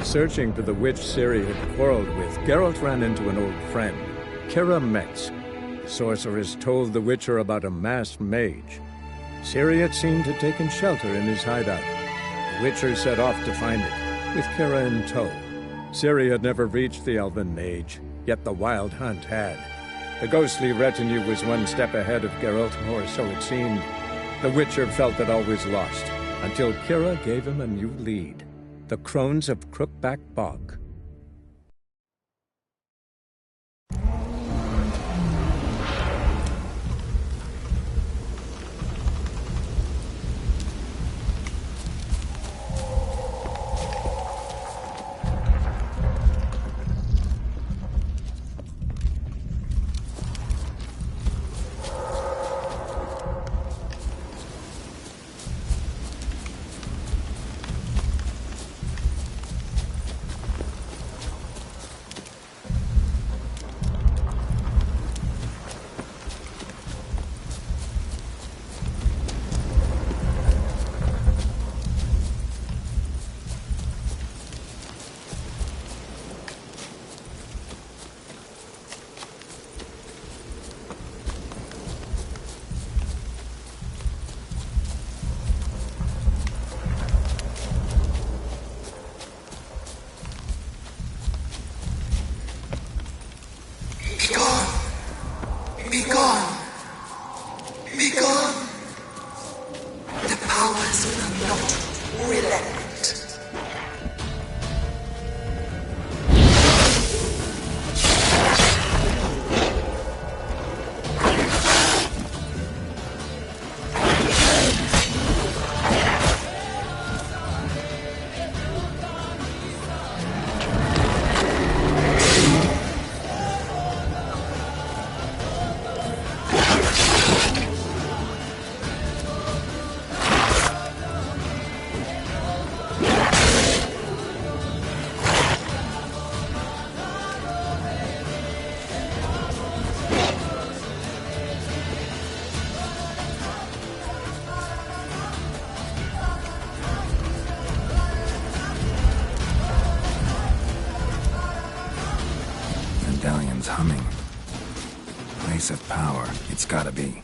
Searching for the witch Ciri had quarreled with, Geralt ran into an old friend, Keira Metz. The sorceress told the Witcher about a masked mage. Ciri, it seemed, had taken shelter in his hideout. The Witcher set off to find it, with Keira in tow. Ciri had never reached the elven mage, yet the Wild Hunt had. The ghostly retinue was one step ahead of Geralt, or so it seemed. The Witcher felt that all was lost, until Keira gave him a new lead. The Crones of Crookback Bog. Humming. Place of power, it's gotta be.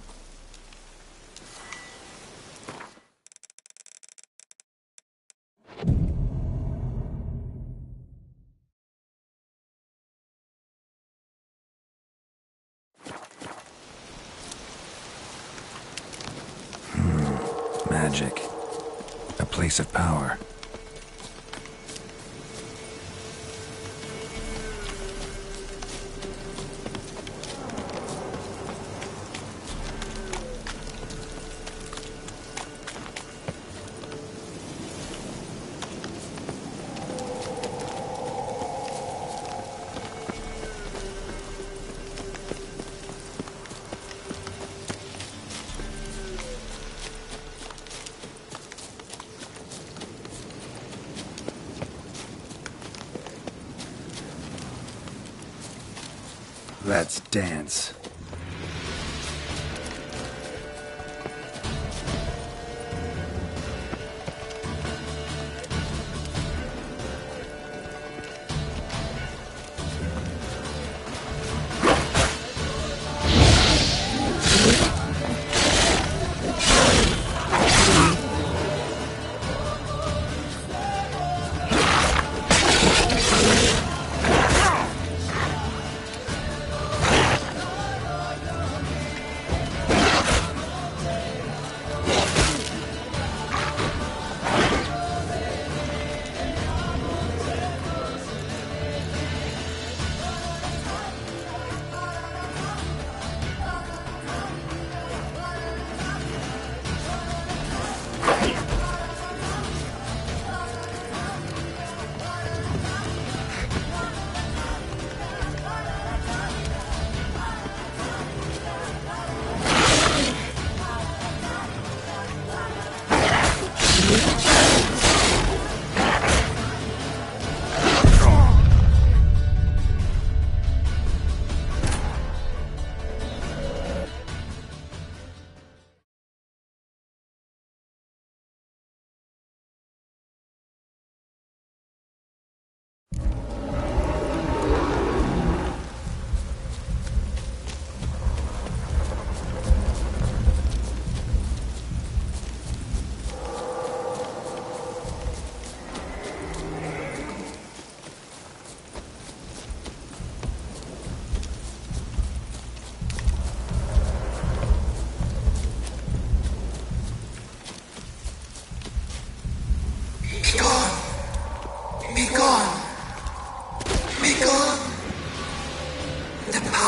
Magic. A place of power. Let's dance.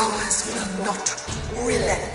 powers will not relent.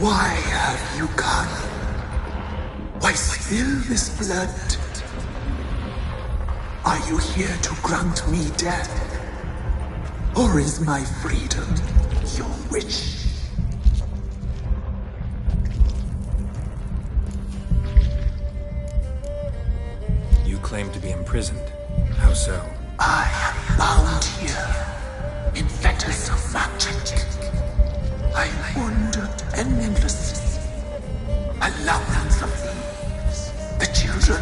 Why have you come? Why spill this blood? Are you here to grant me death? Or is my freedom your wish? You claim to be imprisoned. How so? I am bound here in fetters of magic. I wandered endlessly, along the leaves. The children,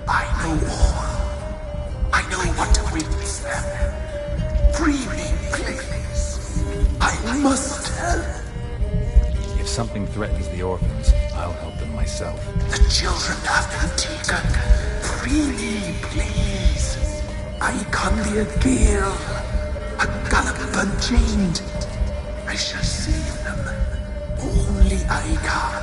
I know all. I know what awaits them. Free me, please. I must help. If something threatens the orphans, I'll help them myself. The children have been taken. Free me, please. I can be a girl, a gallop unchained. I shall save them. Only I can.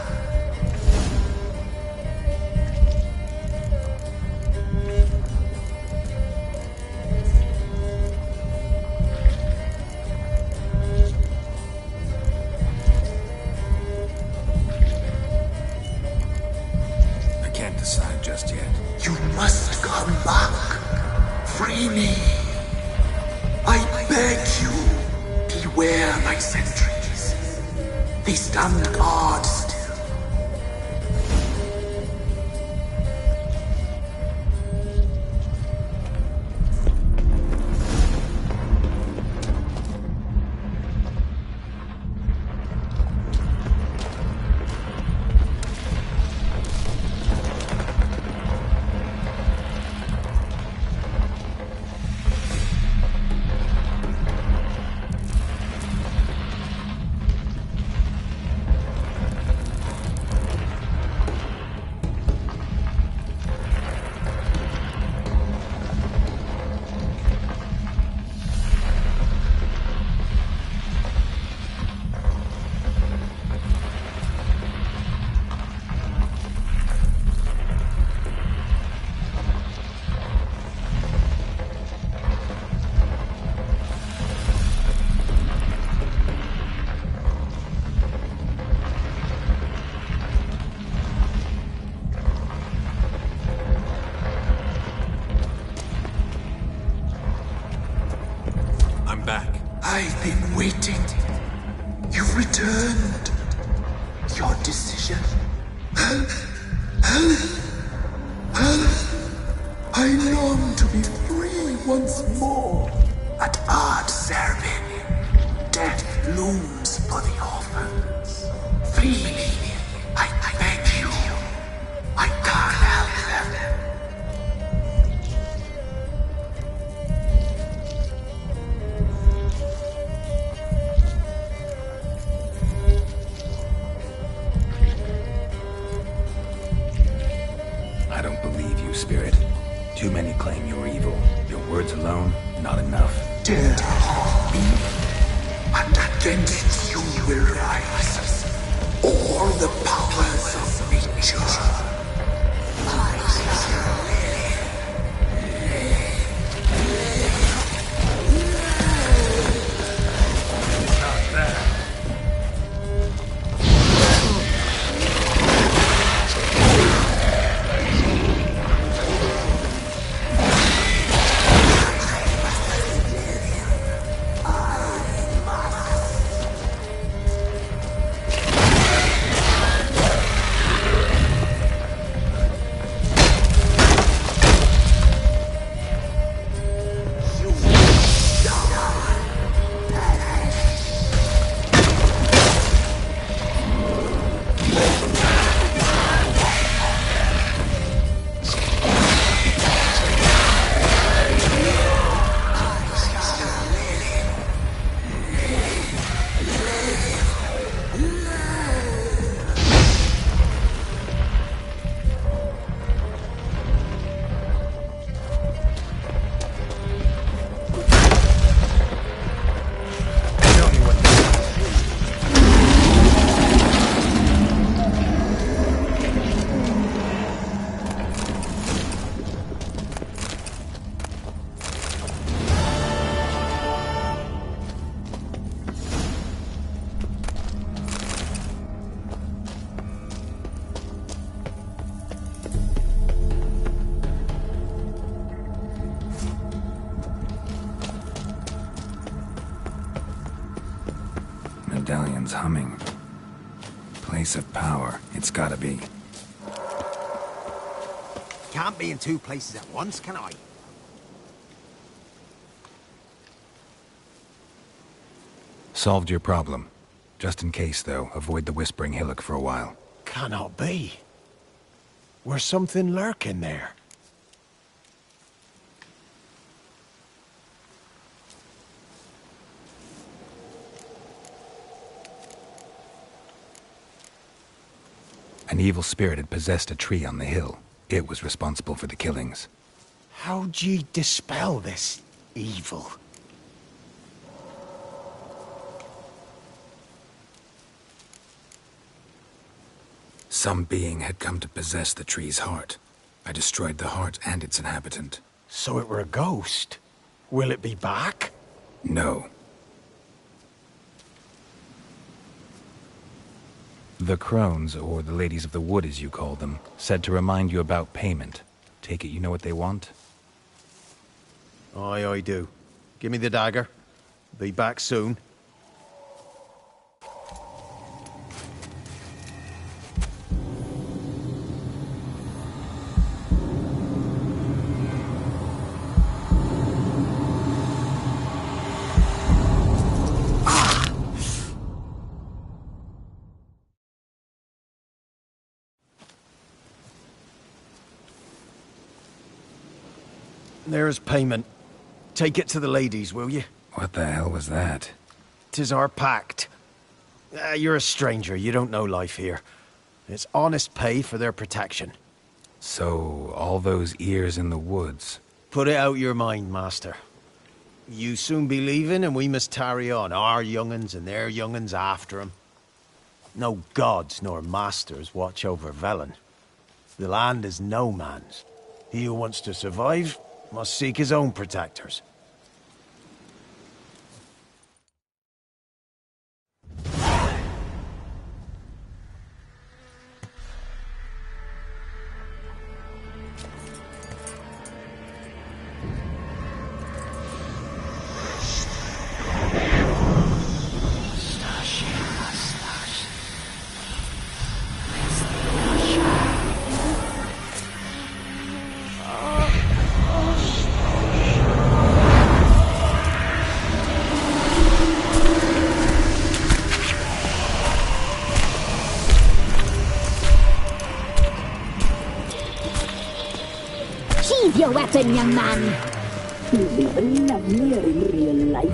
I can't decide just yet. You must come back. Free me. I beg you. Beware my sentries. They stand guard still. I've been waiting. You've returned. Your decision. I long to be free once more. At Ard Zerbin, death looms for the orphans. Free me. I beg you. I can't help them. I don't believe you, Spirit. Too many claim you're evil. Your words alone, not enough. Dare harm me, and against you will rise all the powers of nature. organs humming. Place of power. It's gotta be. Can't be in two places at once, can I? Solved your problem. Just in case, though, avoid the Whispering Hillock for a while. Cannot be. Where's something lurking there? An evil spirit had possessed a tree on the hill. It was responsible for the killings. How'd ye dispel this evil? Some being had come to possess the tree's heart. I destroyed the heart and its inhabitant. So it were a ghost. Will it be back? No. The crones, or the ladies of the wood as you call them, said to remind you about payment. Take it you know what they want? Aye, I do. Give me the dagger. Be back soon. There's payment. Take it to the ladies, will you? What the hell was that? 'Tis our pact. You're a stranger, you don't know life here. It's honest pay for their protection. So, all those ears in the woods. Put it out your mind, master. You soon be leaving and we must tarry on, our young'uns and their young'uns after 'em. No gods nor masters watch over Velen. The land is no man's. He who wants to survive must seek his own protectors. Sheathe your weapon, young man. You'll be lovelier in real life.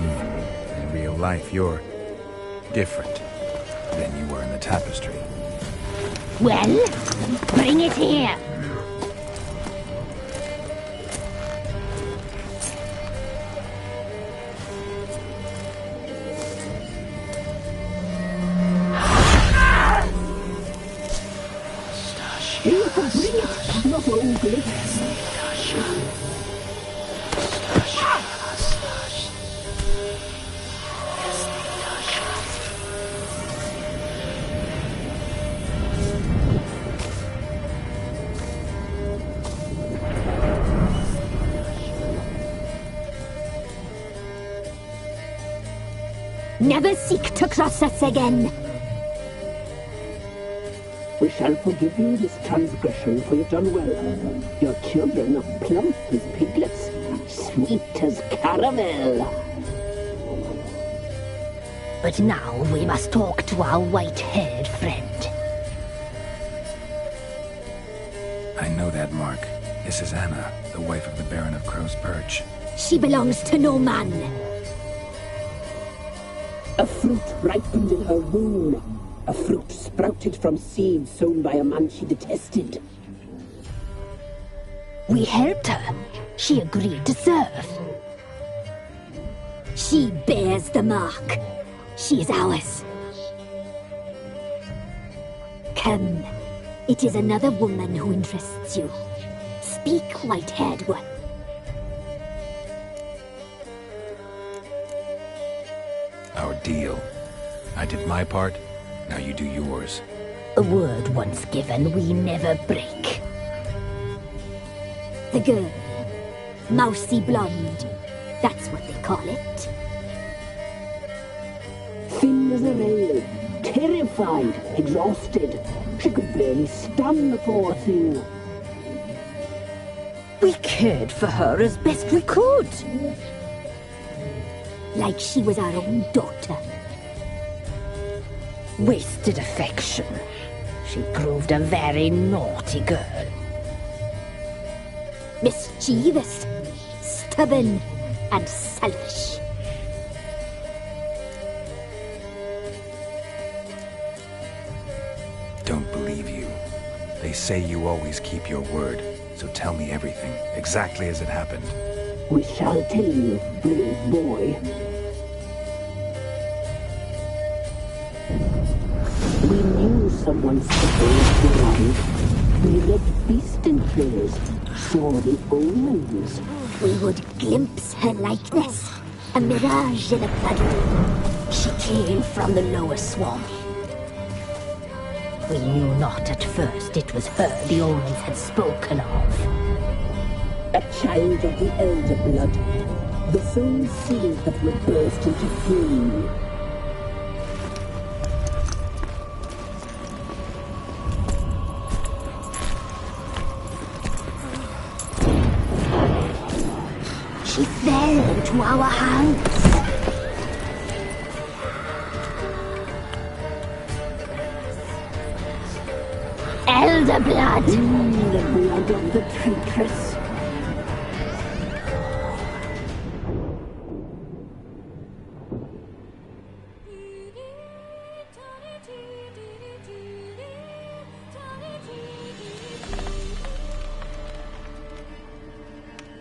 In real life, you're different than you were in the tapestry. Well, bring it here. You can bring it, not ugly. Never seek to cross us again. We shall forgive you this transgression, for you've done well. Your children are plump as piglets, sweet as caramel. But now we must talk to our white-haired friend. I know that mark. This is Anna, the wife of the Baron of Crow's Perch. She belongs to no man. A fruit ripened in her womb. A fruit sprouted from seeds sown by a man she detested. We helped her. She agreed to serve. She bears the mark. She is ours. Come. It is another woman who interests you. Speak, white-haired one. Our deal. I did my part, now you do yours. A word once given, we never break. The girl. Mousy blonde. That's what they call it. Thin as a rail, terrified, exhausted. She could barely stand, the poor thing. We cared for her as best we could. Like she was our own daughter. Wasted affection. She proved a very naughty girl. Mischievous, stubborn, and selfish. Don't believe you. They say you always keep your word, so tell me everything, exactly as it happened. We shall tell you, brave boy. We knew someone supposed to arrive. We read beast entrails, saw the omens. We would glimpse her likeness, a mirage in a blood. She came from the lower swamp. We knew not at first it was her the omens had spoken of. A child of the elder blood, the soul seed that would burst into flame. She fell into our hands. Elder blood! The blood of the traitress.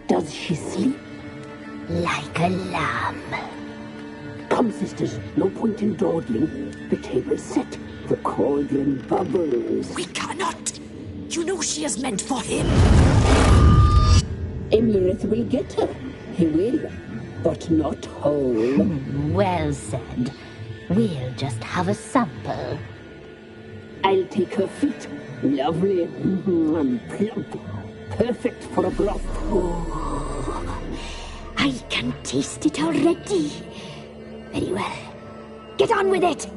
Does she sleep? Like a lamb. Come, sisters, no point in dawdling. The table's set. The cauldron bubbles. We cannot! You know she is meant for him! Imlerith will get her. He will, but not whole. Well said. We'll just have a sample. I'll take her feet. Lovely and plump. Perfect for a broth. I can taste it already. Very well. Get on with it!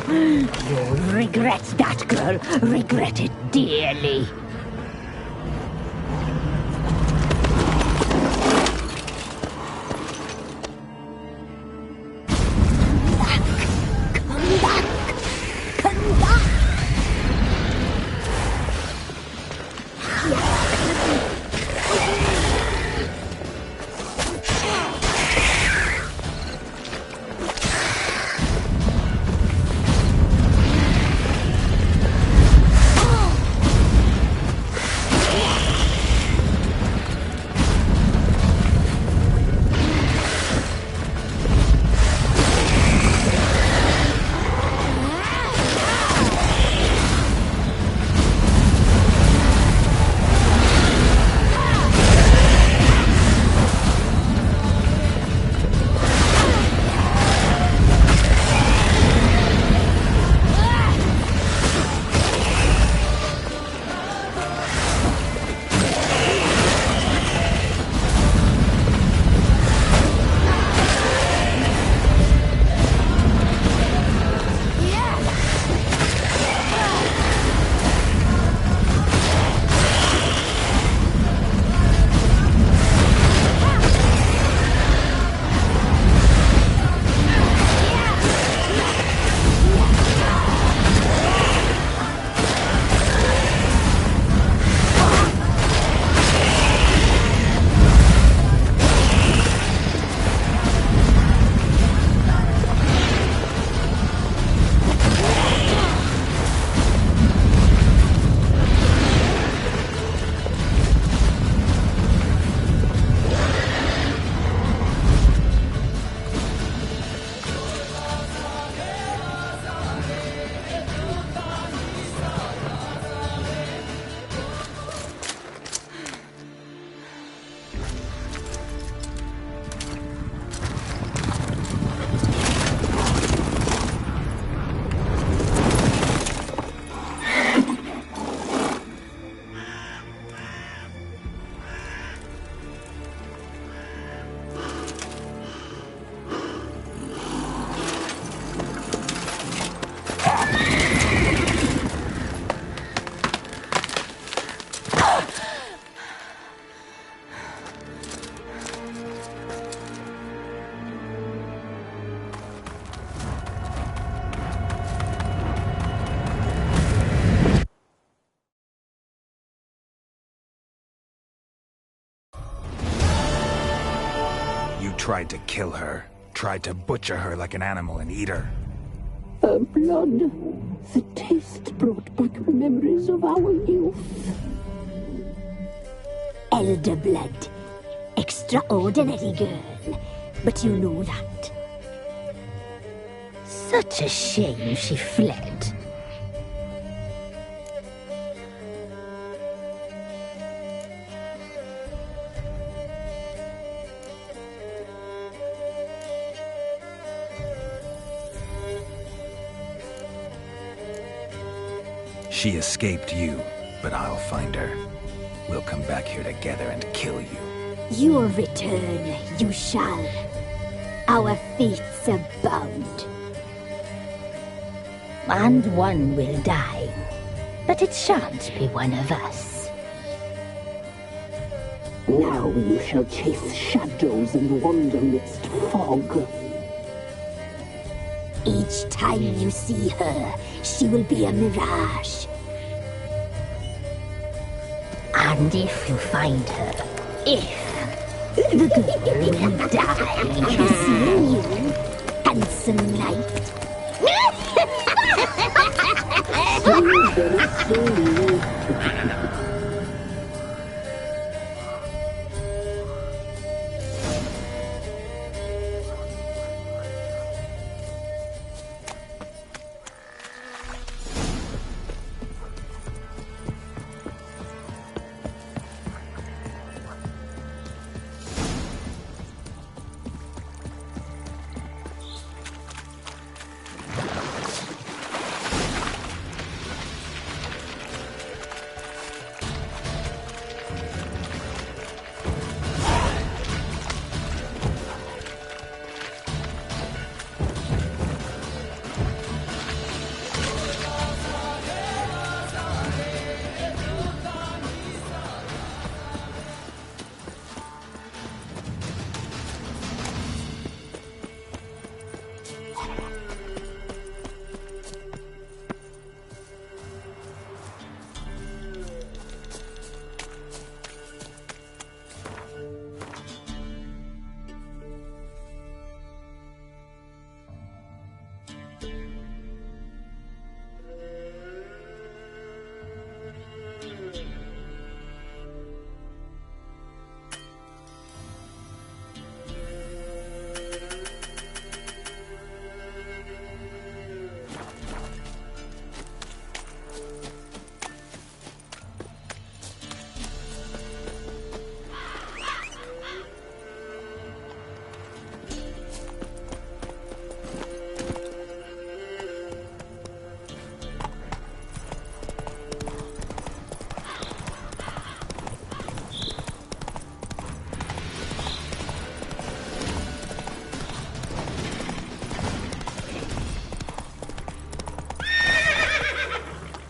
You'll regret that, girl. Regret it dearly. Come back! Come back! tried to kill her. Tried to butcher her like an animal and eat her. Her blood. The taste brought back memories of our youth. Elder blood. Extraordinary girl. But you know that. Such a shame she fled. She escaped you, but I'll find her. We'll come back here together and kill you. You'll return, you shall. Our fates are bound. And one will die. But it shan't be one of us. Now you shall chase shadows and wander midst fog. Each time you see her, she will be a mirage. And if you find her, the girl will die. Seeing you, handsome knight.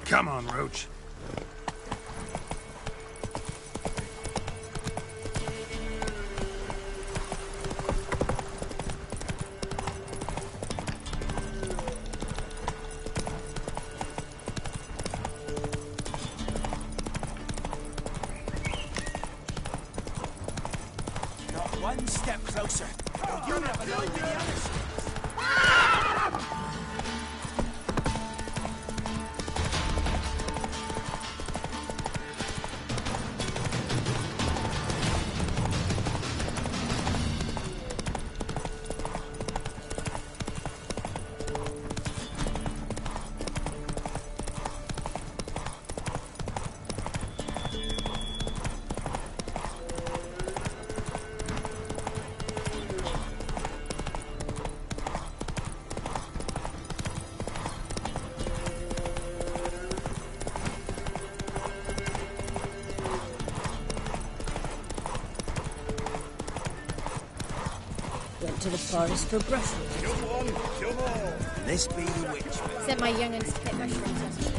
Come on, Roach. Not one step closer. You never know the others. Went to the forest for brushwood. This be the witch. Sent my young'uns to pick mushrooms yesterday.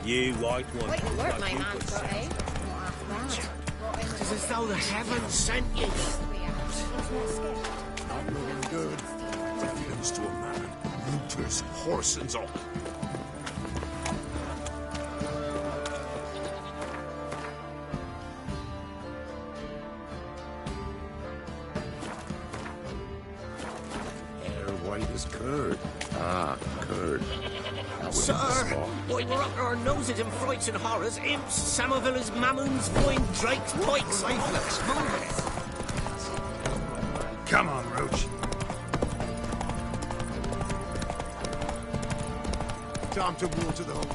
You white one. Wait, you weren't my man for eh? It's as though the heavens sent you. Not looking good. Begins to a man. Looters, horsens up. Hair white as curd. Ah, curd. Sir, why, we're up to our noses in frights and horrors, imps, Samovillas, Mammons, Voin, Drakes, Pikes, Lifeless. Come on, Roach. Time to water the hole.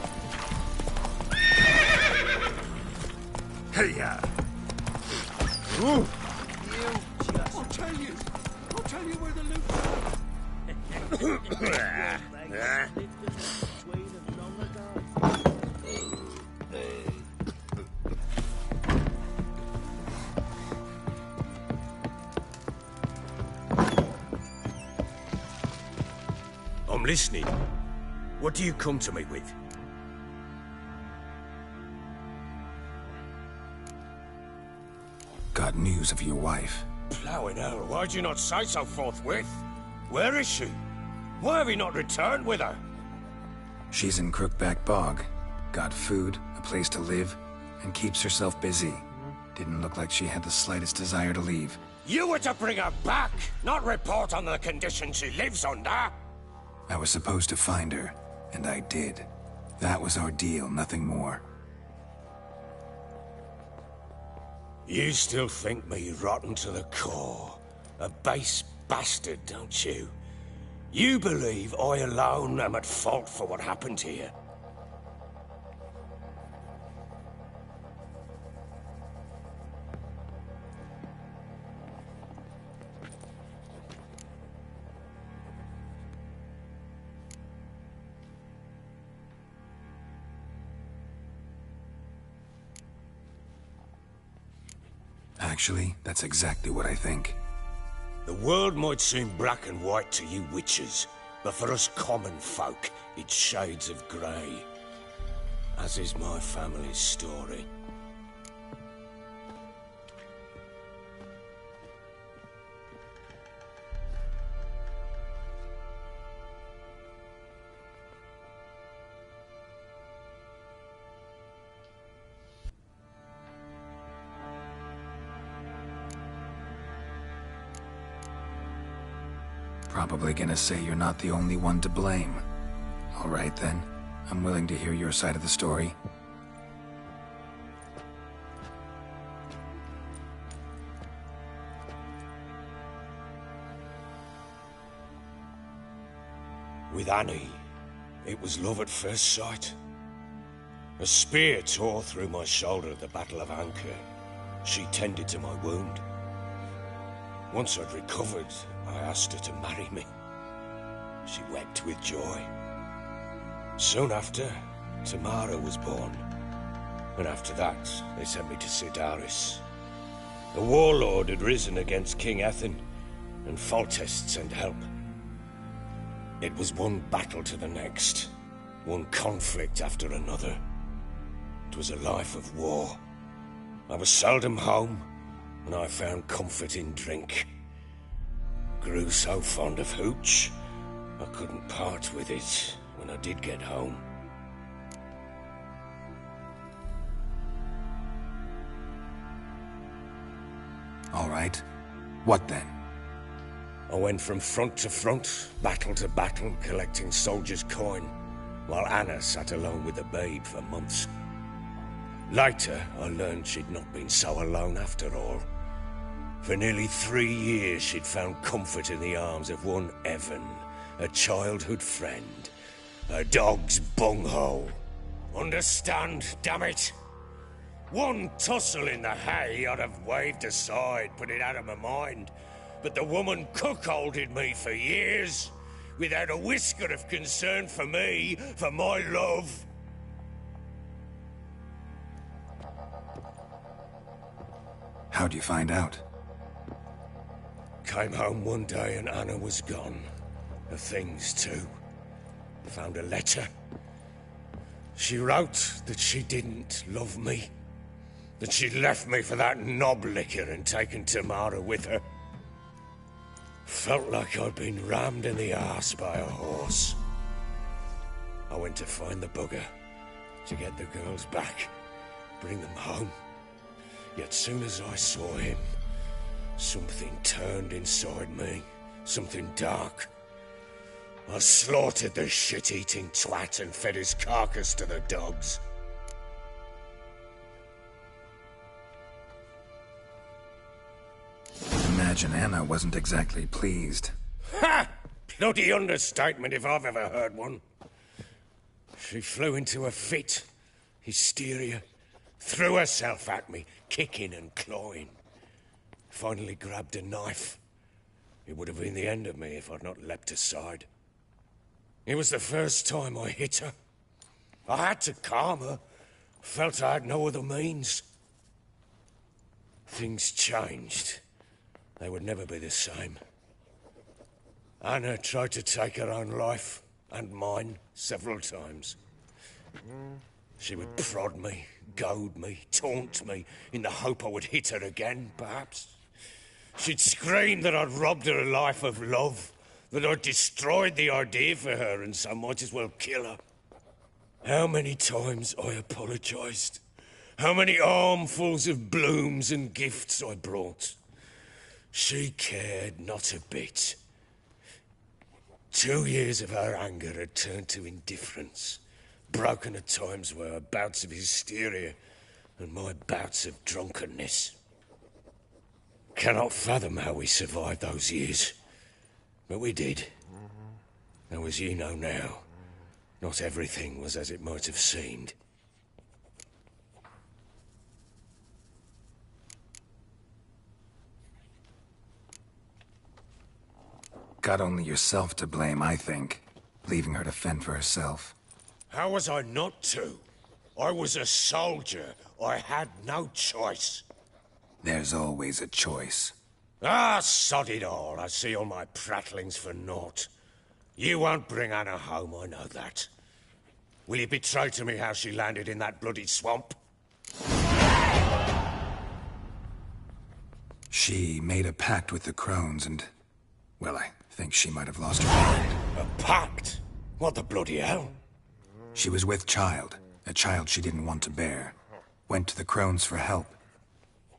Hey-ya! Ooh! I'll tell you where the loot I'm listening. What do you come to me with? Got news of your wife. Plowing hell, why'd you not say so forthwith? Where is she? Why have you not returned with her? She's in Crookback Bog. Got food, a place to live, and keeps herself busy. Didn't look like she had the slightest desire to leave. You were to bring her back, not report on the conditions she lives under. I was supposed to find her, and I did. That was our deal, nothing more. You still think me rotten to the core. A base bastard, don't you? You believe I alone am at fault for what happened here. Actually, that's exactly what I think. The world might seem black and white to you witches, but for us common folk, it's shades of grey. As is my family's story. Probably gonna say you're not the only one to blame. All right then, I'm willing to hear your side of the story. With Annie, it was love at first sight. A spear tore through my shoulder at the Battle of Anchor. She tended to my wound. Once I'd recovered, I asked her to marry me. She wept with joy. Soon after, Tamara was born. And after that, they sent me to Sidaris. A warlord had risen against King Ethain, and Foltest sent help. It was one battle to the next, one conflict after another. It was a life of war. I was seldom home, and I found comfort in drink. Grew so fond of hooch, I couldn't part with it when I did get home. All right. What then? I went from front to front, battle to battle, collecting soldiers' coin, while Anna sat alone with the babe for months. Later, I learned she'd not been so alone after all. For nearly 3 years, she'd found comfort in the arms of one Evan, a childhood friend. A dog's bunghole. Understand, damn it? One tussle in the hay I'd have waved aside, put it out of my mind. But the woman cuckolded me for years, without a whisker of concern for me, for my love. How'd you find out? Came home one day and Anna was gone. Her things, too. Found a letter. She wrote that she didn't love me. That she'd left me for that knob licker and taken Tamara with her. Felt like I'd been rammed in the arse by a horse. I went to find the bugger, to get the girls back, bring them home. Yet soon as I saw him, something turned inside me, something dark. I slaughtered the shit-eating twat and fed his carcass to the dogs. Imagine Anna wasn't exactly pleased. Ha! Bloody understatement if I've ever heard one. She flew into a fit, hysteria, threw herself at me, kicking and clawing. Finally grabbed a knife. It would have been the end of me if I'd not leapt aside. It was the first time I hit her. I had to calm her. Felt I had no other means. Things changed. They would never be the same. Anna tried to take her own life, and mine, several times. She would prod me, goad me, taunt me, in the hope I would hit her again, perhaps. She'd scream that I'd robbed her life of love, that I'd destroyed the idea for her, and so might as well kill her. How many times I apologized. How many armfuls of blooms and gifts I brought. She cared not a bit. 2 years of her anger had turned to indifference, broken at times by her bouts of hysteria and my bouts of drunkenness. Cannot fathom how we survived those years, but we did. Though as you know now, not everything was as it might have seemed. Got only yourself to blame, I think. Leaving her to fend for herself. How was I not to? I was a soldier. I had no choice. There's always a choice. Ah, sod it all. I see all my prattlings for naught. You won't bring Anna home, I know that. Will you betray to me how she landed in that bloody swamp? She made a pact with the crones and... well, I think she might have lost her mind. A pact? What the bloody hell? She was with child, a child she didn't want to bear. Went to the crones for help.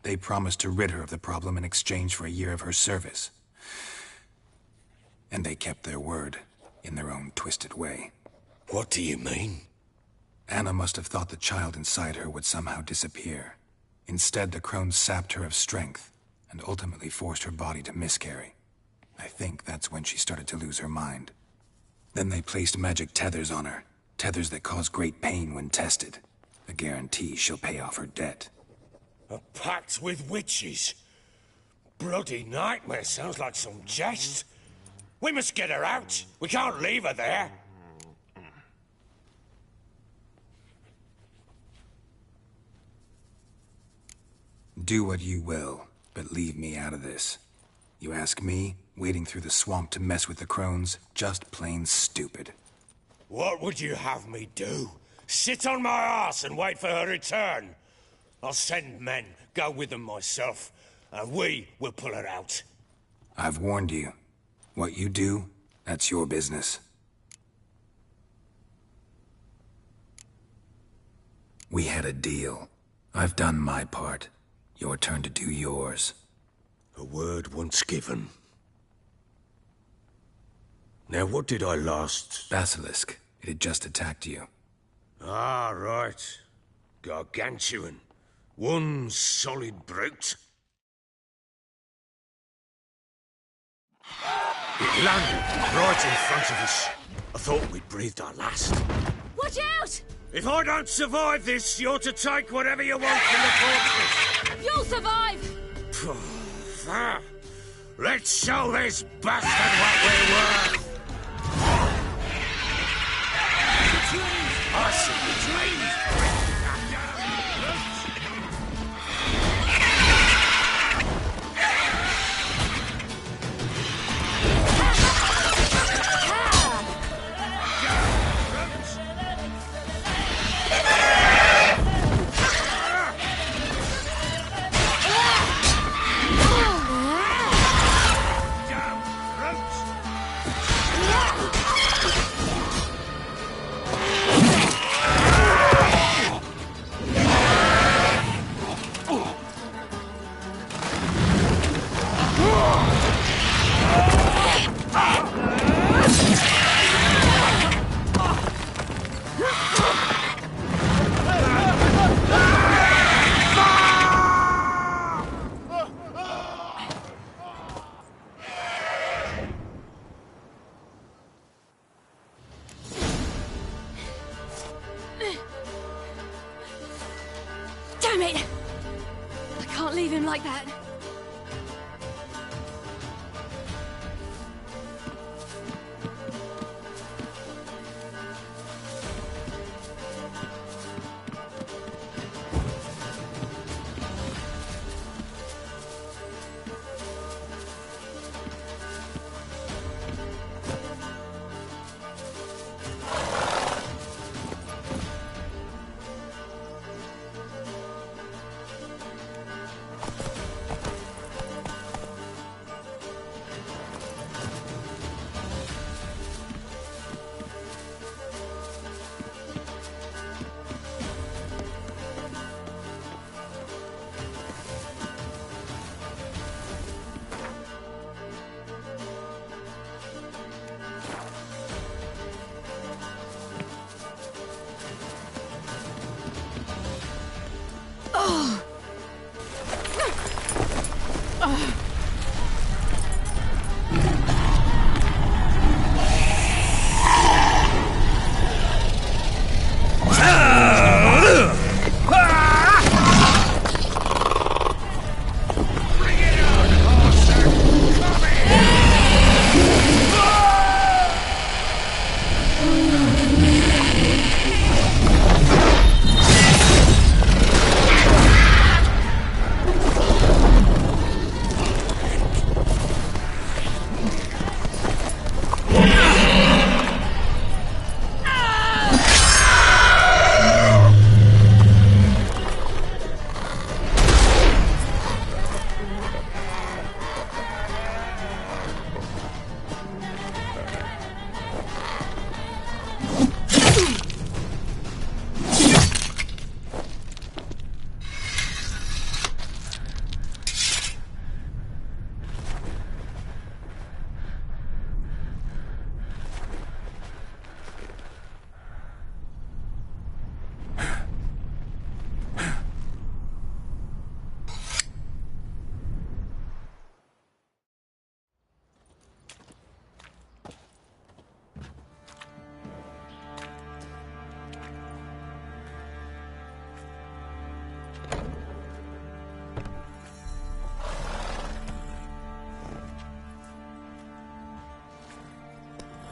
They promised to rid her of the problem in exchange for a year of her service. And they kept their word, in their own twisted way. What do you mean? Anna must have thought the child inside her would somehow disappear. Instead, the crones sapped her of strength, and ultimately forced her body to miscarry. I think that's when she started to lose her mind. Then they placed magic tethers on her. Tethers that cause great pain when tested. A guarantee she'll pay off her debt. A pact with witches? Bloody nightmare, sounds like some jest. We must get her out. We can't leave her there. Do what you will, but leave me out of this. You ask me, wading through the swamp to mess with the crones, just plain stupid. What would you have me do? Sit on my arse and wait for her return? I'll send men, go with them myself, and we will pull her out. I've warned you. What you do, that's your business. We had a deal. I've done my part. Your turn to do yours. A word once given. Now, what did I last... Basilisk. It had just attacked you. Ah, right. Gargantuan. One solid brute. It landed right in front of us. I thought we'd breathed our last. Watch out! If I don't survive this, you're to take whatever you want from the fortress. You'll survive! Let's show this bastard what we're worth! I see the dreams! Damn it! I can't leave him like that.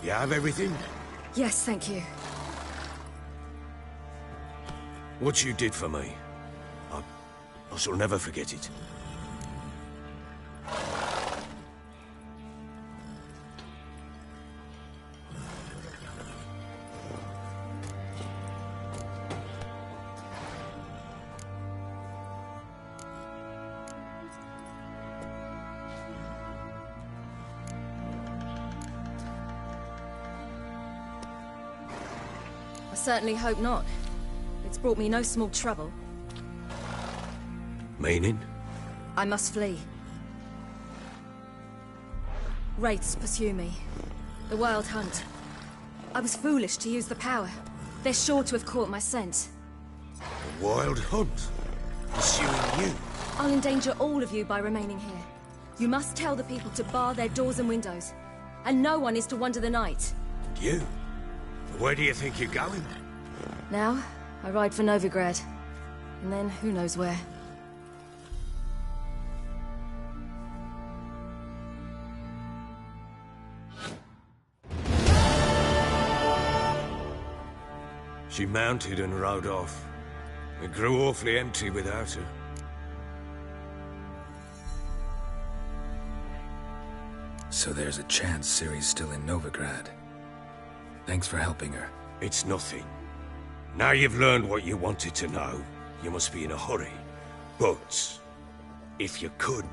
You have everything? Yes, thank you. What you did for me, I shall never forget it. I certainly hope not. It's brought me no small trouble. Meaning? I must flee. Wraiths pursue me. The Wild Hunt. I was foolish to use the power. They're sure to have caught my scent. The Wild Hunt? Pursuing you? I'll endanger all of you by remaining here. You must tell the people to bar their doors and windows. And no one is to wander the night. You? Where do you think you're going? Now, I ride for Novigrad. And then, who knows where. She mounted and rode off. It grew awfully empty without her. So there's a chance Ciri's still in Novigrad. Thanks for helping her. It's nothing. Now you've learned what you wanted to know, you must be in a hurry. But, if you could...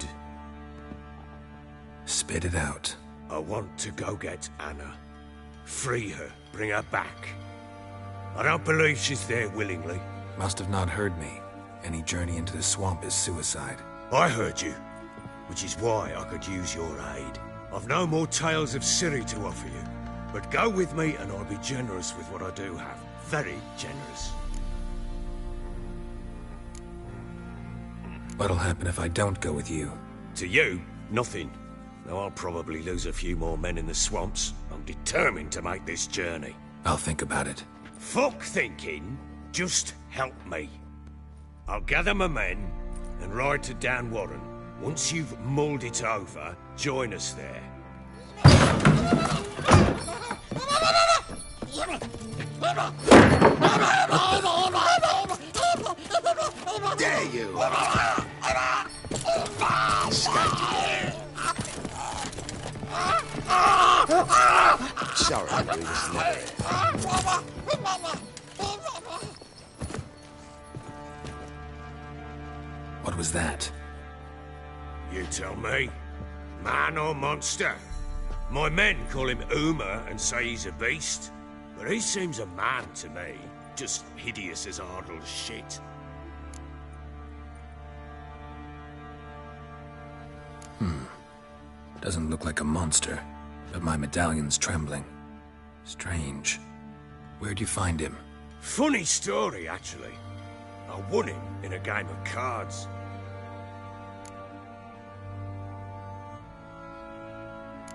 Spit it out. I want to go get Anna. Free her, bring her back. I don't believe she's there willingly. Must have not heard me. Any journey into the swamp is suicide. I heard you, which is why I could use your aid. I've no more tales of Ciri to offer you, but go with me and I'll be generous with what I do have. Very generous. What'll happen if I don't go with you? To you, nothing. Though I'll probably lose a few more men in the swamps. I'm determined to make this journey. I'll think about it. Fuck thinking. Just help me. I'll gather my men and ride to Dan Warren. Once you've mulled it over, join us there. Dare you! Sorry, we was never. What was that? You tell me. Man or monster? My men call him Uma and say he's a beast. But he seems a man to me. Just hideous as Ardle's shit. Doesn't look like a monster, but my medallion's trembling. Strange. Where'd you find him? Funny story, actually. I won him in a game of cards.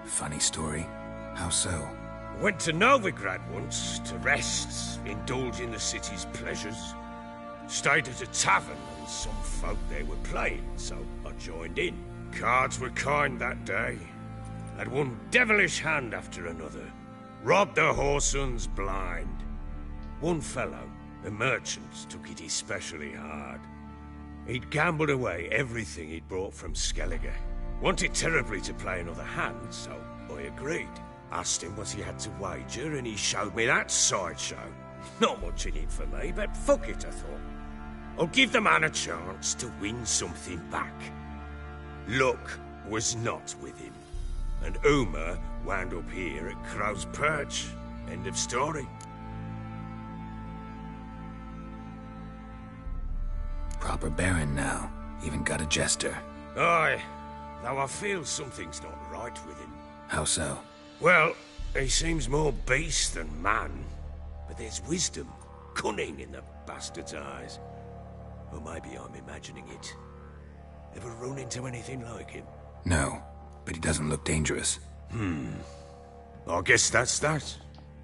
Funny story? How so? Went to Novigrad once to rest, indulge in the city's pleasures. Stayed at a tavern and some folk there were playing, so I joined in. Cards were kind that day. Had one devilish hand after another. Robbed the whoresons blind. One fellow, a merchant, took it especially hard. He'd gambled away everything he'd brought from Skellige. Wanted terribly to play another hand, so I agreed. Asked him what he had to wager, and he showed me that sideshow. Not much in it for me, but fuck it, I thought. I'll give the man a chance to win something back. Luck was not with him, and Uma wound up here at Crow's Perch. End of story. Proper baron now. Even got a jester. Aye, though I feel something's not right with him. How so? Well, he seems more beast than man, but there's wisdom, cunning in the bastard's eyes. Or maybe I'm imagining it. Ever run into anything like him? No, but he doesn't look dangerous. I guess that's that.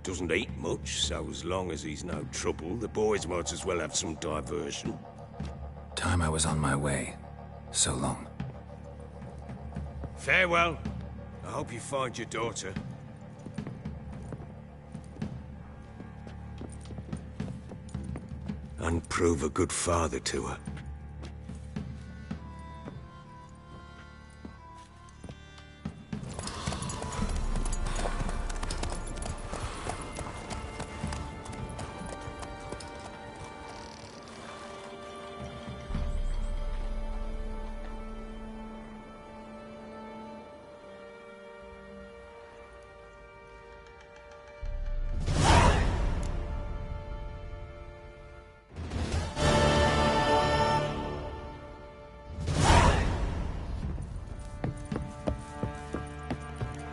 Doesn't eat much, so as long as he's no trouble, the boys might as well have some diversion. Time I was on my way. So long. Farewell. I hope you find your daughter. And prove a good father to her.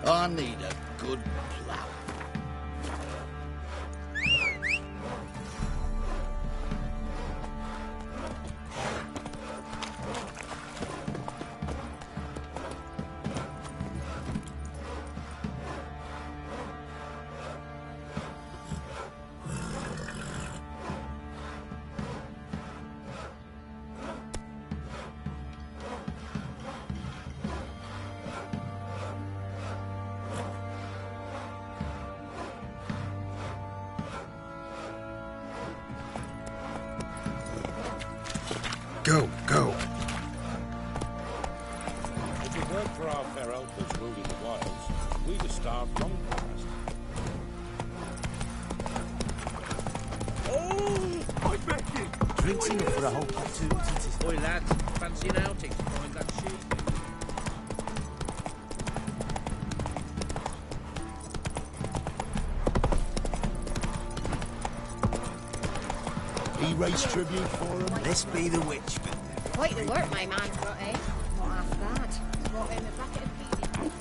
I need a good plough. Go, go. If it weren't for our fair elders ruling the wilds, we'd have starved long past. Oh, I beg you! Drinks enough for a whole pot too. Oi, lads, fancy an outing to find that sheep? He raised tribute for him. Let's be the witch. Quite the work my man's got, eh? Not half bad. Brought in a bucket of beef.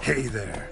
Hey there.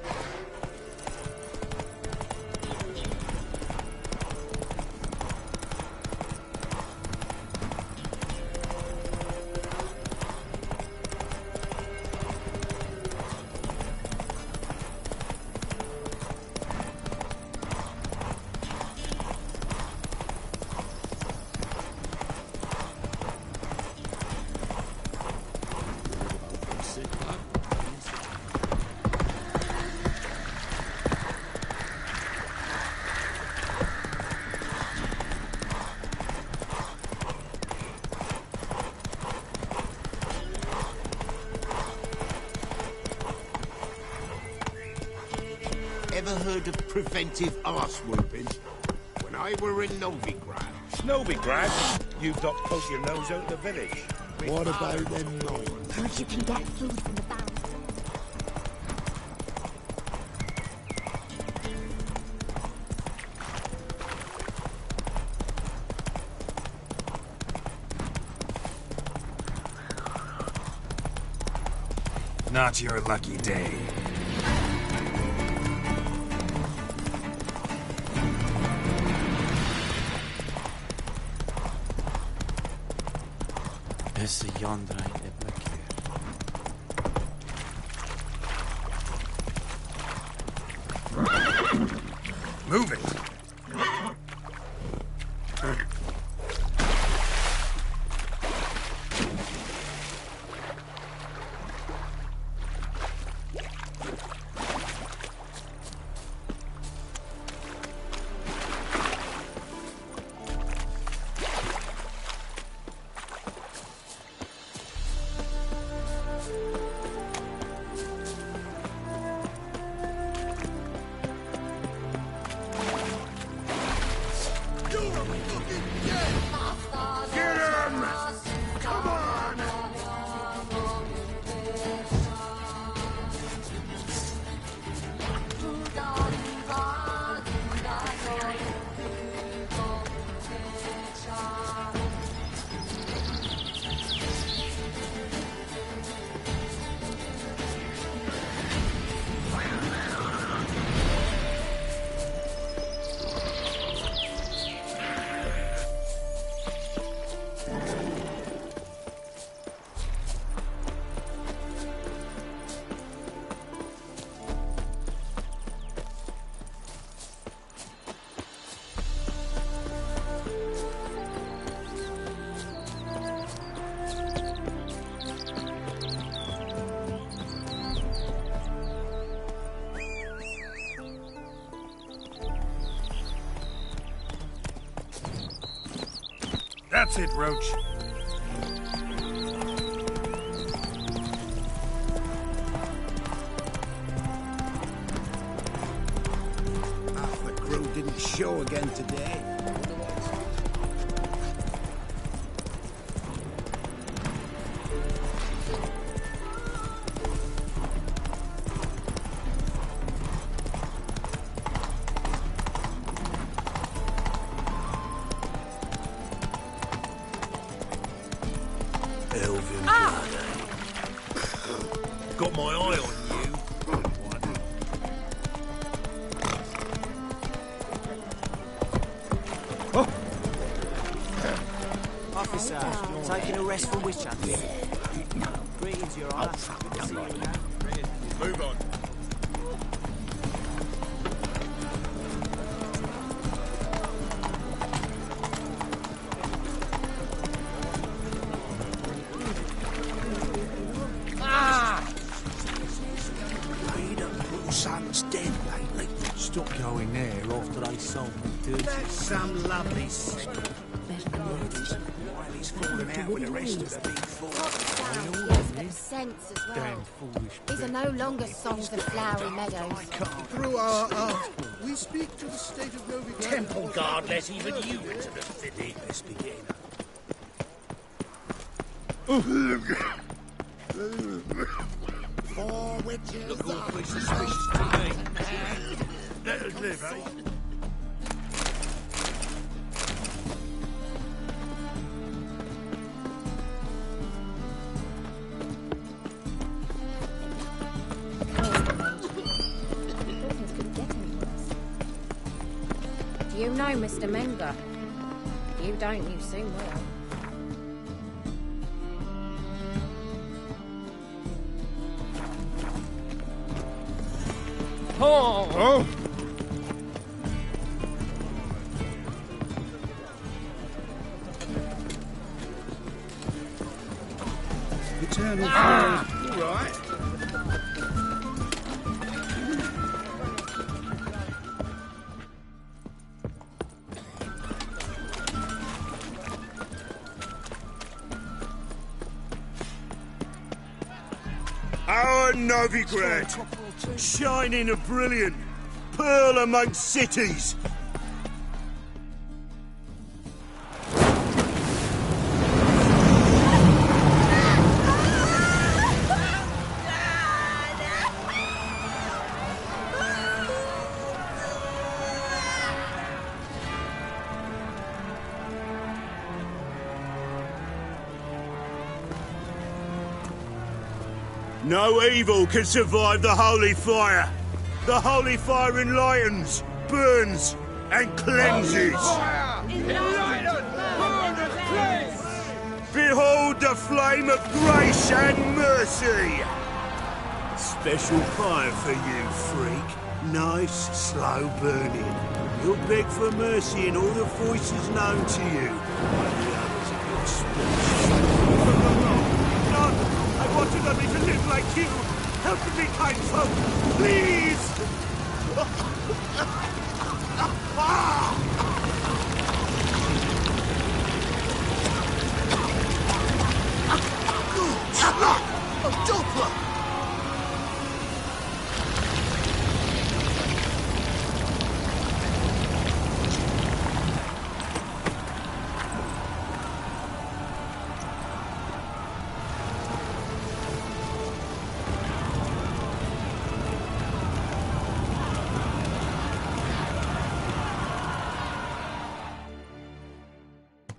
Ever heard of preventive arse whooping? When I were in Novigrad. Novigrad? You've not poked your nose out the village. What about them Normans? Heard you can get food from the barrels. Not your lucky day. Esse yondra Move it! That's it, Roach. Half the crew didn't show again today. Elvin blood, eh? Got my eye on you. Officer, taking a rest from witch hunting. Greetings, Your Honour. Good to see you now. Move on. Son's dead lately. Stop going there after they sold me dirty. That's some lovely stuff. While he's falling out with the rest of the big four. Sense as well. Damn foolish. These are no longer songs of flowery meadows. Through our art, we speak to the state of Novigrad. Temple Guard let even you into the city. Let's begin. Four witches. Look awfully suspicious to me. Let us live, eh? You know Mr. Menger. You don't, you soon will. Oh! Eternal fire. All right. Our Novigrad, shining and brilliant, pearl amongst cities. No evil can survive the holy fire. The holy fire enlightens, burns, and cleanses. Behold the flame of grace and mercy. Special fire for you, freak. Nice, slow burning. You'll beg for mercy in all the voices known to you. By the others of your species. I wanted only to live like you. Help me, kind folk, please! Doppler!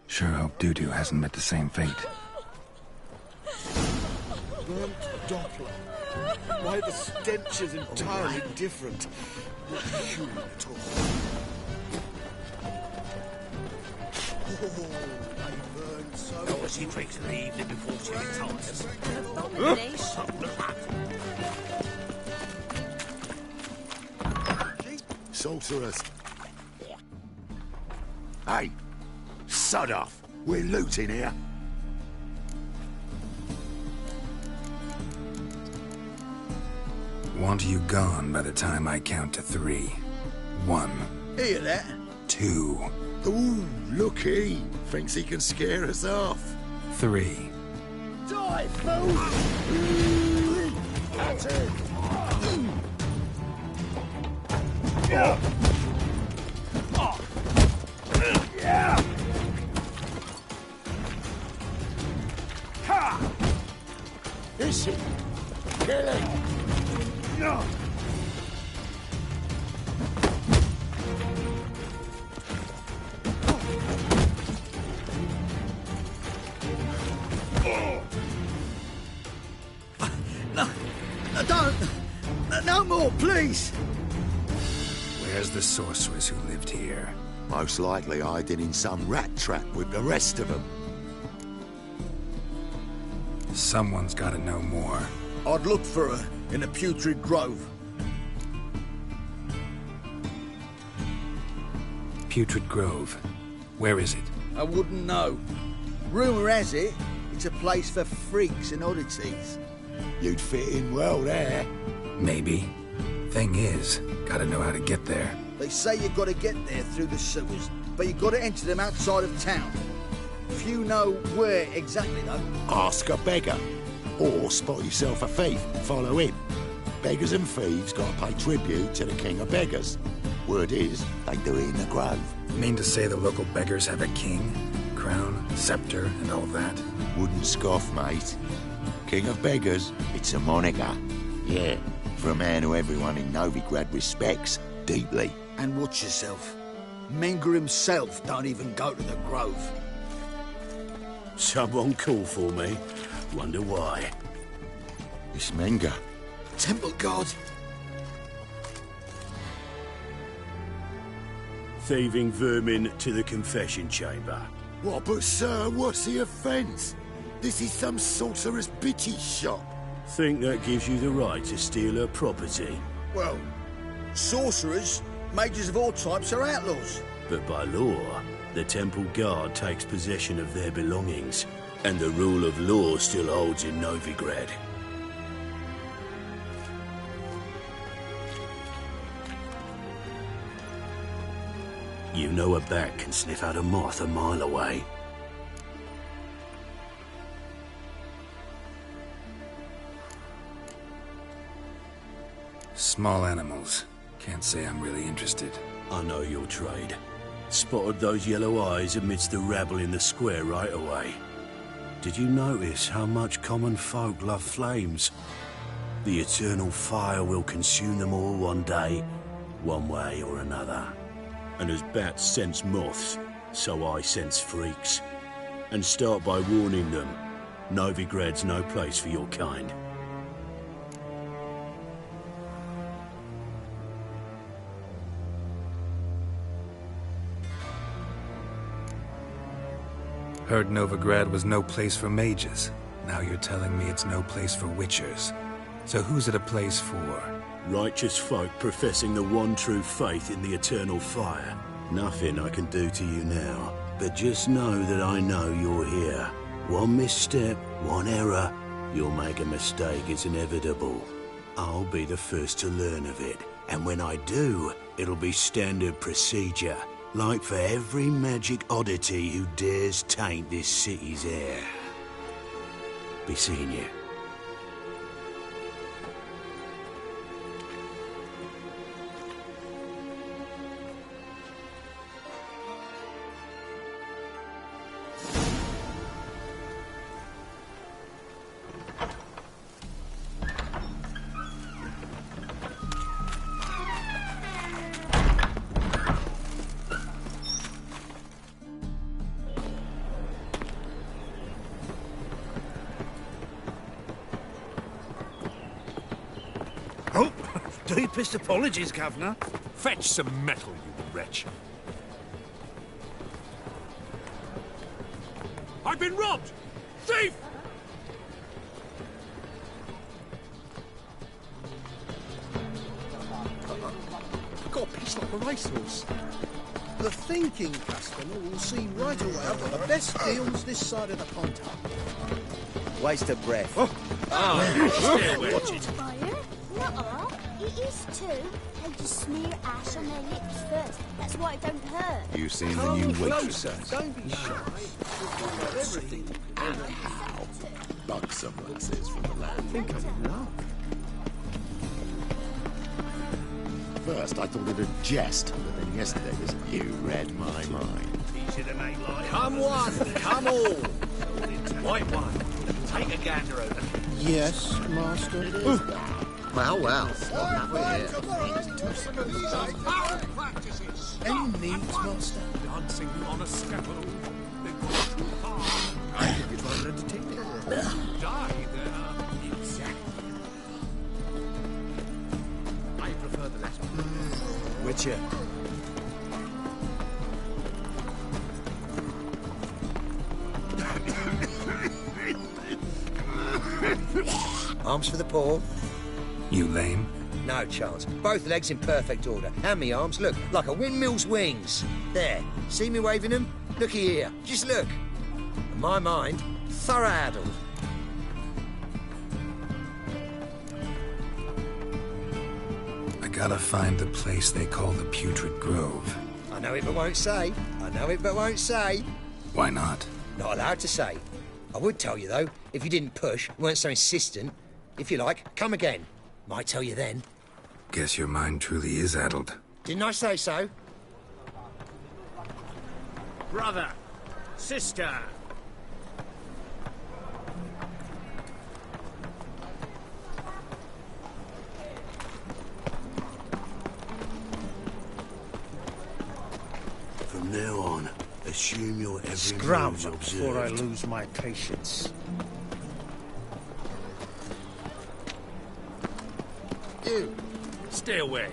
Sure hope Dudu hasn't met the same fate. Burnt Doppler. Why the stench is entirely different. Not human at all. Oh, they burn so... What was she drinks in the evening before she retires? Sorcerers. Hey! Sod off! We're looting here. Want you gone by the time I count to 3. 1. Hear that? 2. Ooh, looky. Thinks he can scare us off. 3. Die, fool! That's it! Yeah! Is he? Kill him! No! No, don't! No more, please! Where's the sorceress who lived here? Most likely hiding in some rat trap with the rest of them. Someone's gotta know more. I'd look for her in the Putrid Grove. Putrid Grove. Where is it? I wouldn't know. Rumour has it, it's a place for freaks and oddities. You'd fit in well there. Maybe. Thing is, gotta know how to get there. They say you gotta get there through the sewers, but you gotta enter them outside of town. Few know where exactly, though. Ask a beggar. Or spot yourself a thief, follow him. Beggars and thieves gotta pay tribute to the king of beggars. Word is, they do it in the grove. Mean to say the local beggars have a king, crown, scepter, and all that? Wouldn't scoff, mate. King of beggars, it's a moniker. Yeah, for a man who everyone in Novigrad respects deeply. And watch yourself. Menger himself don't even go to the grove. Someone call for me. Wonder why. It's Menger. Temple God. thieving vermin to the confession chamber. What, but sir, what's the offence? This is some sorcerer's bitty shop. Think that gives you the right to steal her property? Well, sorcerers, mages of all types are outlaws. But by law, the temple guard takes possession of their belongings, and the rule of law still holds in Novigrad. You know a bat can sniff out a moth a mile away. Small animals. Can't say I'm really interested. I know your trade. Spotted those yellow eyes amidst the rabble in the square right away. Did you notice how much common folk love flames? The eternal fire will consume them all one day, one way or another. And as bats sense moths, so I sense freaks. And start by warning them, Novigrad's no place for your kind. Heard Novigrad was no place for mages. Now you're telling me it's no place for witchers. So who's it a place for? Righteous folk professing the one true faith in the eternal fire. Nothing I can do to you now, but just know that I know you're here. One misstep, one error, you'll make a mistake, it's inevitable. I'll be the first to learn of it, and when I do, it'll be standard procedure. Like for every magic oddity who dares taint this city's air. Be seeing you. Deepest apologies, Governor. Fetch some metal, you wretch. I've been robbed! Thief! I've got a piece like a racehorse. The thinking customer will see right away I've got the best deals this side of the pond. Waste of breath. Oh. Watch it. Fire? Nuh-uh. It is too. They just smear ash on their lips first. That's why it don't hurt. You seen the new waitresses? Don't be shy. Everything. How buxom this is from the land. I think I'm in love. First, I thought it a jest, but then yesterday you read my mind. Easy to make light. Come one, come all. White one. Take a gander over. Yes, master. Well, well. Any needs, master? Dancing on a scaffold. I think it's rather entertaining. Die there. Exactly. I prefer the latter. Witcher. Arms for the poor. You lame? No chance. Both legs in perfect order. And me arms, look, like a windmill's wings. There. See me waving them? Looky here. Just look. And my mind, thorough addled. I gotta find the place they call the Putrid Grove. I know it but won't say. I know it but won't say. Why not? Not allowed to say. I would tell you, though, if you didn't push, weren't so insistent. If you like, come again. Might tell you then. Guess your mind truly is addled. Didn't I say so? Brother. Sister. From now on, assume your every Scrum move's before I observed. lose my patience. You. Stay away.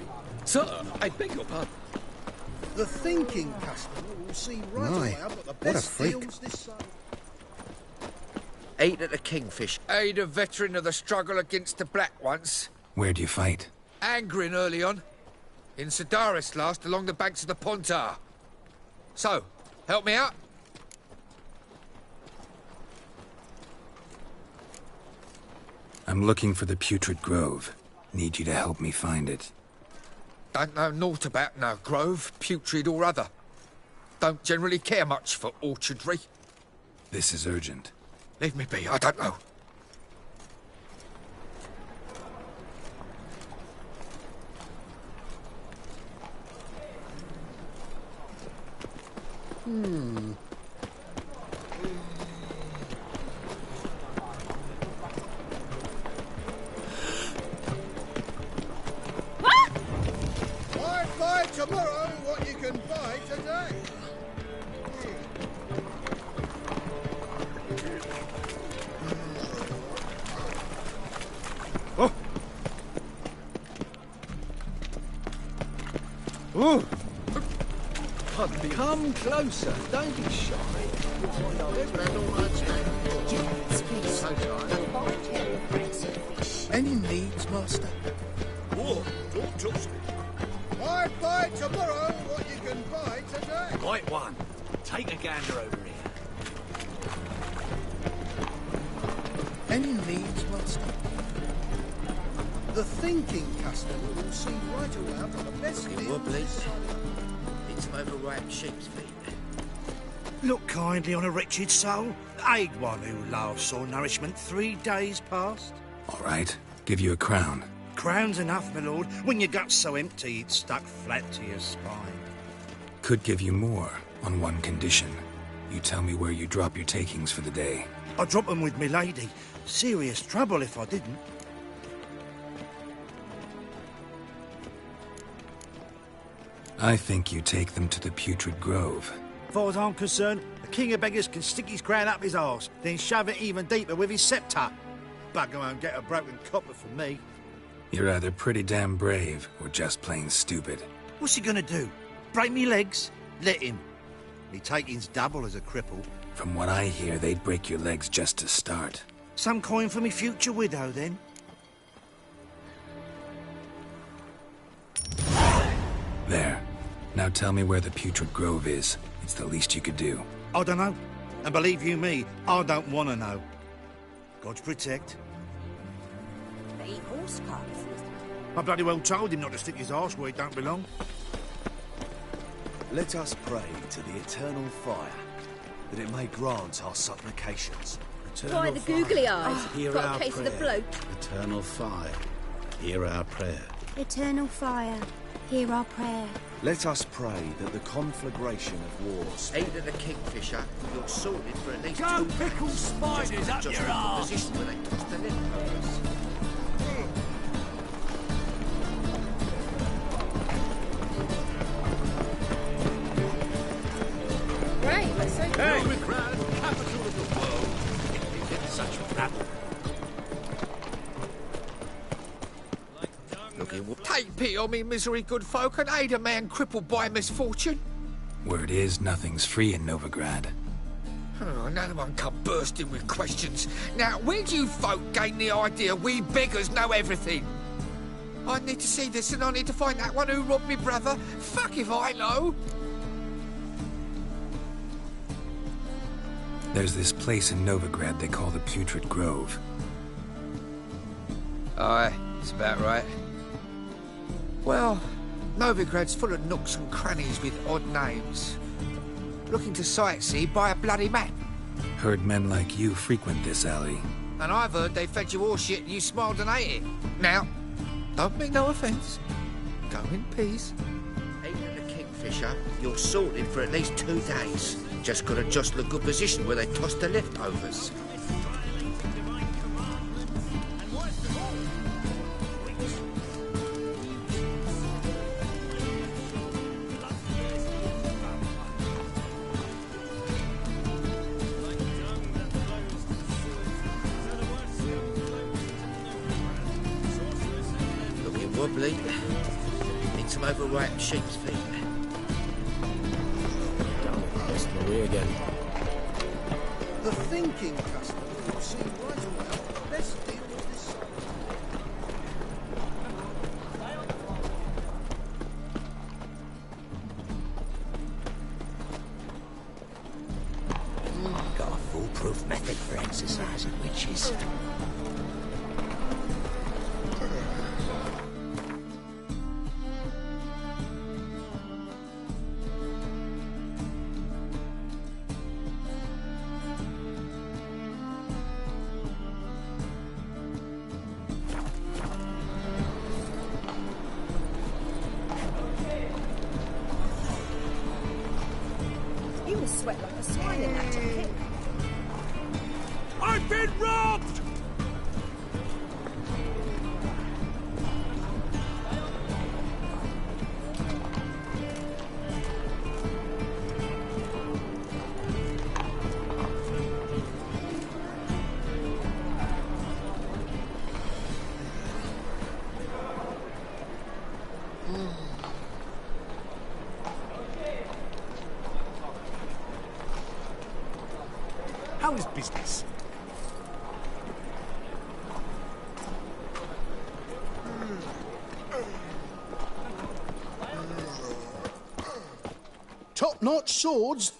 Sir, I beg your pardon. The thinking customer will see right My, away I've got the what a best freak. deals this side. Ate at the Kingfish. Aid a veteran of the struggle against the Black once. Where'd you fight? Angering early on. In Sedaris last, along the banks of the Pontar. So, help me out? I'm looking for the Putrid Grove. Need you to help me find it. Don't know naught about no grove, putrid or other. Don't generally care much for orchardry. This is urgent. Leave me be, I don't know. Buy tomorrow what you can buy today. Oh! Ooh! Come closer, don't be shy. Any needs, Master? Whoa, don't touch me. Buy tomorrow what you can buy today. Right one. Take a gander over here. Any needs, Master? The thinking customer will see right away I've got the best deals Wobbly. this side. Need some overripe sheep's feet. Look kindly on a wretched soul. Aid one who loves sore nourishment 3 days past. All right, give you a crown. Crown's enough, my lord, when your gut's so empty it's stuck flat to your spine. Could give you more, on one condition. You tell me where you drop your takings for the day. I drop them with me lady. Serious trouble if I didn't. I think you take them to the Putrid Grove. As far as I'm concerned, the king of beggars can stick his crown up his arse, then shove it even deeper with his sceptre. Bugger won't get a broken copper from me. You're either pretty damn brave, or just plain stupid. What's he gonna do? Break me legs? Let him. Me taking's double as a cripple. From what I hear, they'd break your legs just to start. Some coin for me future widow, then? There. Now tell me where the Putrid Grove is. It's the least you could do. I don't know. And believe you me, I don't want to know. God's protect. They eat horse carts. I bloody well told him not to stick his arse where he don't belong. Let us pray to the eternal fire, that it may grant our supplications. Try the googly eyes. Hear Got our a case prayer. of the bloat. Eternal fire, hear our prayer. Eternal fire, hear our prayer. Let us pray that the conflagration of wars... Aid of the Kingfisher, you're sorted for at least Go 2 pickle days. spiders up Just your in the arse. position where they toss the lip overs. Great, we're so good. Novigrad, capital of the world. If they get such rabble. Take pity on me, misery good folk, and aid a man crippled by misfortune. Word is, nothing's free in Novigrad. Oh, another one come bursting with questions. Now, where do you folk gain the idea we beggars know everything? I need to see this and I need to find that one who robbed me brother. Fuck if I know. There's this place in Novigrad they call the Putrid Grove. Aye, it's about right. Well, Novigrad's full of nooks and crannies with odd names. Looking to sightsee, buy a bloody map. Heard men like you frequent this alley. And I've heard they fed you all shit and you smiled and ate it. Now, don't mean no offence. Go in peace. Aid of the Kingfisher, you're sorted for at least 2 days. Just gotta jostle a good position where they toss the leftovers. Looking wobbly. Need some overripe sheep's feet. lost my way again. The thinking customer will see right away. Let's deal with this side. Got a foolproof method for exercising witches. You will sweat like a swine in that jacket. I've been robbed! How is business? Top-notch swords?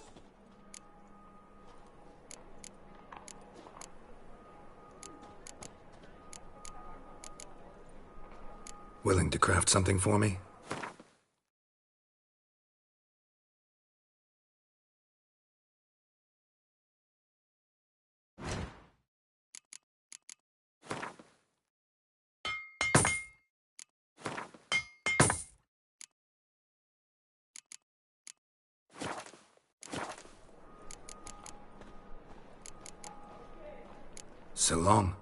Willing to craft something for me? So long.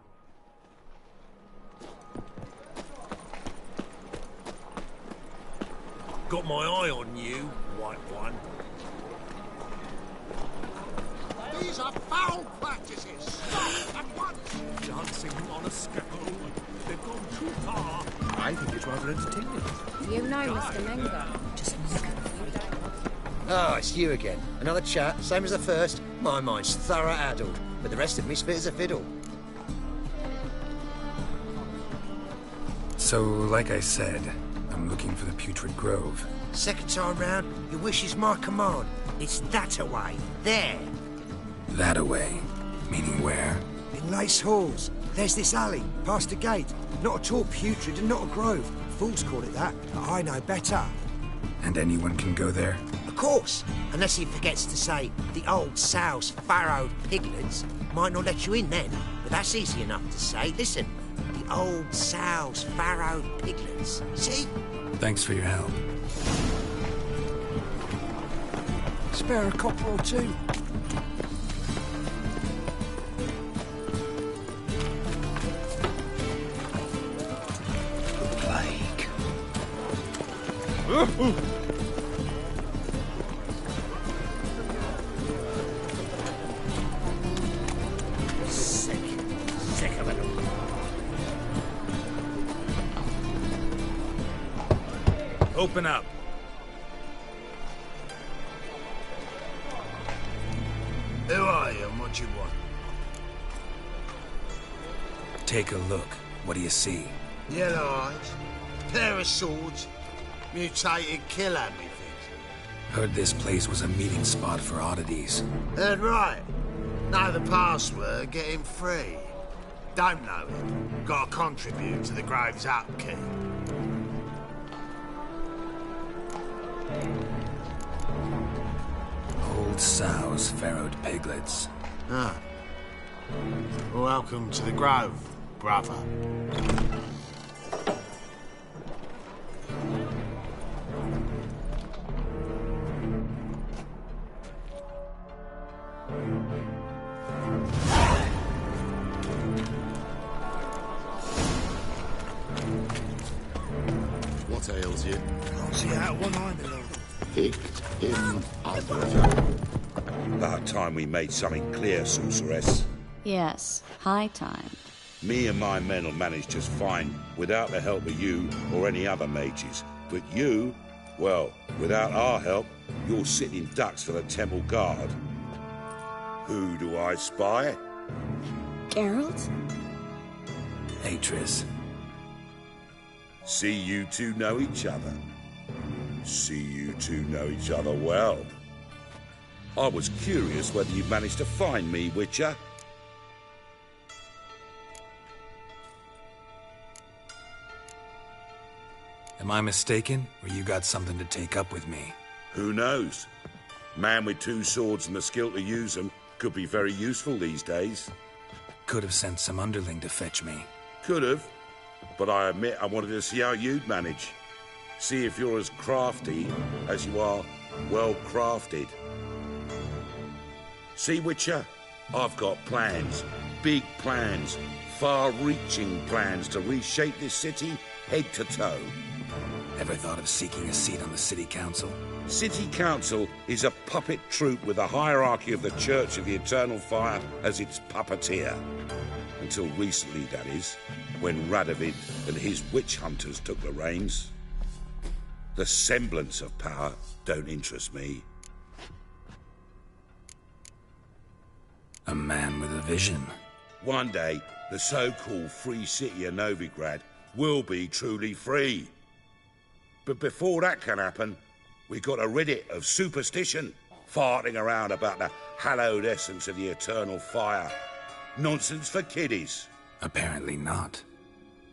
Got my eye on you, white one. These are foul practices! Stop at once! Dancing on a scaffold. They've gone too far. I think it's rather entertaining. You know, Mr. Mengo. Just look at the Oh, it's you again. Another chat, same as the first. My mind's thorough addled, but the rest of me's fit as a fiddle. So, like I said, I'm looking for the Putrid Grove. Second time round, your wish is my command. It's that away. There. That away? Meaning where? In Lace Halls. There's this alley, past the gate. Not at all putrid and not a grove. Fools call it that, but I know better. And anyone can go there? Of course, unless he forgets to say the old sow's farrowed piglets. Might not let you in then, but that's easy enough to say. Listen, the old sow's farrowed piglets. See? Thanks for your help. Spare a copper or two. The plague. Sick of it all. Open up. Who are you and what do you want? Take a look. What do you see? Yellow eyes, pair of swords, mutated killer, methinks. Heard this place was a meeting spot for oddities. Heard right. Know the password, get him free. Don't know it. Gotta contribute to the Grove's upkeep. Old sows, farrowed piglets. Ah. Welcome to the Grove, brother. What ails you? Can't see out one eye, my lord. Picked him up. About time we made something clear, sorceress. Yes, high time. Me and my men will manage just fine without the help of you or any other mages. But you, Well, without our help, you're sitting ducks for the temple guard. Who do I spy? Geralt? Hey, Triss. See you two know each other. See you two know each other well. I was curious whether you managed to find me, Witcher. Am I mistaken, or you got something to take up with me? Who knows? Man with two swords and the skill to use them could be very useful these days. Could have sent some underling to fetch me. Could have, but I admit I wanted to see how you'd manage. See if you're as crafty as you are well-crafted. See, Witcher? I've got plans. Big plans. Far-reaching plans to reshape this city head to toe. Ever thought of seeking a seat on the city council? City council is a puppet troupe with the hierarchy of the Church of the Eternal Fire as its puppeteer. Until recently, that is, when Radovid and his witch hunters took the reins. The semblance of power don't interest me. A man with a vision. One day, the so-called free city of Novigrad will be truly free. But before that can happen, we got to rid it of superstition, farting around about the hallowed essence of the eternal fire. Nonsense for kiddies. Apparently not.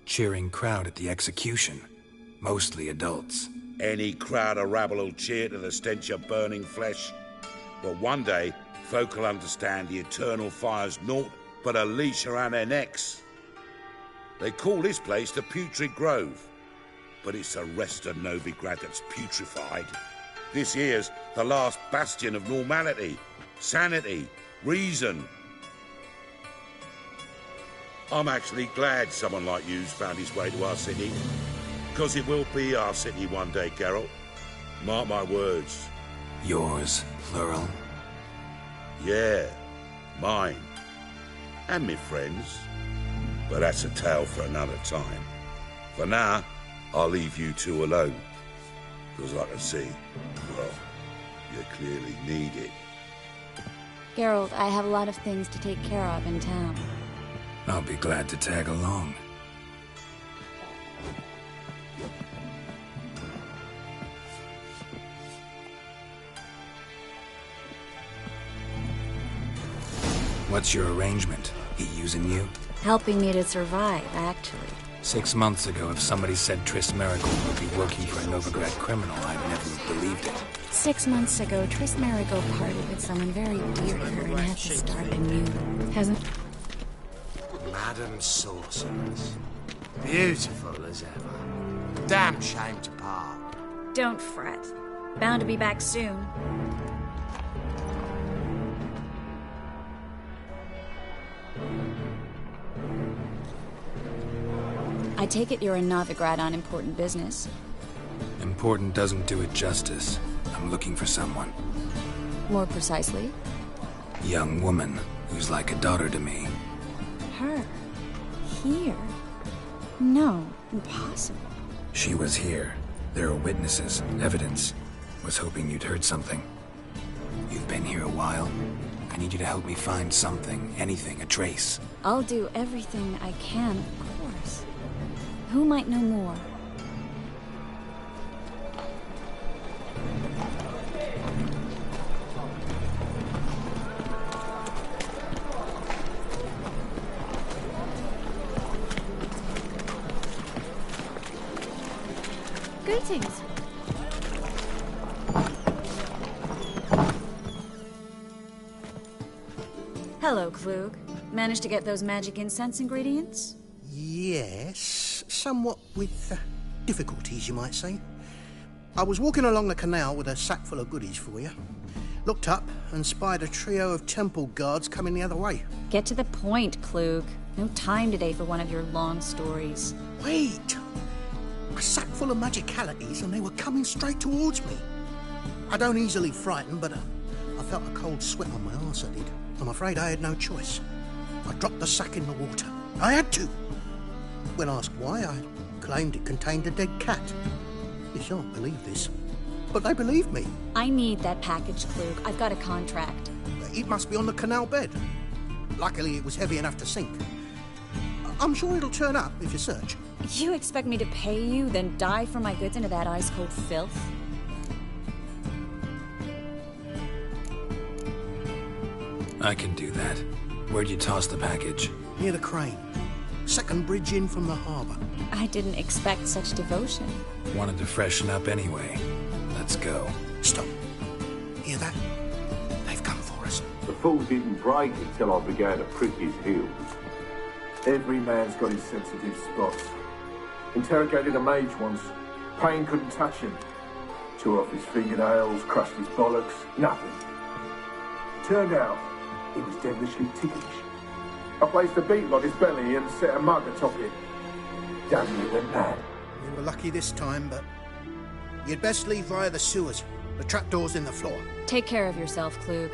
Cheering crowd at the execution. Mostly adults. Any crowd of rabble will cheer to the stench of burning flesh. But one day, folk will understand the eternal fire's naught but a leash around their necks. They call this place the Putrid Grove, but it's the rest of Novigrad that's putrefied. This here's the last bastion of normality, sanity, reason. I'm actually glad someone like you's found his way to our city, because it will be our city one day, Geralt. Mark my words. Yours, plural? Yeah, mine. And me friends. But that's a tale for another time. For now, I'll leave you two alone. Because I can see, well, you clearly need it. Geralt, I have a lot of things to take care of in town. I'll be glad to tag along. What's your arrangement? He using you? Helping me to survive, actually. 6 months ago, if somebody said Triss Merigold would be working for a Novigrad criminal, I'd never have believed it. 6 months ago, Triss Merigold parted with someone very dear to her and had to start anew. Hasn't... Madam Sorceress. Beautiful as ever. Damn shame to part. Don't fret. Bound to be back soon. I take it you're in Novigrad on important business. Important doesn't do it justice. I'm looking for someone. More precisely? Young woman who's like a daughter to me. Her? Here? No, impossible. She was here. There are witnesses, evidence. Was hoping you'd heard something. You've been here a while. I need you to help me find something, anything, a trace. I'll do everything I can, of course. Who might know more? Greetings. Hello, Klug. Managed to get those magic incense ingredients? Yes, somewhat with difficulties, you might say. I was walking along the canal with a sack full of goodies for you. Looked up and spied a trio of temple guards coming the other way. Get to the point, Klug. No time today for one of your long stories. Wait! A sack full of magicalities and they were coming straight towards me. I don't easily frighten, but I felt a cold sweat on my arse, I did. I'm afraid I had no choice. I dropped the sack in the water. I had to. When asked why, I claimed it contained a dead cat. You shan't believe this. but they believed me. I need that package, Klug. I've got a contract. It must be on the canal bed. Luckily, it was heavy enough to sink. I'm sure it'll turn up if you search. You expect me to pay you, then dive for my goods into that ice-cold filth? I can do that. Where'd you toss the package? Near the crane. Second bridge in from the harbour. I didn't expect such devotion. Wanted to freshen up anyway. Let's go. Stop. Hear that? They've come for us. The fool didn't break until I began to prick his heels. Every man's got his sensitive spots. Interrogated a mage once. Pain couldn't touch him. Tore off his fingernails, crushed his bollocks, nothing. Turned out, he was devilishly ticklish. I placed a beetle on his belly and set a mug atop it. Damn, he went mad. We were lucky this time, but you'd best leave via the sewers. The trapdoor's in the floor. Take care of yourself, Klug.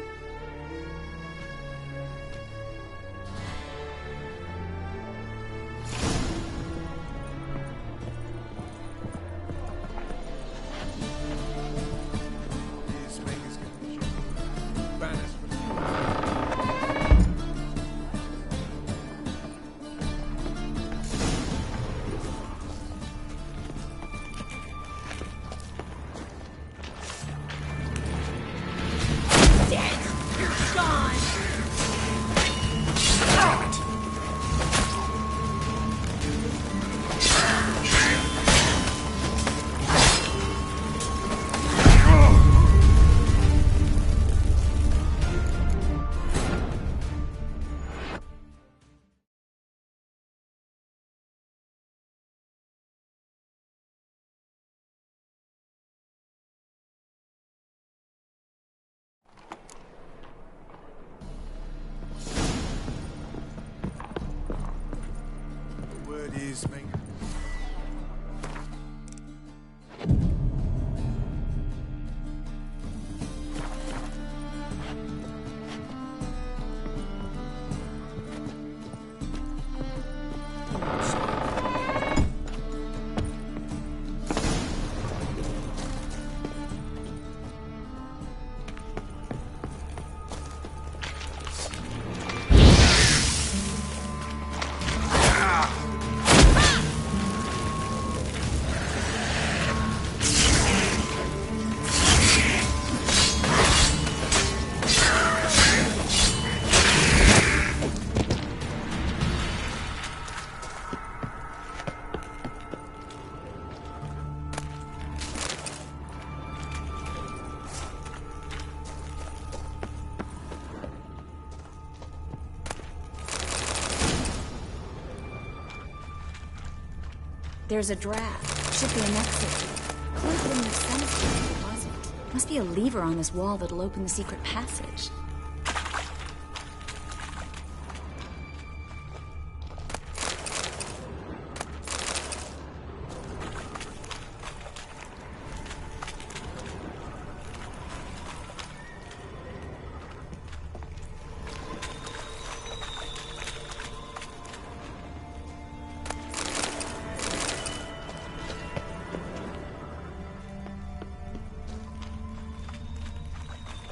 There's a draft. Should be an exit. Clint wouldn't have sent us here if it wasn't. Must be a lever on this wall that'll open the secret passage.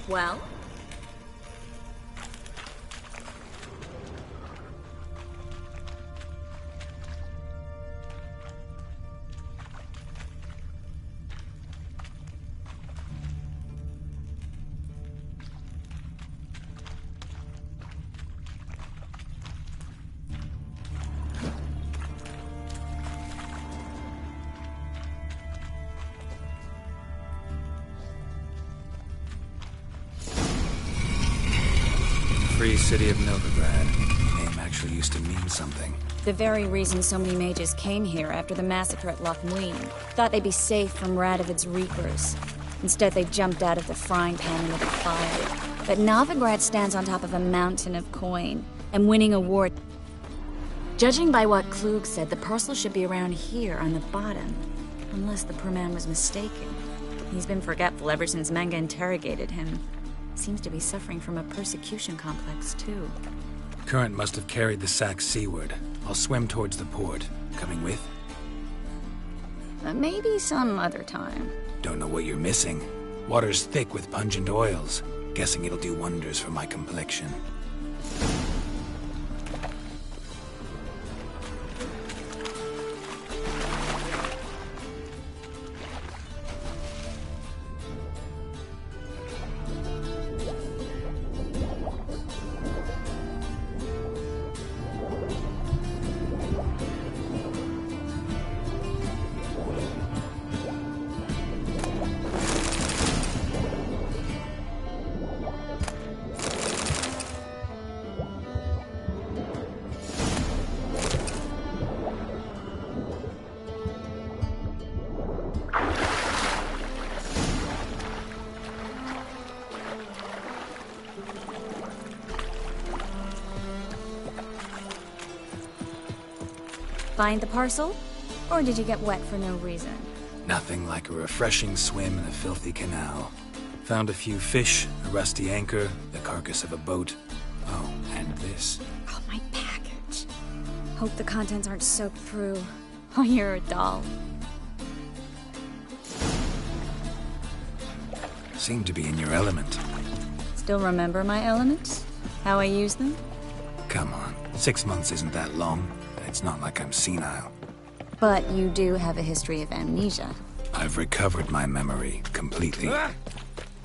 Well? Free City of Novigrad. Name actually used to mean something. The very reason so many mages came here after the massacre at Loch Muin. Thought they'd be safe from Radovid's reapers. Instead, they jumped out of the frying pan into the fire. But Novigrad stands on top of a mountain of coin, and winning a war... Judging by what Klug said, the parcel should be around here on the bottom. Unless the poor man was mistaken. He's been forgetful ever since Manga interrogated him. Seems to be suffering from a persecution complex, too. Current must have carried the sack seaward. I'll swim towards the port. Coming with? Maybe some other time. Don't know what you're missing. Water's thick with pungent oils. Guessing it'll do wonders for my complexion. Find the parcel? Or did you get wet for no reason? Nothing like a refreshing swim in a filthy canal. Found a few fish, a rusty anchor, the carcass of a boat. Oh, and this. Oh, my package. Hope the contents aren't soaked through. Oh, you're a doll. Seem to be in your element. Still remember my elements? How I use them? Come on, 6 months isn't that long. It's not like I'm senile. But you do have a history of amnesia. I've recovered my memory completely.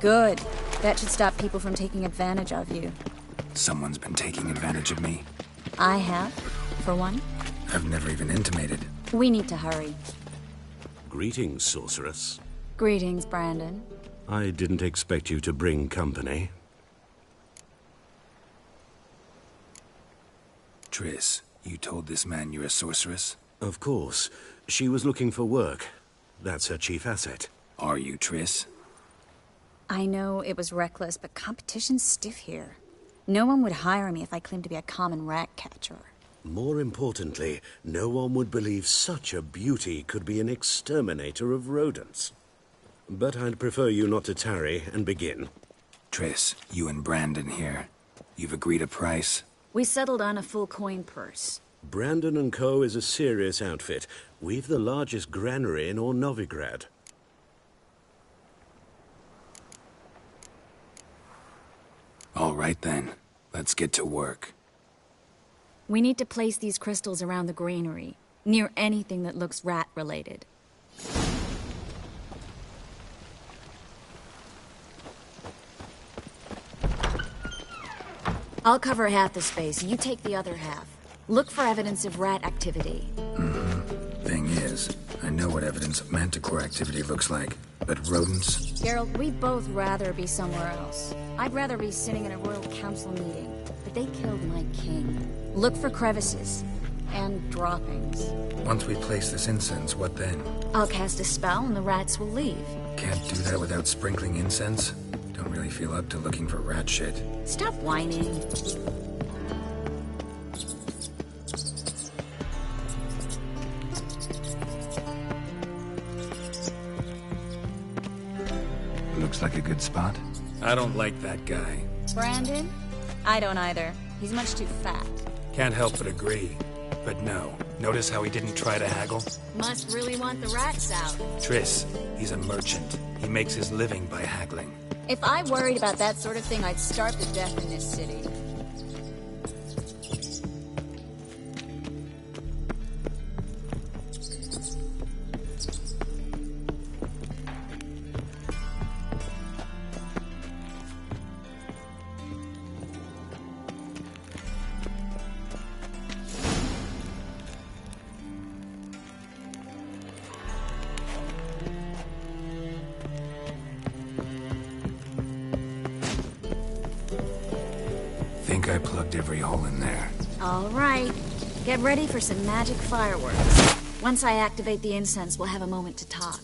Good. That should stop people from taking advantage of you. Someone's been taking advantage of me. I have, for one. I've never even intimated. We need to hurry. Greetings, sorceress. Greetings, Brandon. I didn't expect you to bring company. Triss, you told this man you're a sorceress? Of course. She was looking for work. That's her chief asset. Are you, Triss? I know it was reckless, but competition's stiff here. No one would hire me if I claimed to be a common rat catcher. More importantly, no one would believe such a beauty could be an exterminator of rodents. But I'd prefer you not to tarry and begin. Triss, you and Brandon here. You've agreed a price? We settled on a full coin purse. Brandon & Co. is a serious outfit. We've the largest granary in all Novigrad. All right then. Let's get to work. We need to place these crystals around the granary, near anything that looks rat-related. I'll cover half the space, you take the other half. Look for evidence of rat activity. Thing is, I know what evidence of manticore activity looks like, but rodents? Geralt, we'd both rather be somewhere else. I'd rather be sitting in a royal council meeting, but they killed my king. Look for crevices and droppings. Once we place this incense, what then? I'll cast a spell and the rats will leave. Can't do that without sprinkling incense? Don't really feel up to looking for rat shit. Stop whining. Looks like a good spot. I don't like that guy. Brandon? I don't either. He's much too fat. Can't help but agree. But no. Notice how he didn't try to haggle? Must really want the rats out. Triss, he's a merchant. He makes his living by haggling. If I worried about that sort of thing, I'd starve to death in this city. Think I plugged every hole in there. All right. Get ready for some magic fireworks. Once I activate the incense, we'll have a moment to talk.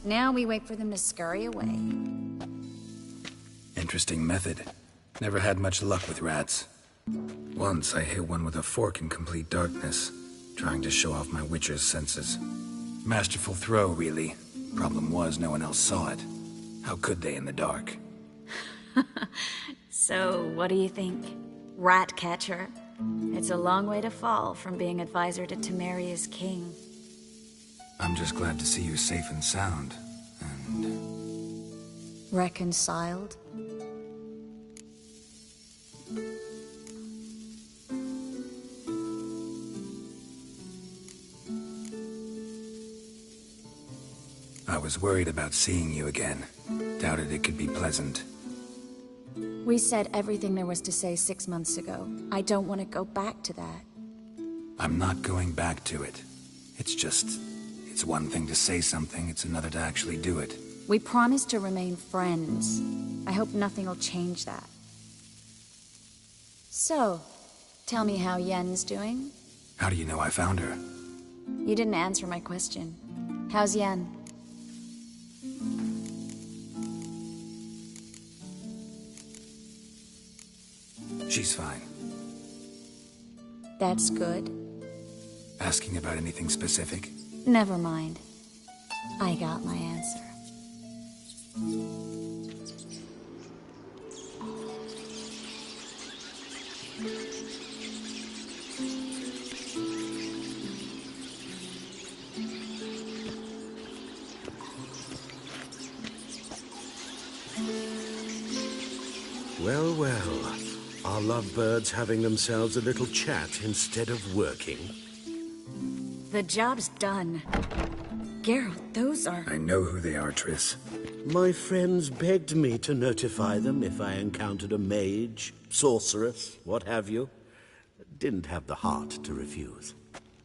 Now we wait for them to scurry away. Interesting method. Never had much luck with rats. Once I hit one with a fork in complete darkness, trying to show off my witcher's senses. Masterful throw, really. Problem was, no one else saw it. How could they in the dark? So, what do you think? Rat catcher? It's a long way to fall from being advisor to Temeria's king. I'm just glad to see you safe and sound. And... Reconciled? I was worried about seeing you again. Doubted it could be pleasant. We said everything there was to say 6 months ago. I don't want to go back to that. I'm not going back to it. It's one thing to say something, it's another to actually do it. We promised to remain friends. I hope nothing will change that. So, tell me how Yen's doing? How do you know I found her? You didn't answer my question. How's Yen? She's fine. That's good. Asking about anything specific? Never mind. I got my answer. Well, well. Are lovebirds having themselves a little chat instead of working? The job's done. Geralt, those are... I know who they are, Triss. My friends begged me to notify them if I encountered a mage, sorceress, what have you. Didn't have the heart to refuse.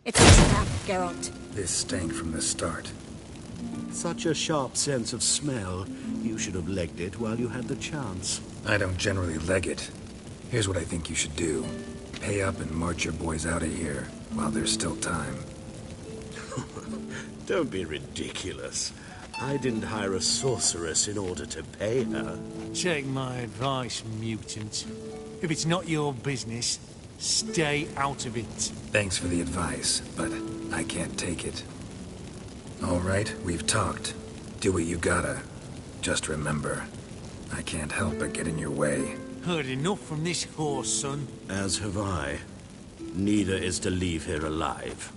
It's a trap, Geralt. This stank from the start. Such a sharp sense of smell. You should have legged it while you had the chance. I don't generally leg it. Here's what I think you should do. Pay up and march your boys out of here while there's still time. Don't be ridiculous. I didn't hire a sorceress in order to pay her. Take my advice, mutant. If it's not your business, stay out of it. Thanks for the advice, but I can't take it. All right, we've talked. Do what you gotta. Just remember, I can't help but get in your way. Heard enough from this horse, son. As have I. Neither is to leave here alive.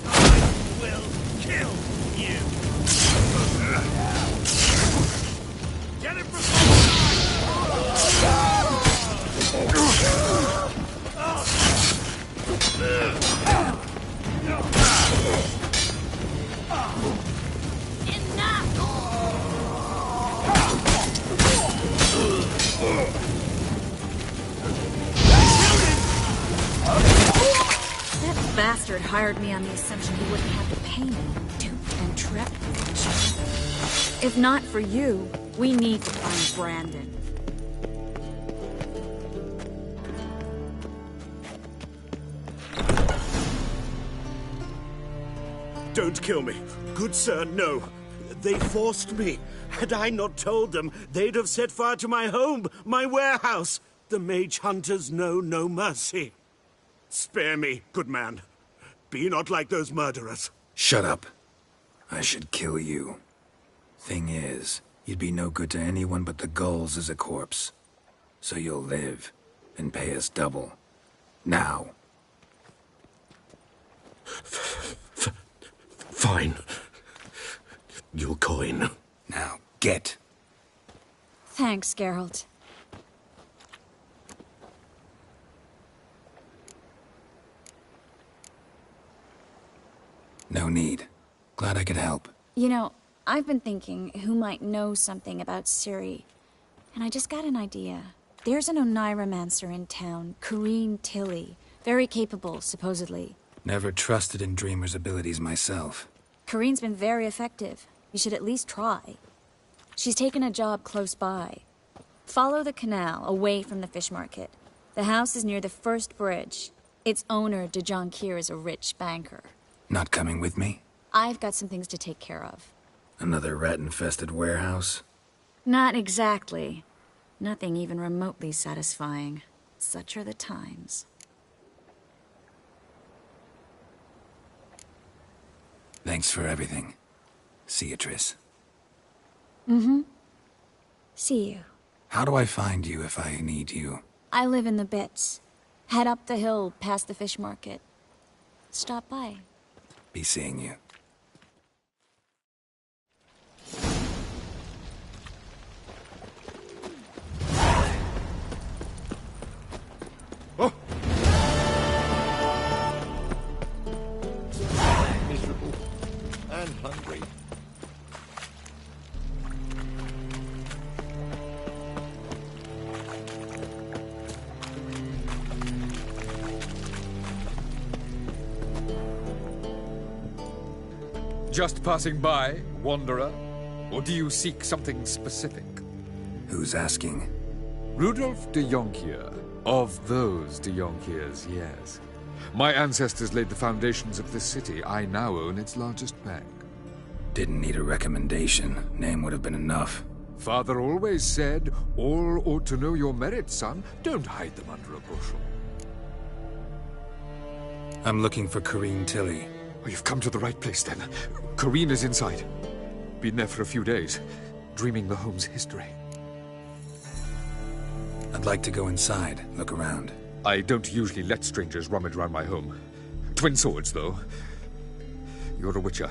I will kill you! Get it from That bastard hired me on the assumption he wouldn't have to pay me. Duped and trapped. If not for you, we need to find Brandon. Don't kill me. Good sir, no. They forced me. Had I not told them, they'd have set fire to my home, my warehouse. The mage hunters know no mercy. Spare me, good man. Be not like those murderers. Shut up. I should kill you. Thing is, you'd be no good to anyone but the gulls as a corpse. So you'll live, and pay us double. Now. Fine. Your coin. Now, get. Thanks, Geralt. No need. Glad I could help. You know, I've been thinking who might know something about Ciri. And I just got an idea. There's an Oneiromancer in town, Corrine Tilly. Very capable, supposedly. Never trusted in Dreamer's abilities myself. Corrine's been very effective. You should at least try. She's taken a job close by. Follow the canal, away from the fish market. The house is near the first bridge. Its owner, Dejon Kier, is a rich banker. Not coming with me? I've got some things to take care of. Another rat-infested warehouse? Not exactly. Nothing even remotely satisfying. Such are the times. Thanks for everything. See you, Triss. Mm-hmm. See you. How do I find you if I need you? I live in the Bits. Head up the hill past the fish market. Stop by. Be seeing you. Oh! Miserable and hungry. Just passing by, wanderer? Or do you seek something specific? Who's asking? Rudolf de Jonkier. Of those de Jonkiers, yes. My ancestors laid the foundations of this city. I now own its largest bank. Didn't need a recommendation. Name would have been enough. Father always said, all ought to know your merits, son. Don't hide them under a bushel. I'm looking for Corrine Tilly. Oh, you've come to the right place, then. Corrine is inside. Been there for a few days, dreaming the home's history. I'd like to go inside, look around. I don't usually let strangers rummage around my home. Twin swords, though. You're a witcher.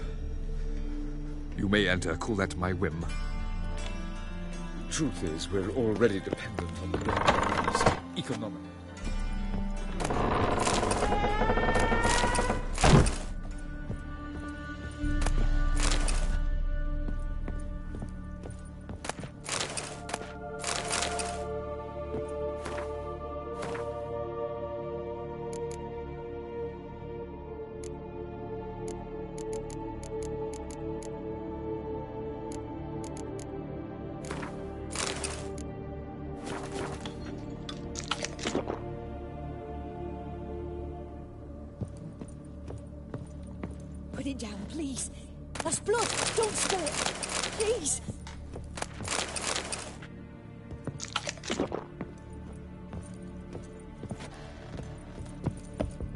You may enter, call that my whim. Truth is, we're already dependent on the Blacklands economically. Put it down, please. That's blood. Don't spill it. Please.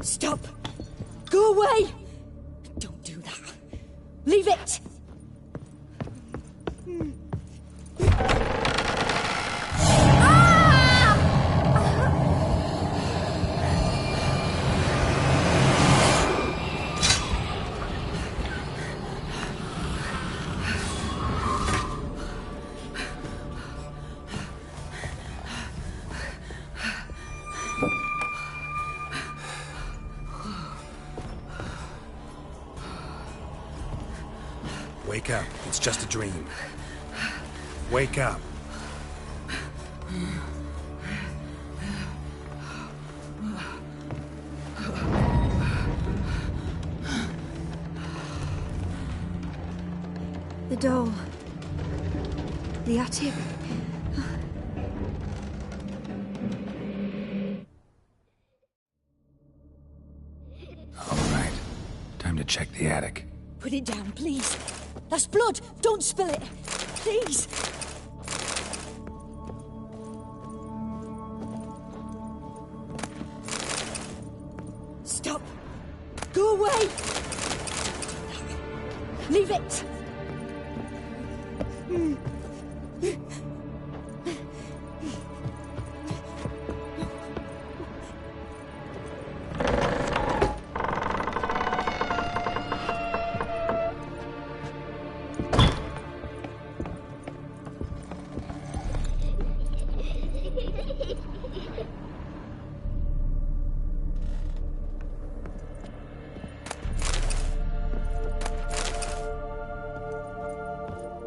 Stop. Go away. Don't do that. Leave it. Wake up. It's just a dream. Wake up. The doll. The attic. All right. Time to check the attic. Put it down, please. That's blood. Don't spill it. Please. Stop. Go away. Leave it.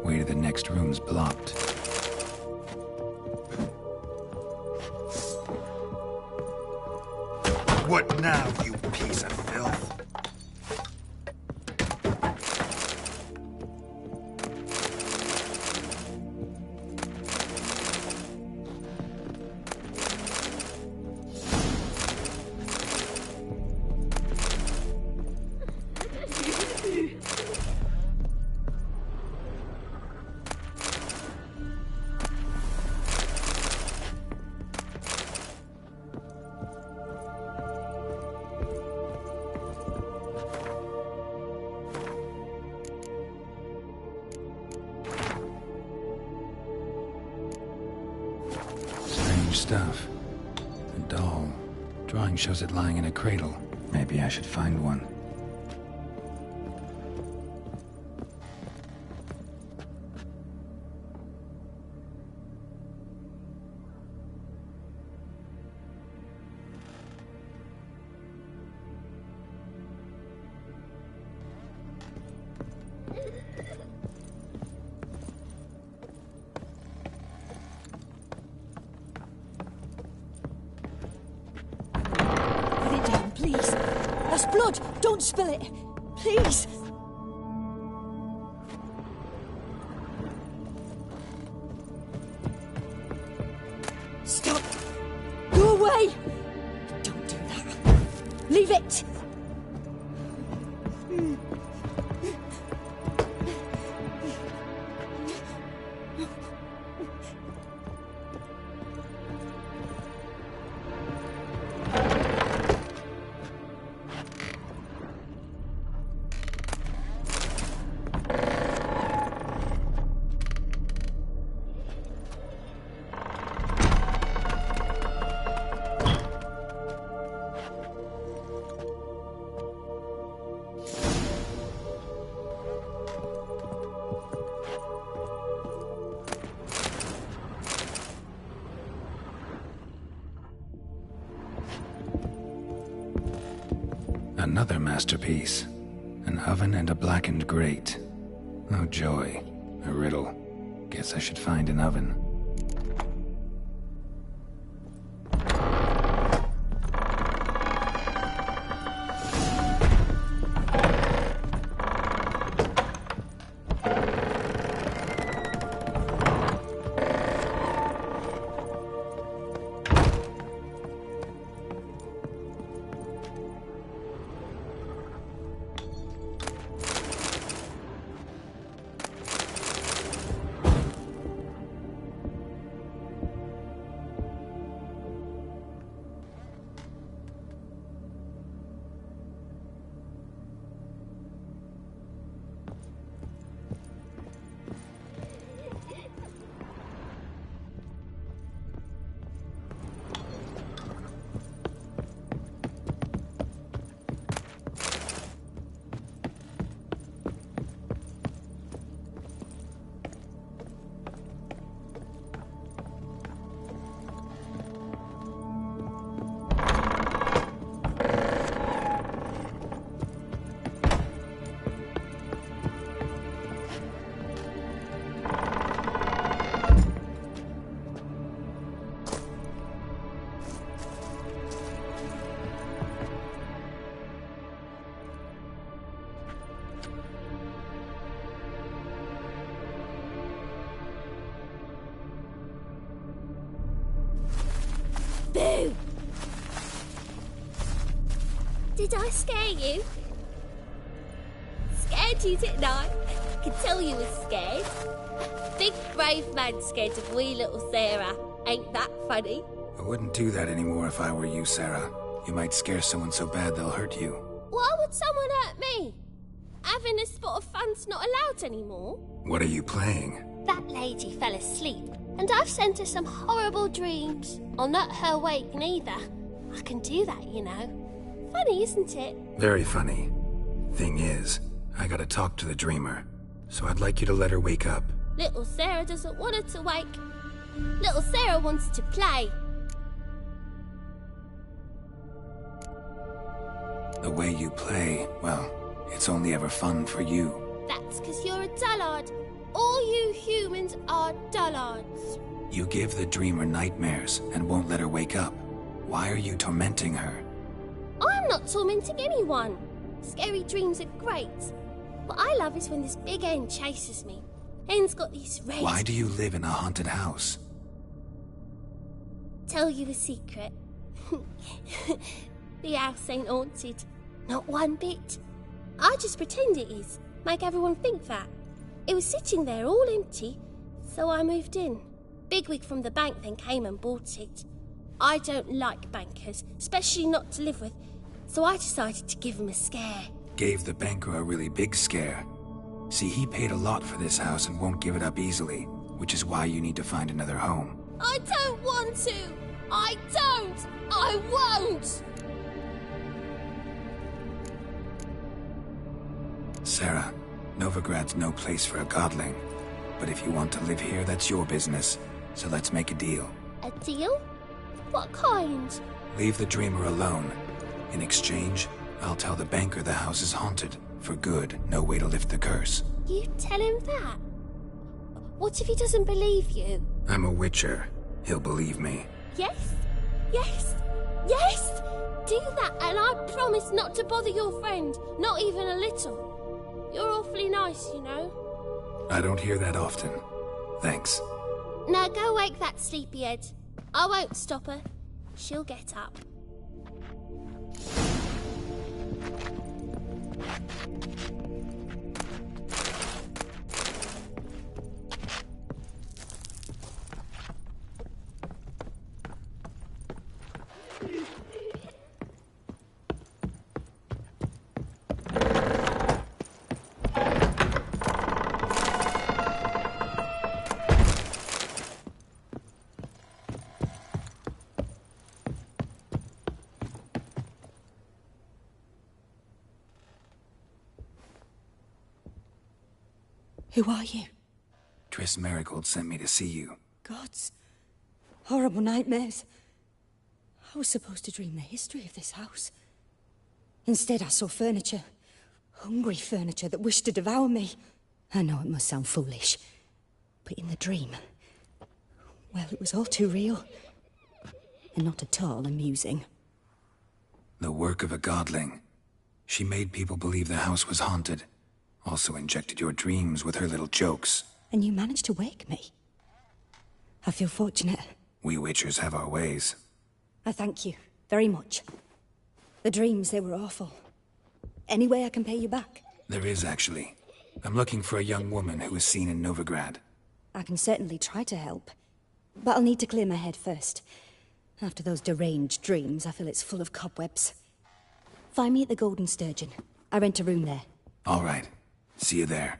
Way to the next room's blocked. What now, you piece of filth? Strange stuff. A doll. Drawing shows it lying in a cradle. Maybe I should find one. Please. That's blood. Don't spill it. Please. Stop. Go away. Don't do that. Leave it. Another masterpiece. An oven and a blackened grate. Oh joy. A riddle. Guess I should find an oven. Boo! Did I scare you? Scared you, didn't I? I could tell you were scared. Big brave man scared of wee little Sarah. Ain't that funny? I wouldn't do that anymore if I were you, Sarah. You might scare someone so bad they'll hurt you. Why would someone hurt me? Having a spot of fun's not allowed anymore. What are you playing? That lady fell asleep, and I've sent her some horrible dreams. I'll not her wake neither. I can do that, you know. Funny, isn't it? Very funny. Thing is, I gotta talk to the dreamer, so I'd like you to let her wake up. Little Sarah doesn't want her to wake. Little Sarah wants to play. The way you play, well, it's only ever fun for you. That's because you're a dullard. All you humans are dullards. You give the dreamer nightmares and won't let her wake up. Why are you tormenting her? I'm not tormenting anyone. Scary dreams are great. What I love is when this big hen chases me. Hen's got these red... Why do you live in a haunted house? Tell you a secret. The house ain't haunted. Not one bit. I just pretend it is. Make everyone think that. It was sitting there all empty, so I moved in. Bigwig from the bank then came and bought it. I don't like bankers, especially not to live with, so I decided to give him a scare. Gave the banker a really big scare. See, he paid a lot for this house and won't give it up easily, which is why you need to find another home. I don't want to! I don't! I won't! Sarah, Novigrad's no place for a godling. But if you want to live here, that's your business. So let's make a deal. A deal? What kind? Leave the dreamer alone. In exchange, I'll tell the banker the house is haunted. For good, no way to lift the curse. You tell him that? What if he doesn't believe you? I'm a witcher. He'll believe me. Yes? Yes? Yes! Do that and I promise not to bother your friend. Not even a little. You're awfully nice, you know. I don't hear that often. Thanks. Now go wake that sleepyhead. I won't stop her. She'll get up. Who are you? Triss Merigold sent me to see you. Gods. Horrible nightmares. I was supposed to dream the history of this house. Instead, I saw furniture. Hungry furniture that wished to devour me. I know it must sound foolish. But in the dream... well, it was all too real. And not at all amusing. The work of a godling. She made people believe the house was haunted. Also injected your dreams with her little jokes. And you managed to wake me. I feel fortunate. We witchers have our ways. I thank you very much. The dreams, they were awful. Any way I can pay you back? There is, actually. I'm looking for a young woman who was seen in Novigrad. I can certainly try to help. But I'll need to clear my head first. After those deranged dreams, I feel it's full of cobwebs. Find me at the Golden Sturgeon. I rent a room there. All right. See you there.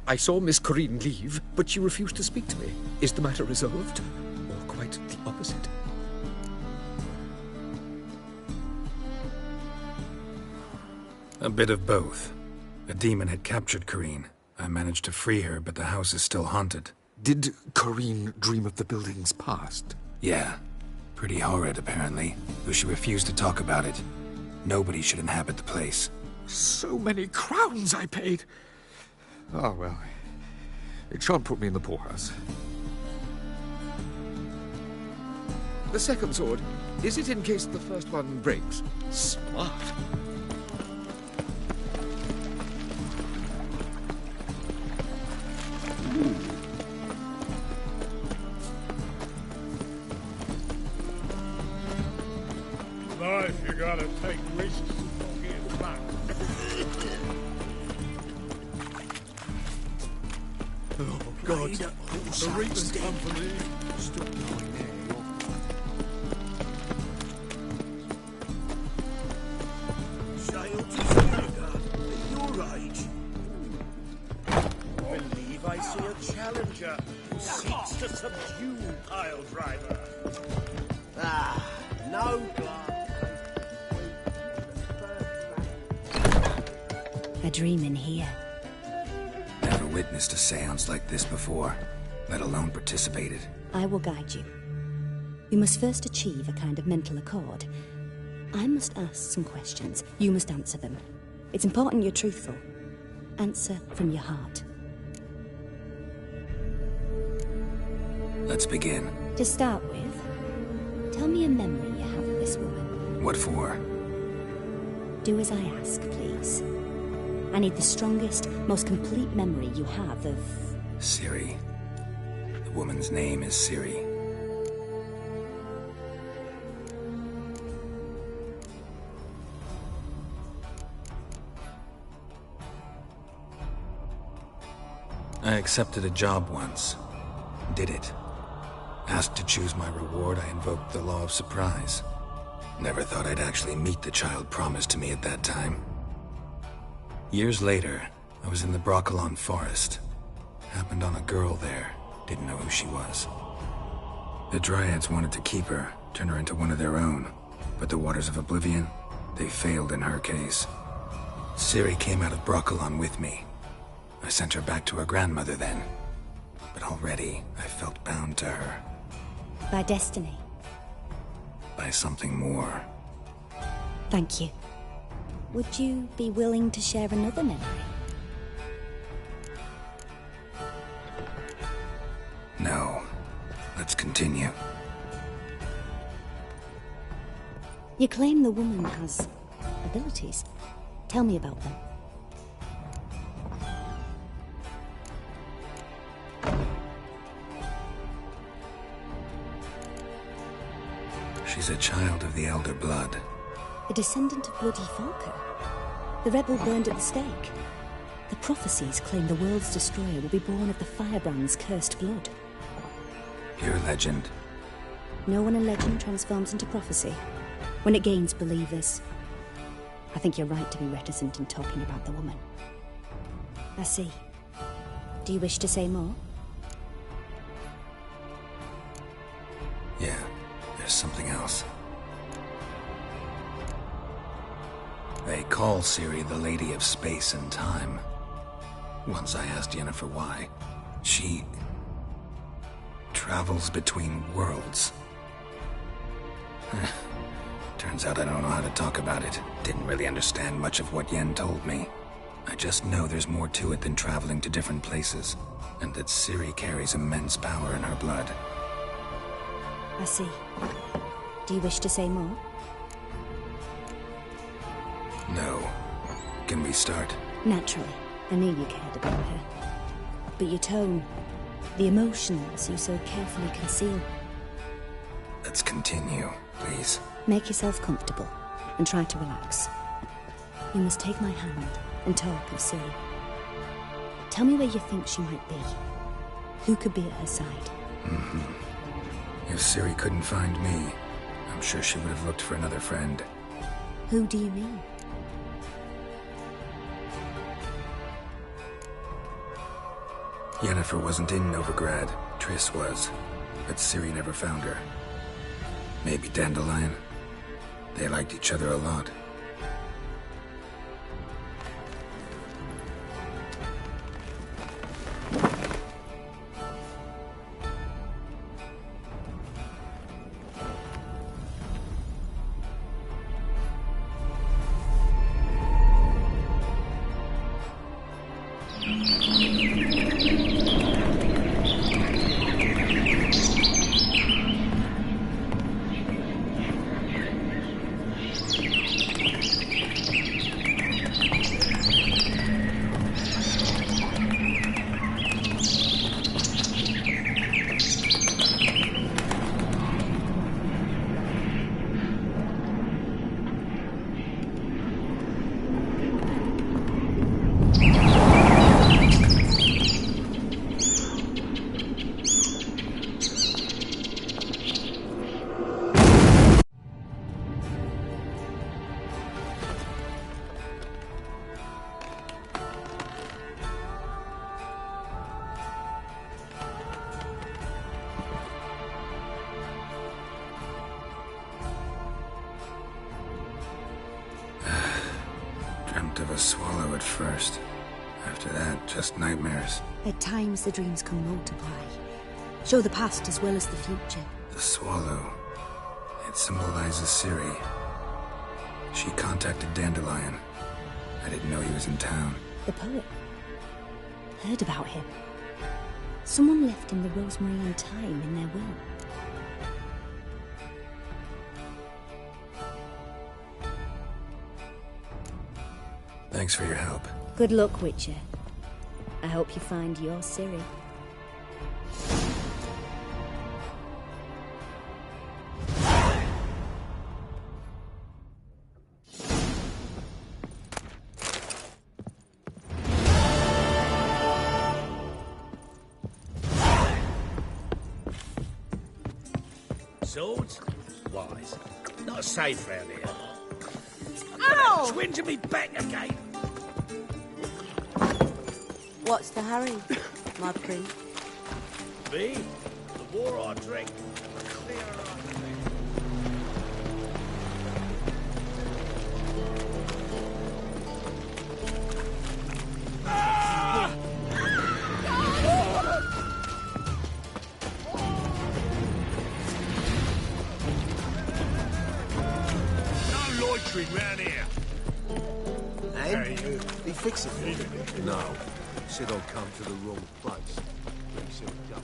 I saw Miss Corinne leave, but she refused to speak to me. Is the matter resolved? Or quite the opposite? A bit of both. A demon had captured Corinne. I managed to free her, but the house is still haunted. Did Corinne dream of the building's past? Yeah. Pretty horrid, apparently, though she refused to talk about it. Nobody should inhabit the place. So many crowns I paid! Oh, well. It shan't put me in the poorhouse. The second sword, is it in case the first one breaks? Smart. Life, you gotta take risks before getting back. Oh, God. The Reaper's come for me. Stop lying there. Sail to Sanagar at your age. I believe I see a challenger who seeks to subdue Pile Driver. Ah, no A dream in here. Never witnessed a seance like this before, let alone participated. I will guide you. We must first achieve a kind of mental accord. I must ask some questions. You must answer them. It's important you're truthful. Answer from your heart. Let's begin. To start with, tell me a memory you have of this woman. What for? Do as I ask, please. I need the strongest, most complete memory you have of... Ciri. The woman's name is Ciri. I accepted a job once. Did it. Asked to choose my reward, I invoked the law of surprise. Never thought I'd actually meet the child promised to me at that time. Years later, I was in the Brokilon Forest. Happened on a girl there. Didn't know who she was. The Dryads wanted to keep her, turn her into one of their own. But the Waters of Oblivion, they failed in her case. Ciri came out of Brokilon with me. I sent her back to her grandmother then. But already, I felt bound to her. By destiny. By something more. Thank you. Would you be willing to share another memory? No. Let's continue. You claim the woman has abilities. Tell me about them. She's a child of the Elder Blood. A descendant of Bloody Falker. The rebel burned at the stake. The prophecies claim the world's destroyer will be born of the Firebrand's cursed blood. Pure legend. No one in legend transforms into prophecy. When it gains believers. I think you're right to be reticent in talking about the woman. I see. Do you wish to say more? Yeah, there's something else. They call Ciri the Lady of Space and Time. Once I asked Yennefer why. She travels between worlds. Turns out I don't know how to talk about it. Didn't really understand much of what Yen told me. I just know there's more to it than traveling to different places, and that Ciri carries immense power in her blood. I see. Do you wish to say more? No. Can we start? Naturally. I knew you cared about her. But your tone, the emotions you so carefully conceal. Let's continue, please. Make yourself comfortable and try to relax. You must take my hand and talk of Ciri. Tell me where you think she might be. Who could be at her side? If Ciri couldn't find me, I'm sure she would have looked for another friend. Who do you mean? Yennefer wasn't in Novigrad. Triss was. But Ciri never found her. Maybe Dandelion? They liked each other a lot. Of a swallow at first. After that, just nightmares. At times the dreams can multiply. Show the past as well as the future. The swallow. It symbolizes Ciri. She contacted Dandelion. I didn't know he was in town. The poet. Heard about him. Someone left him the rosemary and thyme in their will. Thanks for your help. Good luck, Witcher. I hope you find your Ciri. swords? Wise. Not safe round here. Ow! Twinge me back again. What's the hurry, my prince? Me? The more I drink, the clearer I think. No loitering round here. And? He fixing it? No. Said I'd come to the wrong place. Said he'd go.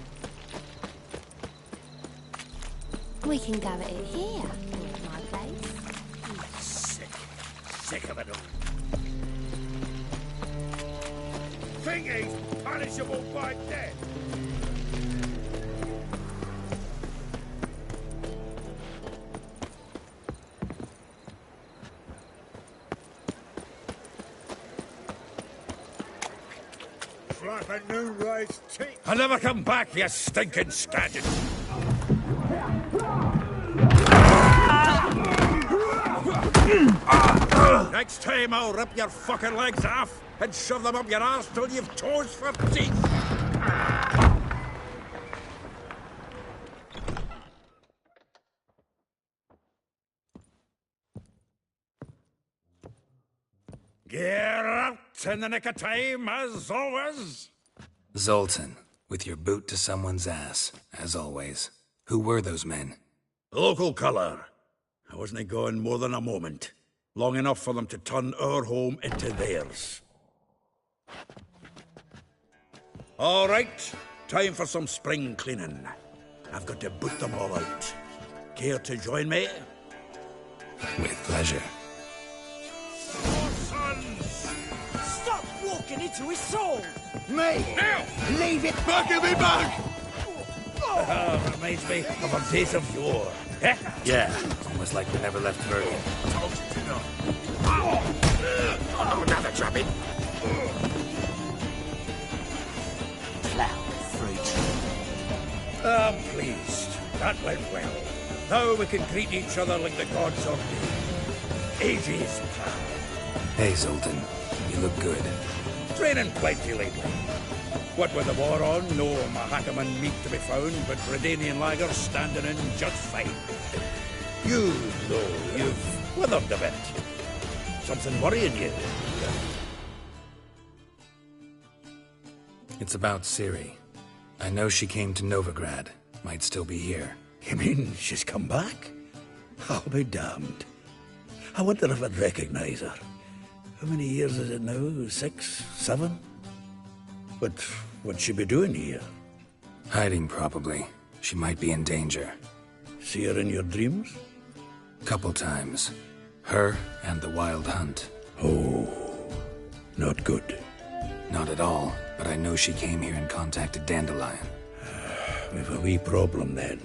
We can go at it here, at my place. Sick of it all. Thingy's punishable by death. Like a new race teeth. I'll never come back, you stinking scadget. Next time I'll rip your fucking legs off and shove them up your arse till you've toes for teeth. Get out in the nick of time, as always. Zoltan, with your boot to someone's ass, as always. Who were those men? Local colour. I wasn't gone more than a moment. Long enough for them to turn our home into theirs. All right, time for some spring cleaning. I've got to boot them all out. Care to join me? With pleasure. Stop walking into his soul! Me! Now! Leave it back in me bag! Reminds me of a days of yore. Eh? Yeah, almost like we never left Verdi. Told you to know. Oh, another dropping. Plough, freak. I'm pleased. That went well. Now we can treat each other like the gods ordained. Ages pal. Hey, Zoltan. You look good. Training plenty lately. What with the war on, no Mahakaman meat to be found, but Redanian lagers standing in just fine. You, though, you've withered a bit. Something worrying you? It's about Ciri. I know she came to Novigrad. Might still be here. You mean she's come back? I'll be damned. I wonder if I'd recognize her. How many years is it now? 6, 7? But what'd she be doing here? Hiding, probably. She might be in danger. See her in your dreams? Couple times. Her and the Wild Hunt. Oh, not good. Not at all, but I know she came here and contacted Dandelion. We've a wee problem then.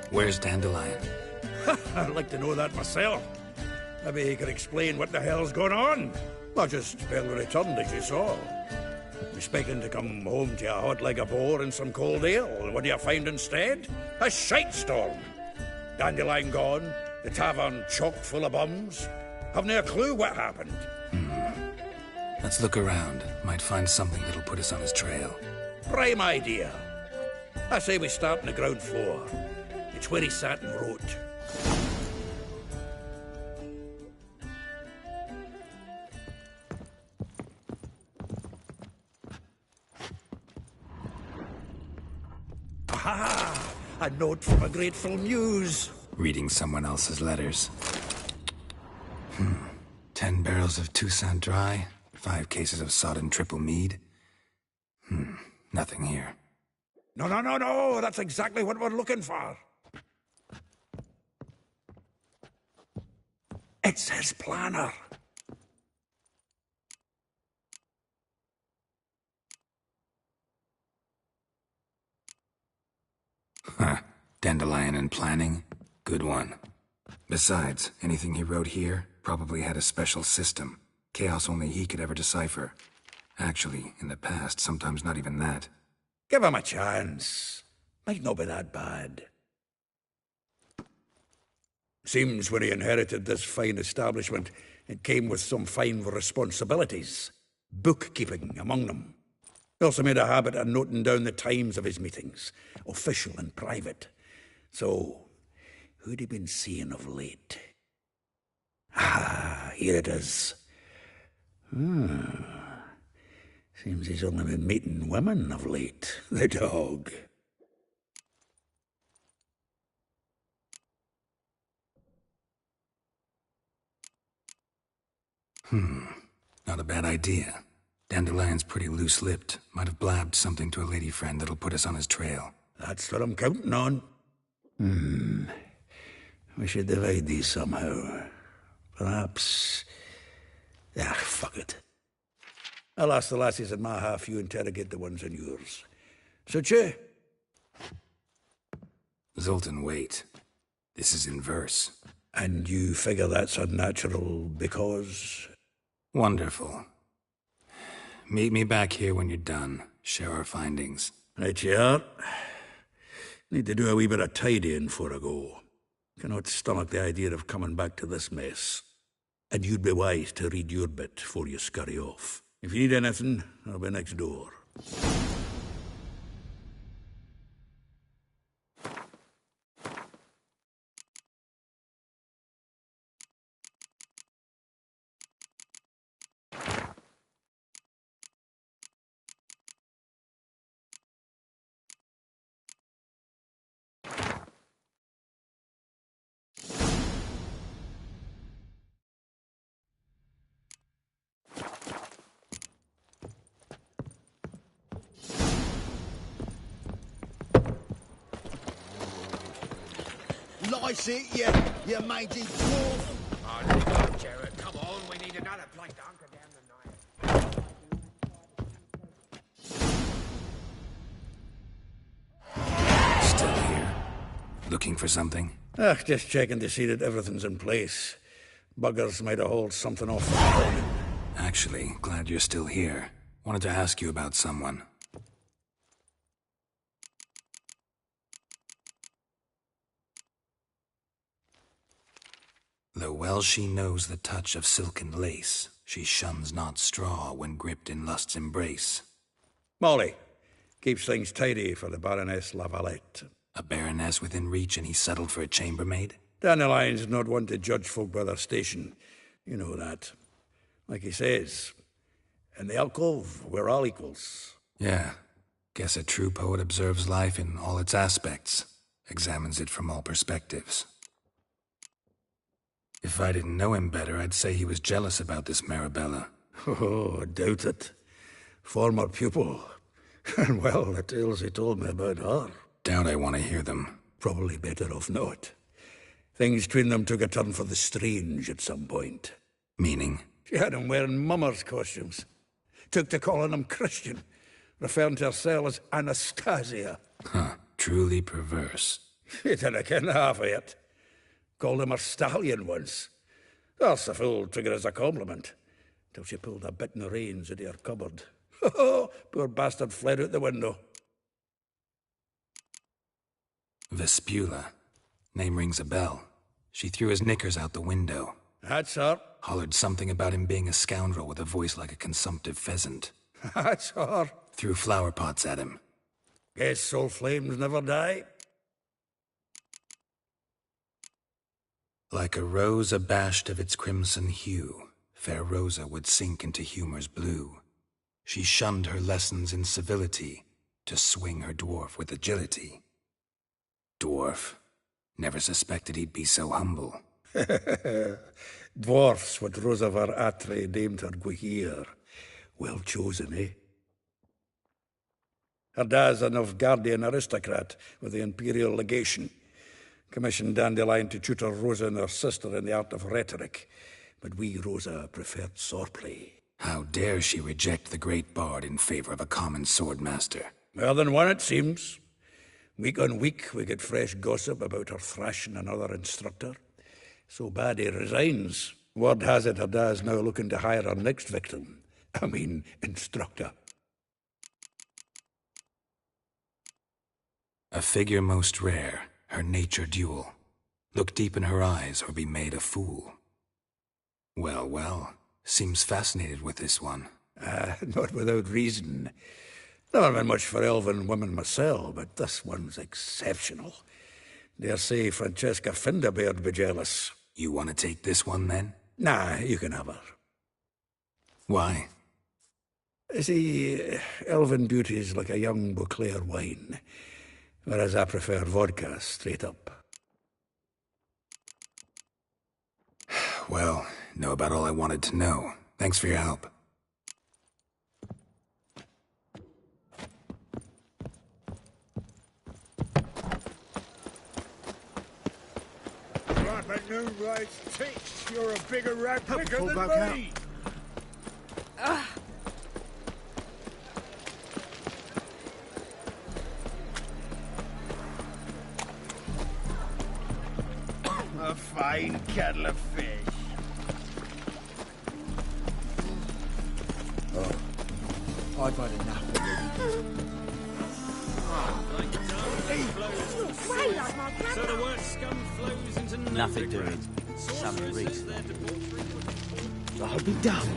Where's Dandelion? I'd like to know that myself. Maybe he could explain what the hell's going on. Or just barely returned, as you saw. Expecting to come home to a hot leg of boar and some cold ale. What do you find instead? A shite storm. Dandelion gone, the tavern chock full of bums. Have no clue what happened. Let's look around. Might find something that'll put us on his trail. Prime idea. I say we start on the ground floor. It's where he sat and wrote. Aha! A note from a grateful muse. Reading someone else's letters. 10 barrels of Toussaint Dry, 5 cases of sodden triple mead. Nothing here. No, that's exactly what we're looking for. It's his planner. Huh. Dandelion and planning? Good one. Besides, anything he wrote here probably had a special system. Chaos only he could ever decipher. Actually, in the past, sometimes not even that. Give him a chance. Might not be that bad. Seems when he inherited this fine establishment, it came with some fine responsibilities. Bookkeeping among them. He also made a habit of noting down the times of his meetings, official and private. So, who'd he been seeing of late? Ah, here it is. Seems he's only been meeting women of late, the dog. Not a bad idea. Dandelion's pretty loose-lipped. Might have blabbed something to a lady friend that'll put us on his trail. That's what I'm counting on. We should divide these somehow. Perhaps... fuck it. I'll ask the lassies in my half, you interrogate the ones in yours. Suit you? Zoltan, wait. This is in verse. And you figure that's unnatural because... Wonderful. Meet me back here when you're done. Share our findings. Right you are. Need to do a wee bit of tidying before I go. Cannot stomach the idea of coming back to this mess. And you'd be wise to read your bit before you scurry off. If you need anything, I'll be next door. Lice it, you mangy dwarf. Oh, there you go, Jared. Come on, we need another place to hunker down the night. Still here? Looking for something? Just checking to see that everything's in place. Buggers might have hauled something off the building. Actually, glad you're still here. Wanted to ask you about someone. Though well she knows the touch of silken lace, she shuns not straw when gripped in lust's embrace. Molly keeps things tidy for the Baroness Lavalette. A baroness within reach and he settled for a chambermaid? Dandelion's not one to judge folk by their station. You know that. Like he says, in the alcove, we're all equals. Yeah. Guess a true poet observes life in all its aspects, examines it from all perspectives. If I didn't know him better, I'd say he was jealous about this Marabella. Oh, doubt it. Former pupil. And well, the tales he told me about her. Doubt I want to hear them. Probably better off not. Things between them took a turn for the strange at some point. Meaning? She had him wearing mummers' costumes. Took to calling him Christian, referring to herself as Anastasia. Huh, truly perverse. He didn't ken half of it. Called him her stallion once. That's the fool took it as a compliment. Till she pulled a bit in the reins into her cupboard. Poor bastard fled out the window. Vespula. Name rings a bell. She threw his knickers out the window. That's her. Hollered something about him being a scoundrel with a voice like a consumptive pheasant. That's her. Threw flower pots at him. Guess soul flames never die. Like a rose abashed of its crimson hue, fair Rosa would sink into humor's blue. She shunned her lessons in civility to swing her dwarf with agility. Dwarf. Never suspected he'd be so humble. Dwarfs what Rosa var Atre named her Guihir. Well chosen, eh? Her dad's a Novgardian aristocrat with the Imperial Legation. Commissioned Dandelion to tutor Rosa and her sister in the art of rhetoric. But we, Rosa, preferred swordplay. How dare she reject the great bard in favor of a common swordmaster? More than one, it seems. Week on week, we get fresh gossip about her thrashing another instructor. So bad he resigns. Word has it her dad's now looking to hire her next victim. instructor. A figure most rare, her nature dual. Look deep in her eyes or be made a fool. Well, well, seems fascinated with this one. Not without reason. Never been much for elven women myself, but this one's exceptional. Dare say Francesca Finderbeard be jealous. You want to take this one, then? Nah, you can have her. Why? See, elven beauty's like a young Beauclair wine, whereas I prefer vodka straight up. Well, know about all I wanted to know. Thanks for your help. Right, but Noonblades teach you're a bigger rat picker than me! A fine kettle of fish. Oh, I've had enough of it. So the worst scum flows into Nothing doing. Some reeks. I'll be damned.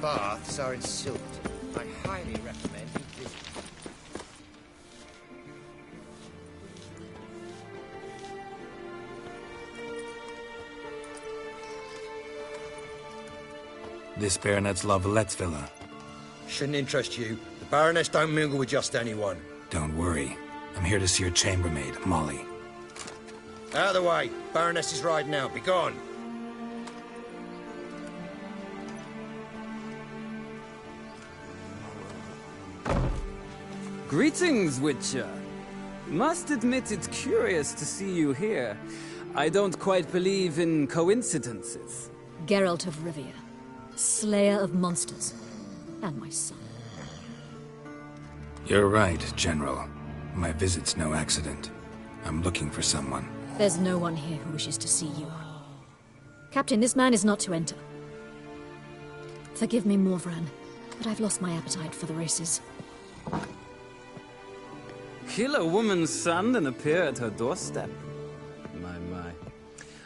Baths are in Silt. I highly recommend you visit. This Baronet's Lavalettes villa. Shouldn't interest you. The Baroness don't mingle with just anyone. Don't worry. I'm here to see your chambermaid, Molly. Out of the way. Baroness is riding out. Be gone. Greetings, Witcher. Must admit it's curious to see you here. I don't quite believe in coincidences. Geralt of Rivia, slayer of monsters, and my son. You're right, General. My visit's no accident. I'm looking for someone. There's no one here who wishes to see you. Captain, this man is not to enter. Forgive me, Morvran, but I've lost my appetite for the races. Kill a woman's son and appear at her doorstep? My.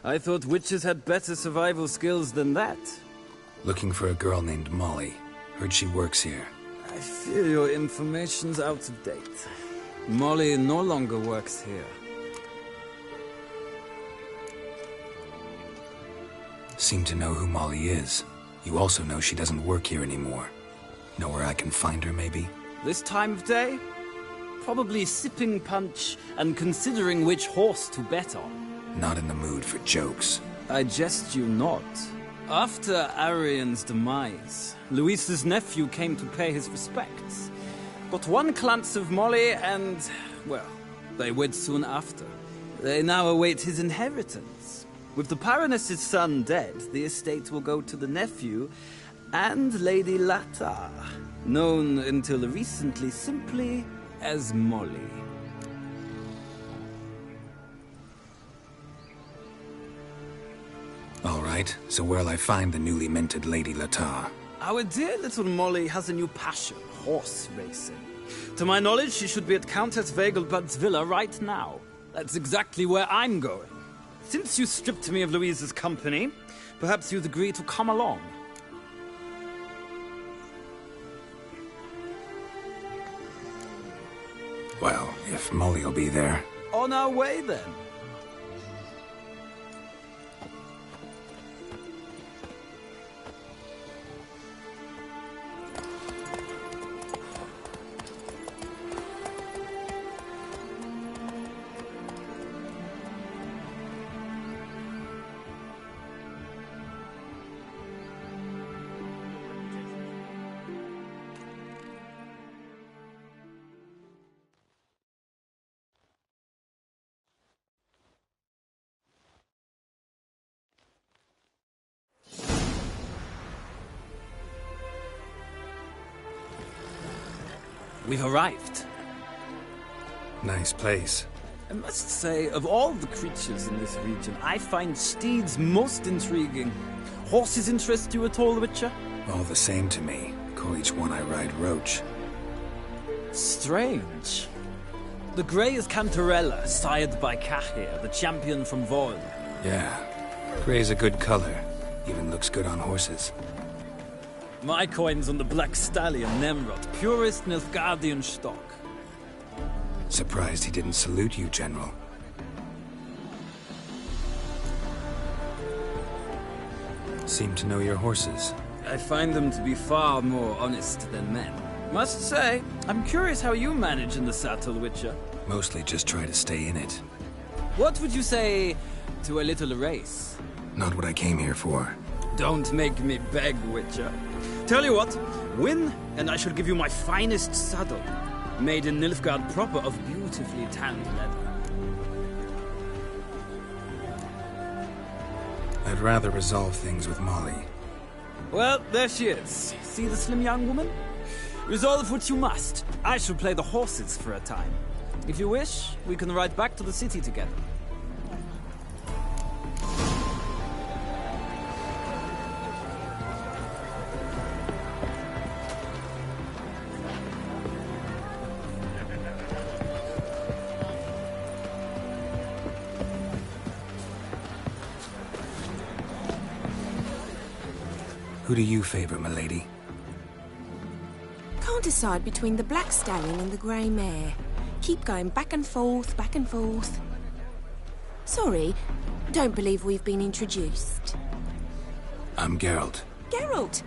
I thought witches had better survival skills than that. Looking for a girl named Molly. Heard she works here. I fear your information's out of date. Molly no longer works here. Seem to know who Molly is. You also know she doesn't work here anymore. Know where I can find her, maybe? This time of day? Probably sipping punch and considering which horse to bet on. Not in the mood for jokes. I jest you not. After Arian's demise, Luis's nephew came to pay his respects. Got one glance of Molly and, well, they wed soon after. They now await his inheritance. With the Baroness's son dead, the estate will go to the nephew and Lady Latar, known until recently simply as Molly. All right, so where'll I find the newly minted Lady Latar? Our dear little Molly has a new passion, horse racing. To my knowledge, she should be at Countess Vegelbud's villa right now. That's exactly where I'm going. Since you stripped me of Louise's company, perhaps you'd agree to come along. Well, if Molly'll be there. On our way, then. We've arrived. Nice place. I must say, of all the creatures in this region, I find steeds most intriguing. Horses interest you at all, Witcher? All the same to me. Call each one I ride Roach. Strange. The grey is Cantarella, sired by Cahir, the champion from Voil. Yeah. Grey's a good color. Even looks good on horses. My coin's on the Black Stallion, Nemrod, purest Nilfgaardian stock. Surprised he didn't salute you, General. Seem to know your horses. I find them to be far more honest than men. Must say, I'm curious how you manage in the saddle, Witcher. Mostly just try to stay in it. What would you say to a little race? Not what I came here for. Don't make me beg, Witcher. Tell you what, win, and I shall give you my finest saddle. Made in Nilfgaard proper of beautifully tanned leather. I'd rather resolve things with Molly. Well, there she is. See the slim young woman? Resolve what you must. I shall play the horses for a time. If you wish, we can ride back to the city together. Who do you favor, milady? Can't decide between the Black Stallion and the Grey Mare. Keep going back and forth, back and forth. Sorry, don't believe we've been introduced. I'm Geralt. Geralt!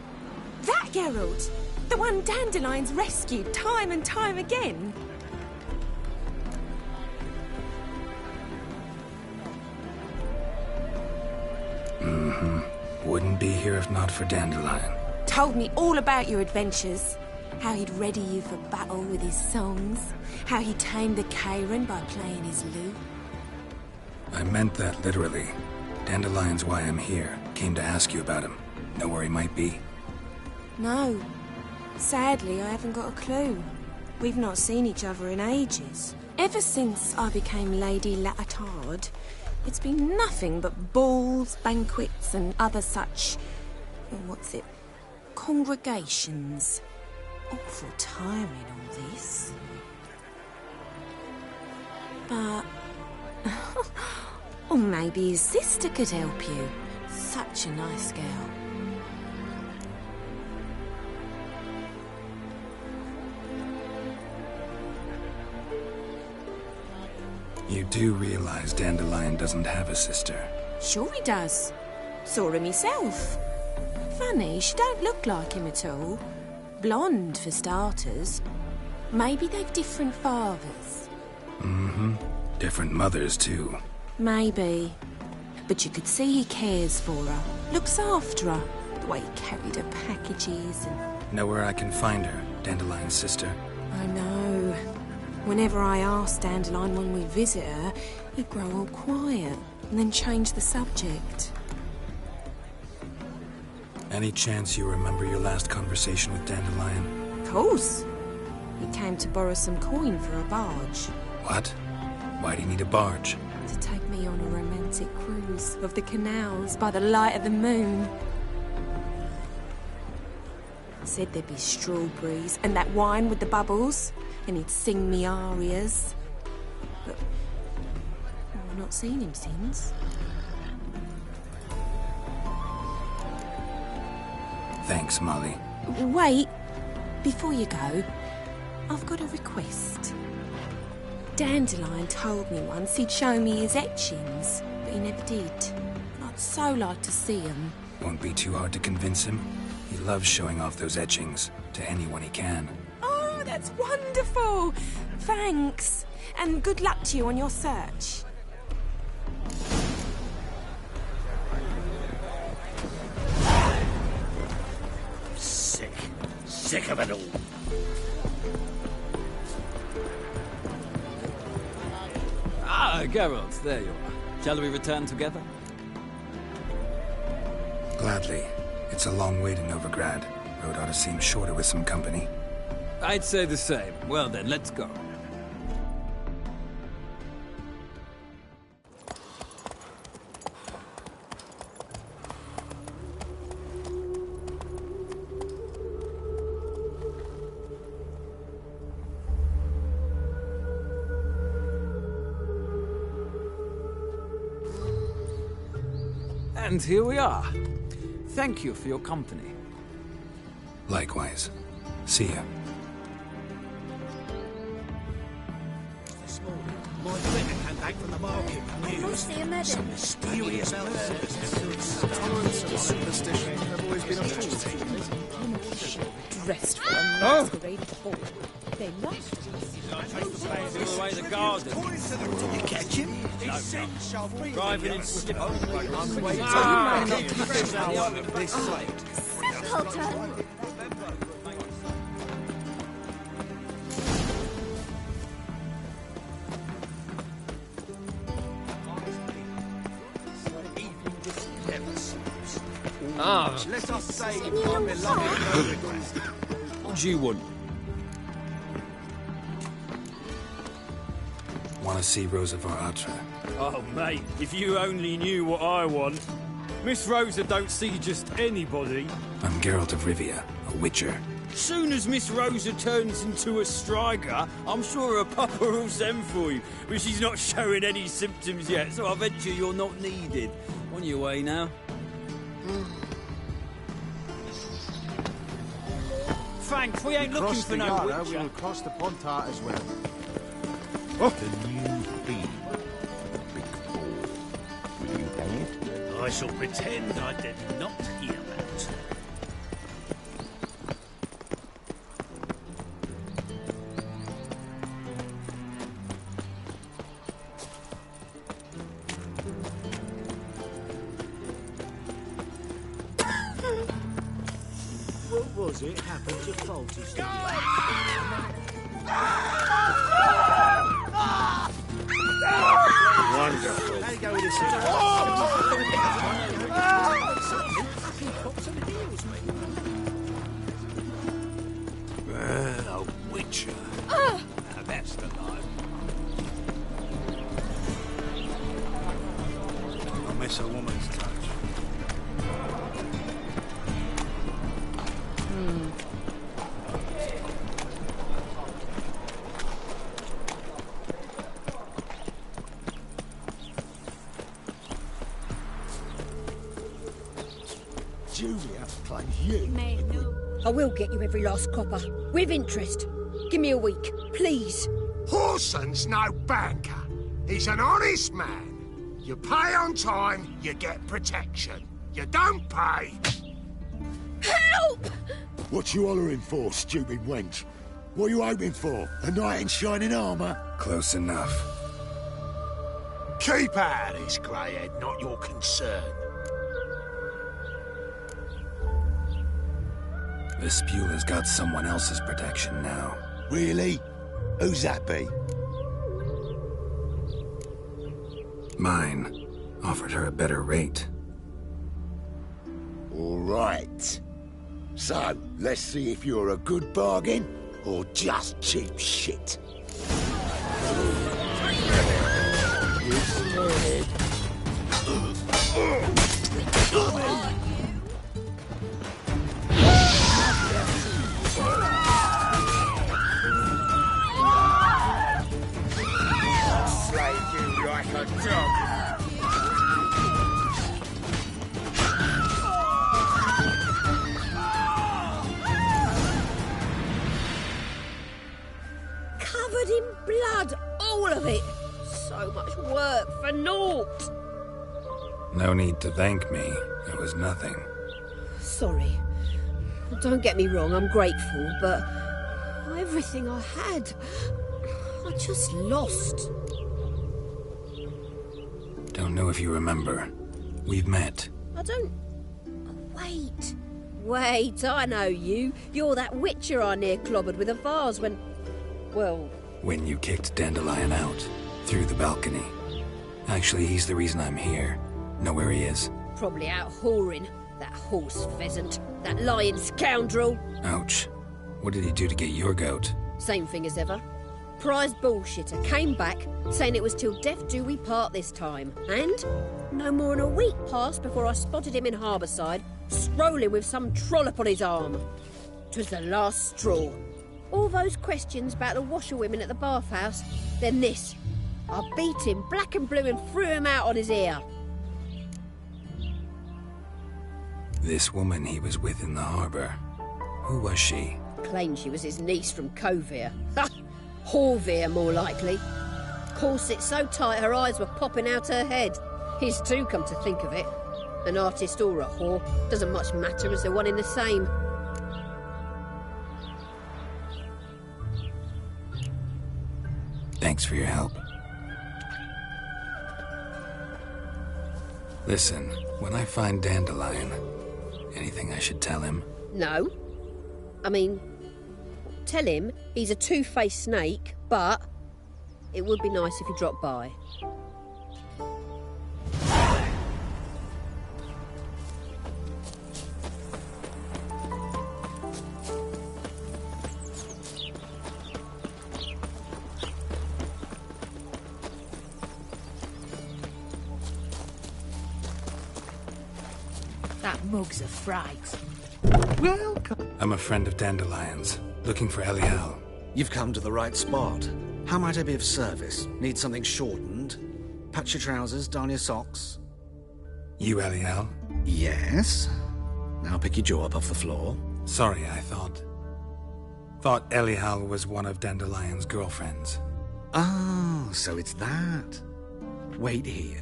That Geralt! The one Dandelion's rescued time and time again. Mm-hmm. Wouldn't be here if not for Dandelion. Told me all about your adventures. How he'd ready you for battle with his songs. How he tamed the Kairan by playing his lute. I meant that literally. Dandelion's why I'm here. Came to ask you about him. Know where he might be? No. Sadly, I haven't got a clue. We've not seen each other in ages. Ever since I became Lady Latard, it's been nothing but balls, banquets, and other such... congregations. Awful tiring, all this. But... or maybe his sister could help you. Such a nice girl. You do realize Dandelion doesn't have a sister? Sure he does. Saw him himself. Funny, she don't look like him at all. Blonde, for starters. Maybe they've different fathers. Mm-hmm. Different mothers, too. Maybe. But you could see he cares for her. Looks after her. The way he carried her packages and... Know where I can find her, Dandelion's sister? I know. Whenever I ask Dandelion when we visit her, he'd grow all quiet and then change the subject. Any chance you remember your last conversation with Dandelion? Of course. He came to borrow some coin for a barge. What? Why do you need a barge? To take me on a romantic cruise of the canals by the light of the moon. Said there'd be strawberries and that wine with the bubbles, and he'd sing me arias. But I've not seen him since. Thanks, Molly. Wait, before you go, I've got a request. Dandelion told me once he'd show me his etchings, but he never did. I'd so like to see them. Won't be too hard to convince him. He loves showing off those etchings to anyone he can. Oh, that's wonderful! Thanks, and good luck to you on your search. Sick of it all. Ah, Geralt, there you are. Shall we return together? Gladly. It's a long way to Novigrad. Road ought to seem shorter with some company. I'd say the same. Well then, let's go. And here we are. Thank you for your company. Likewise. See ya. This morning, my friend came back from the market with news. Some mysterious person. Tolerance and superstition have always been a force. Dressed for a masquerade ball. They laughed. Threw away the garden. Did you catch him? No. Driving in stiff. Let us say my beloved. What do you want? Want to see Rosa var Atra? Oh, mate, if you only knew what I want. Miss Rosa don't see just anybody. I'm Geralt of Rivia, a witcher. Soon as Miss Rosa turns into a striker, I'm sure her papa will send for you. But she's not showing any symptoms yet, so I venture you're not needed. On your way now. Thanks, we ain't looking for no witcher. We will cross the Pontar as well. The new theme. Big ball. Will you pay it? I shall pretend I did not hear that. What was it happened to faulty Wonderful. How you go with this? A witcher. Now that's the life. I'll miss a woman's touch. Julia plays you. I will get you every last copper. With interest. Give me a week, please. Horson's no banker. He's an honest man. You pay on time, you get protection. You don't pay. Help! What you hollering for, stupid wench? What are you hoping for? A knight in shining armour? Close enough. Keep out of this, greyhead, not your concern. Vespula's got someone else's protection now. Really? Who's that be? Mine. Offered her a better rate. All right. So, let's see if you're a good bargain or just cheap shit. Slay you like a dog. Covered in blood, all of it. So much work for naught. No need to thank me. It was nothing. Sorry. Don't get me wrong, I'm grateful, but everything I had, I just lost. Don't know if you remember. We've met. I don't... Wait, I know you. You're that witcher I near clobbered with a vase when... Well... When you kicked Dandelion out. Through the balcony. Actually, he's the reason I'm here. Know where he is? Probably out whoring. That horse pheasant. That lying scoundrel. Ouch. What did he do to get your goat? Same thing as ever. Prize bullshitter came back, saying it was till death do we part this time. And no more than a week passed before I spotted him in Harbourside, strolling with some trollop on his arm. 'Twas the last straw. All those questions about the washerwomen at the bathhouse, then this. I beat him black and blue and threw him out on his ear. This woman he was with in the harbour. Who was she? Claimed she was his niece from Kovir. Ha! Horvir, more likely. Corset so tight her eyes were popping out her head. His too, come to think of it. An artist or a whore doesn't much matter as they're one in the same. Thanks for your help. Listen, when I find Dandelion, anything I should tell him? No. I mean, tell him he's a two-faced snake, but it would be nice if he dropped by. That mug's a fright. Welcome. I'm a friend of Dandelion's, looking for Elial. You've come to the right spot. How might I be of service? Need something shortened? Patch your trousers, darn your socks? You Elial? Yes. Now pick your jaw up off the floor. Sorry, I thought Elial was one of Dandelion's girlfriends. Oh, so it's that. Wait here.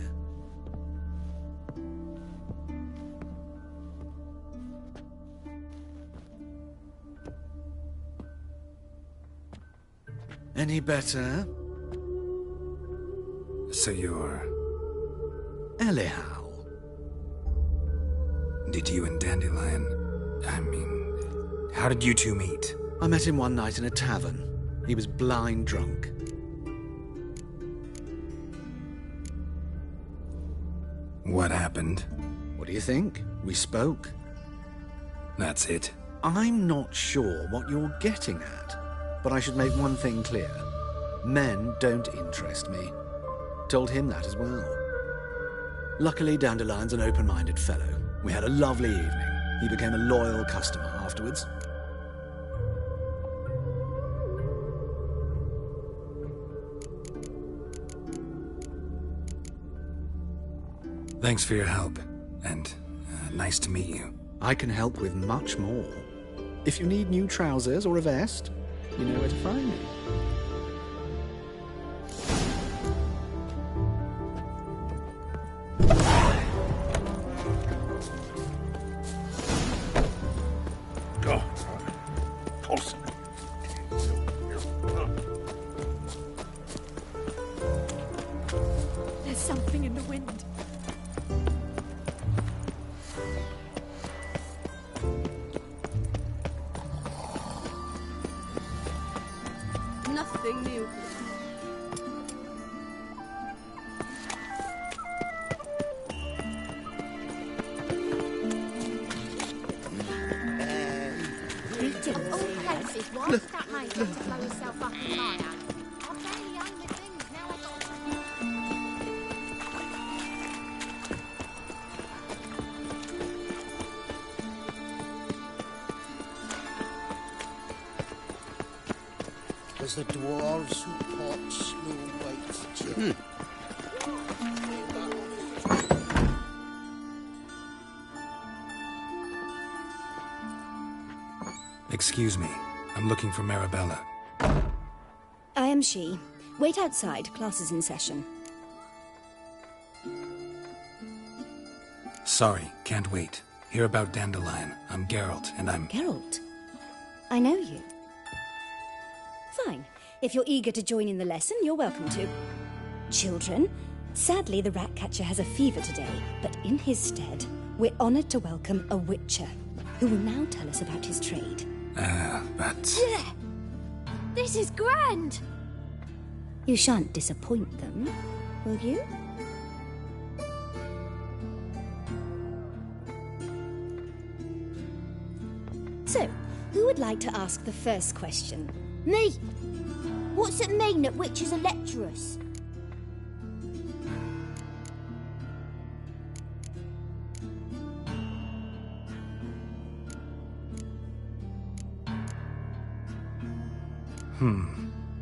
Any better? So you're... Elial. Did you and Dandelion... how did you two meet? I met him one night in a tavern. He was blind drunk. What happened? What do you think? We spoke. That's it? I'm not sure what you're getting at. But I should make one thing clear. Men don't interest me. Told him that as well. Luckily, Dandelion's an open-minded fellow. We had a lovely evening. He became a loyal customer afterwards. Thanks for your help, and nice to meet you. I can help with much more. If you need new trousers or a vest, you know where to find me. There's something in the wind. Nothing new. Why's that mate got to blow herself up in my hand? I barely own the things, now I got There's the dwarves who pot slow white chip. Excuse me. I'm looking for Marabella. I am she. Wait outside. Class is in session. Sorry, can't wait. Hear about Dandelion. I'm Geralt, and I'm... Geralt? I know you. Fine. If you're eager to join in the lesson, you're welcome to. Children, sadly the Ratcatcher has a fever today, but in his stead, we're honoured to welcome a Witcher, who will now tell us about his trade. But... This is grand! You shan't disappoint them, will you? So, Who would like to ask the first question? Me! What's it mean that witches are lecturers?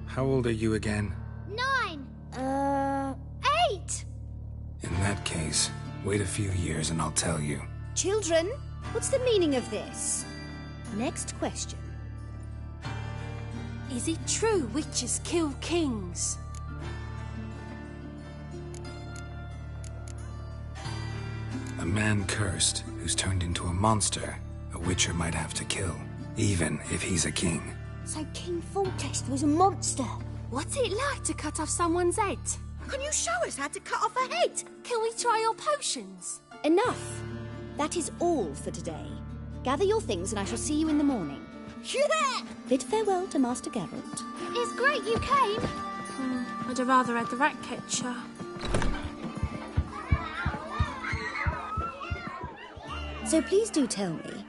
How old are you again? 9! 8! In that case, wait a few years and I'll tell you. Children, what's the meaning of this? Next question. Is it true witches kill kings? A man cursed who's turned into a monster, a witcher might have to kill, even if he's a king. So King Foltest was a monster. What's it like to cut off someone's head? Can you show us how to cut off a head? Can we try your potions? Enough. That is all for today. Gather your things and I shall see you in the morning. Yeah! Bid farewell to Master Geralt. It's great you came. I'd have rather had the rat catcher. So please do tell me,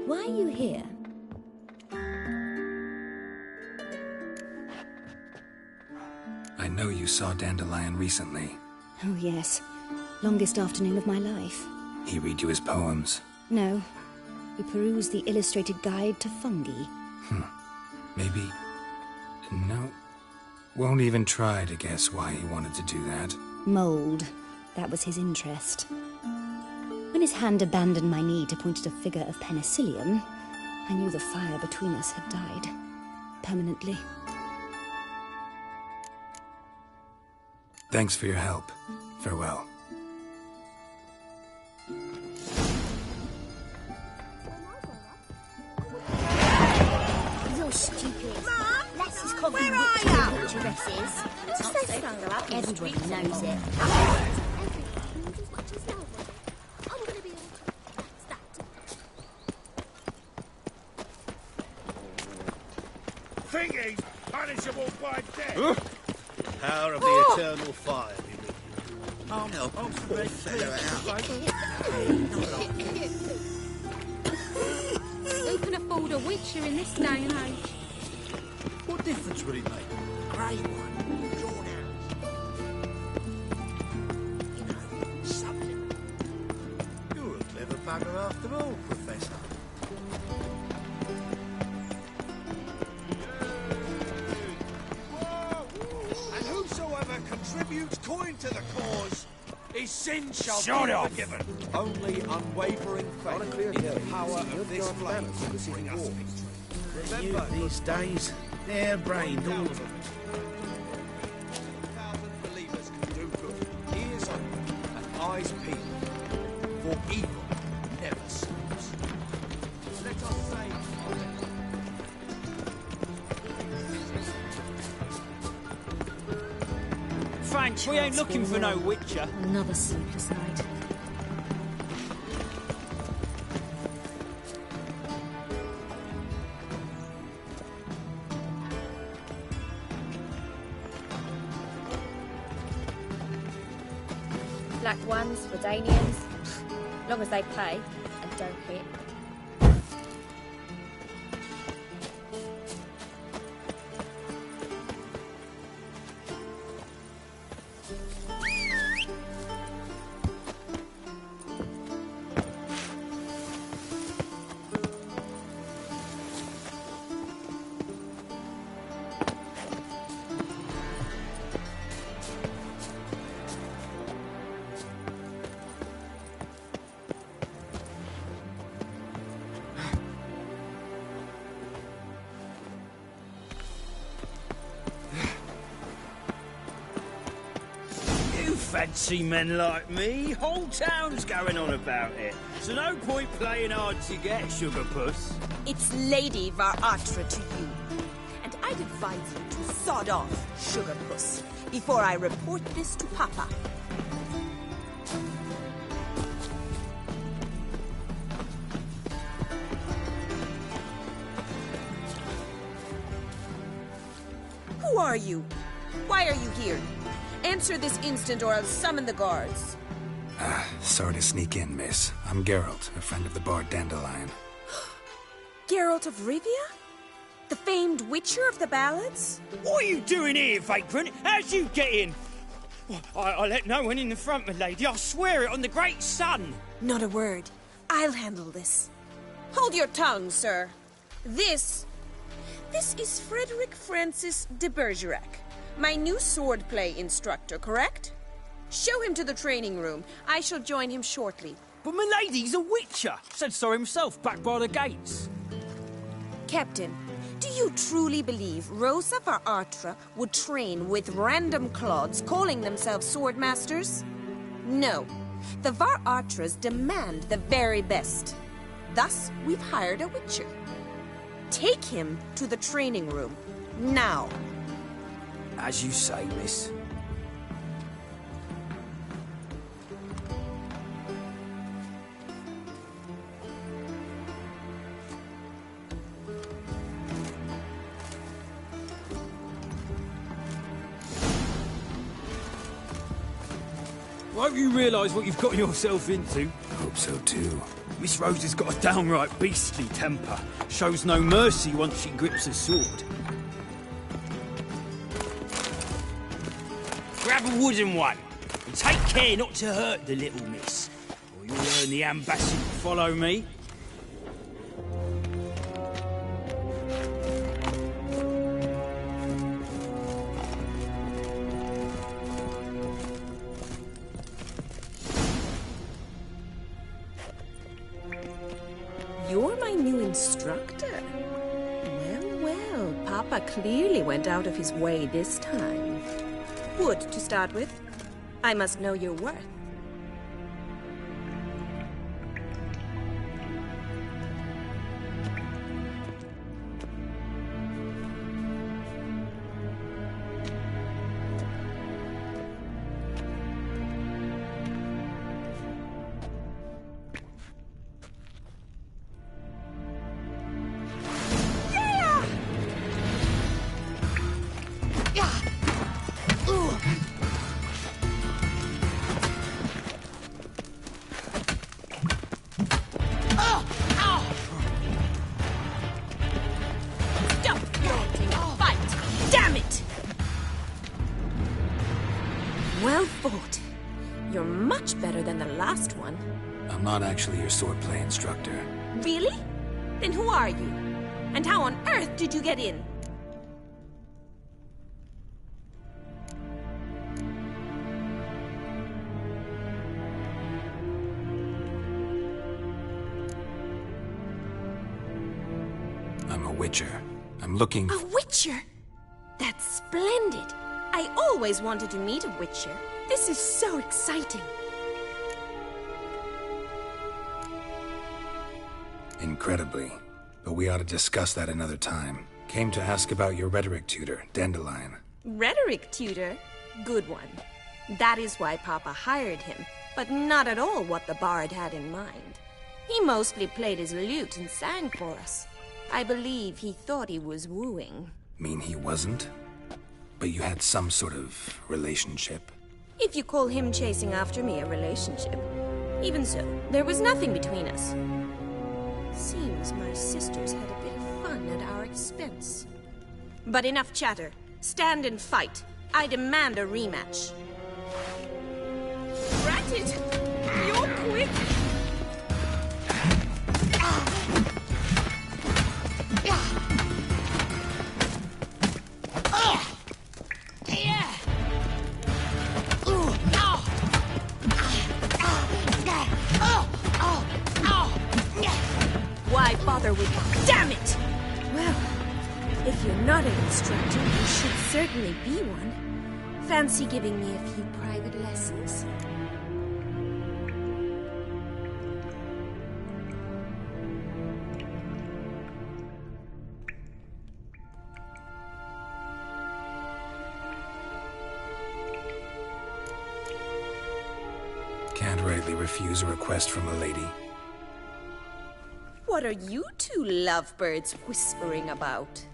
why are you here? I know you saw Dandelion recently. Oh yes, longest afternoon of my life. He read you his poems. No, we perused the illustrated guide to fungi. Maybe... No. Won't even try to guess why he wanted to do that. Mold. That was his interest. When his hand abandoned my knee to point at a figure of penicillium, I knew the fire between us had died. Permanently. Thanks for your help. Farewell. You're stupid. Mum, Let's just copy where are ya? dresses. Everybody knows it. Think he's punishable by death? Power of the eternal fire be with you. Help a poor fellow out. Who can afford a witcher in this day and age? What difference would it make? Grey one, drawn out. You know, something. You're a clever bugger after all, Professor. And whosoever contributes coin to the cause, his sin shall Shut be up. forgiven. Only unwavering faith in the power of this flame will bring us victory. Remember, these days, they're brained, all of them. 1,000 believers can do good. Ears open and eyes peeled. For evil never sleeps. Let us say, Thanks, we ain't looking for no witcher. Another sleepless night. Black ones, Redanians. Long as they pay and don't hit. Fancy men like me, whole town's going on about it. So no point playing hard to get, sugar puss. It's Lady Varatra to you. And I'd advise you to sod off, sugar puss, before I report this to Papa. Who are you? Why are you here? Answer this instant or I'll summon the guards. Sorry to sneak in, miss. I'm Geralt, a friend of the bard Dandelion. Geralt of Rivia? The famed Witcher of the ballads? What are you doing here, vagrant? How'd you get in? I let no one in the front, my lady. I swear it on the great sun. Not a word. I'll handle this. Hold your tongue, sir. This is Frederick Francis de Bergerac, my new swordplay instructor, correct? Show him to the training room. I shall join him shortly. But my lady's a witcher. Said so himself back by the gates. Captain, do you truly believe Rosa var Artra would train with random clods calling themselves swordmasters? No. The var Artras demand the very best. Thus, we've hired a witcher. Take him to the training room, now. As you say, miss. Hope you realise what you've got yourself into. Hope so too. Miss Rose has got a downright beastly temper. Shows no mercy once she grips a sword. Grab a wooden one, and take care not to hurt the little miss, or you'll learn the ambassador to follow me. You're my new instructor. Well, Papa clearly went out of his way this time. Wood, to start with. I must know your worth. Well fought. You're much better than the last one. I'm not actually your swordplay instructor. Really? Then who are you? And how on earth did you get in? I'm a witcher. I'm looking... A witcher? That's splendid. I always wanted to meet a witcher. This is so exciting. Incredibly. But we ought to discuss that another time. Came to ask about your rhetoric tutor, Dandelion. Rhetoric tutor? Good one. That is why Papa hired him, but not at all what the bard had in mind. He mostly played his lute and sang for us. I believe he thought he was wooing. Mean he wasn't? But you had some sort of relationship? If you call him chasing after me a relationship. Even so, there was nothing between us. Seems my sisters had a bit of fun at our expense. But enough chatter. Stand and fight. I demand a rematch. Rat it! You're quick! Why bother with that? Damn it! Well, if you're not an instructor, you should certainly be one. Fancy giving me a few private lessons? Can't rightly refuse a request from a lady. What are you two lovebirds whispering about?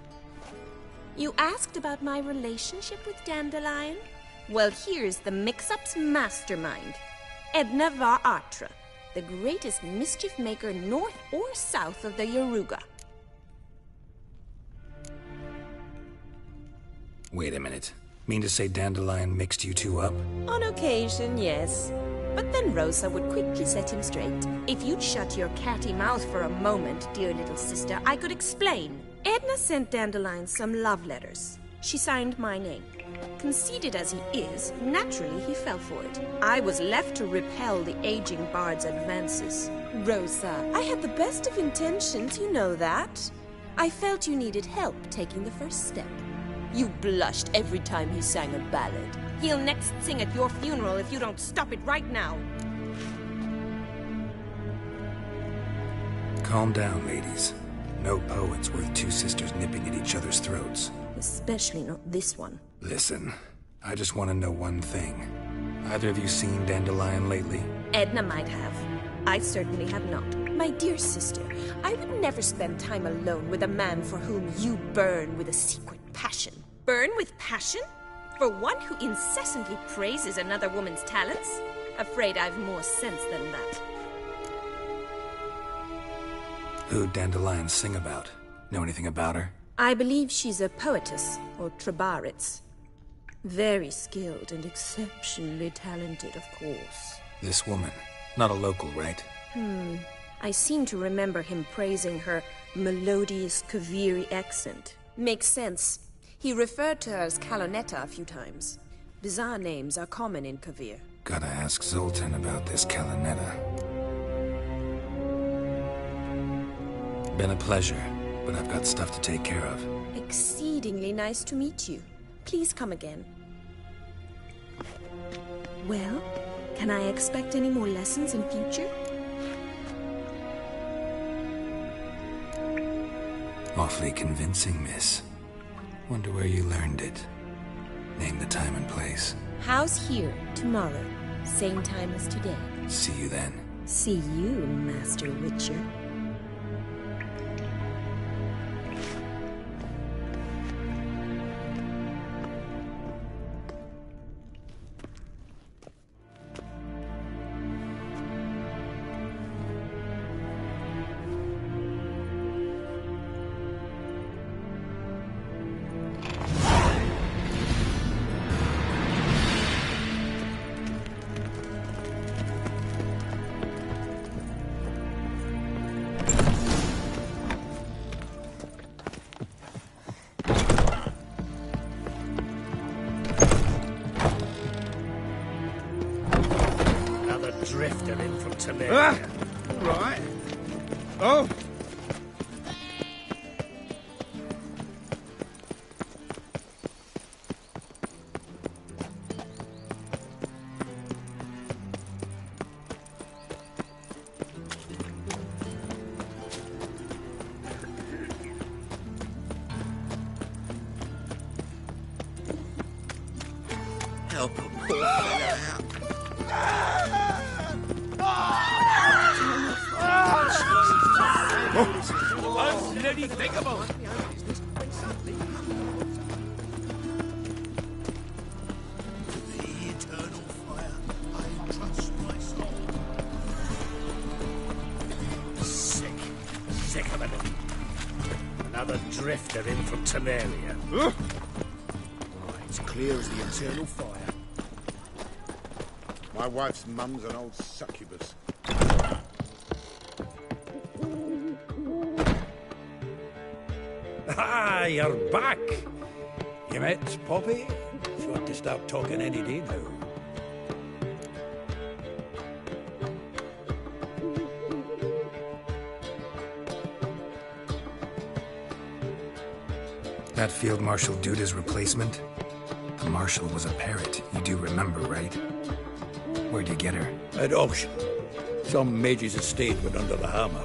You asked about my relationship with Dandelion? Well, here's the mix-up's mastermind. Edna var Artra, the greatest mischief maker north or south of the Yaruga. Wait a minute. Mean to say Dandelion mixed you two up? On occasion, yes. But then Rosa would quickly set him straight. If you'd shut your catty mouth for a moment, dear little sister, I could explain. Edna sent Dandelion some love letters. She signed my name. Conceited as he is, naturally he fell for it. I was left to repel the aging bard's advances. Rosa, I had the best of intentions, you know that. I felt you needed help taking the first step. You blushed every time he sang a ballad. He'll next sing at your funeral if you don't stop it right now. Calm down, ladies. No poet's worth two sisters nipping at each other's throats. Especially not this one. Listen, I just want to know one thing. Either of you seen Dandelion lately? Edna might have. I certainly have not. My dear sister, I would never spend time alone with a man for whom you burn with a secret passion. Burn with passion? For one who incessantly praises another woman's talents? Afraid I've more sense than that. Who'd Dandelion sing about? Know anything about her? I believe she's a poetess, or Trebaritz. Very skilled and exceptionally talented, of course. This woman. Not a local, right? I seem to remember him praising her melodious Kaviri accent. Makes sense. He referred to her as Kalonetta a few times. Bizarre names are common in Kavir. Gotta ask Zoltan about this Kalonetta. Been a pleasure, but I've got stuff to take care of. Exceedingly nice to meet you. Please come again. Well, can I expect any more lessons in future? Awfully convincing, miss. Wonder where you learned it. Name the time and place. House here, tomorrow. Same time as today. See you then. See you, Master Witcher. Drifter in from Teleria. Right. Oh! Help a poor fella out. Unthinkable! The eternal fire, I trust my soul. Sick of it. Another drifter in from Teleria. Right, it's clear as the eternal fire. My wife's mum's an old succubus. Ah, you're back. You met Poppy? She ought to start talking any day now. That Field Marshal Duda's replacement? The Marshal was a parrot, you do remember, right? Where'd you get her? At auction. Some mage's estate went under the hammer.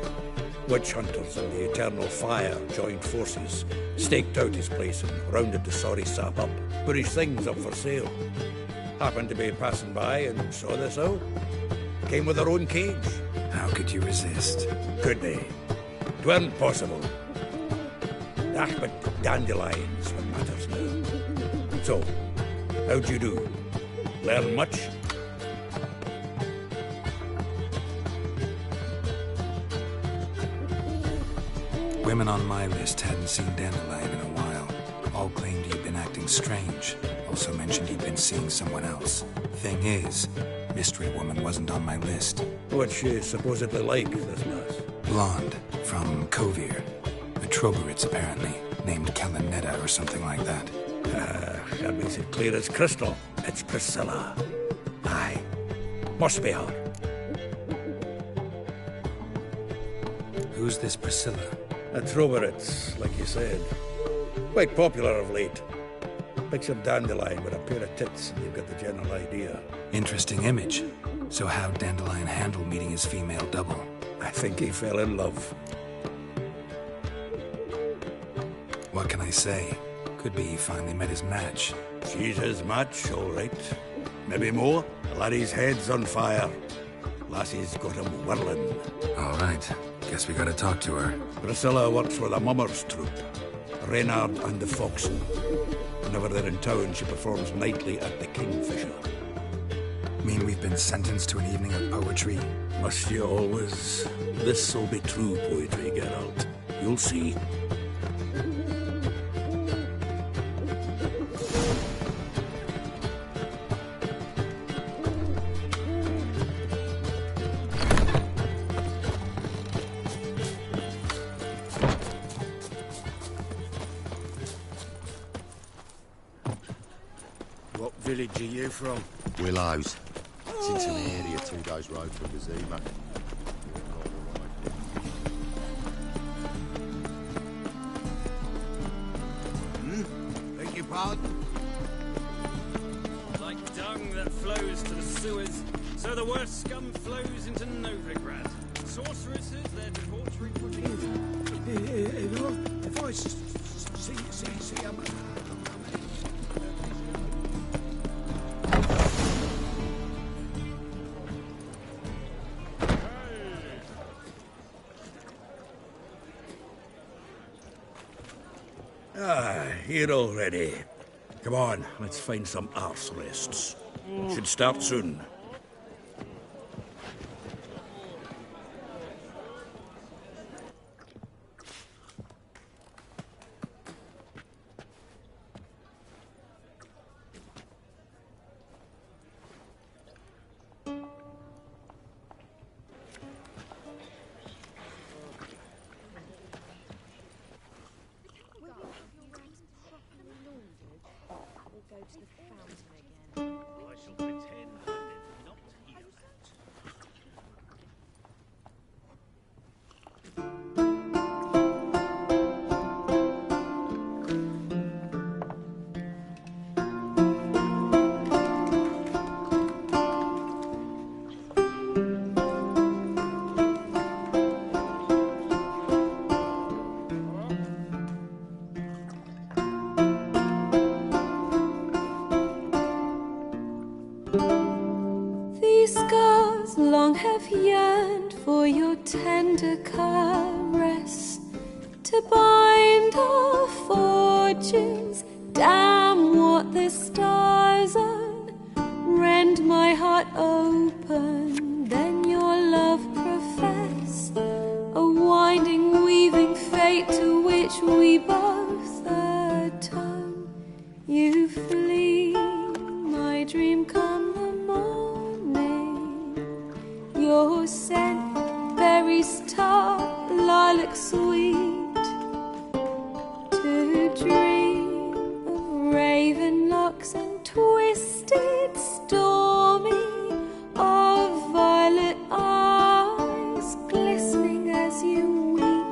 Witch hunters and the Eternal Fire joined forces, staked out his place and rounded the sorry sap up, put his things up for sale. Happened to be passing by and saw this out. Came with her own cage. How could you resist? Could they? It weren't possible. Ah, but dandelions what matters now. So, how'd you do? Learn much? Women on my list hadn't seen Dandelion in a while. All claimed he'd been acting strange. Also mentioned he'd been seeing someone else. Thing is, Mystery Woman wasn't on my list. What's she supposedly like, this nurse? Blonde, from Kovir. A Troberitz, apparently. Named Kalanetta or something like that. That makes it clear as crystal. It's Priscilla. Aye. Must be her. Who's this Priscilla? A Troberitz, like you said. Quite popular of late. Picture Dandelion with a pair of tits and you've got the general idea. Interesting image. So how'd Dandelion handle meeting his female double? I think he fell in love. What can I say? Could be he finally met his match. She's his match, all right. Maybe more. The laddie's head's on fire. Lassie's got him whirling. All right. Guess we gotta talk to her. Priscilla works for the Mummers troupe. Reynard and the Foxen. Whenever they're in town, she performs nightly at the Kingfisher. Mean we've been sentenced to an evening of poetry? Must you always? This'll be true poetry, Geralt. You'll see. What village are you from? Willows. It's into the area, 2 days' road from Vizima. Beg your pardon? Like dung that flows to the sewers, so the worst scum flows into Novigrad. Sorceresses, their debauchery puddings. If I see Here already. Come on, let's find some arse rests. Should start soon. These scars long have yearned for your tender caress, to bind our fortunes. Damn what the stars own. Rend my heart open, then your love profess. A winding, weaving fate to which we both atone. You flee, my dream come the morning. Your scent, berries tart, lilac sweet. To dream of raven locks and twisted stormy, of violet eyes glistening as you weep.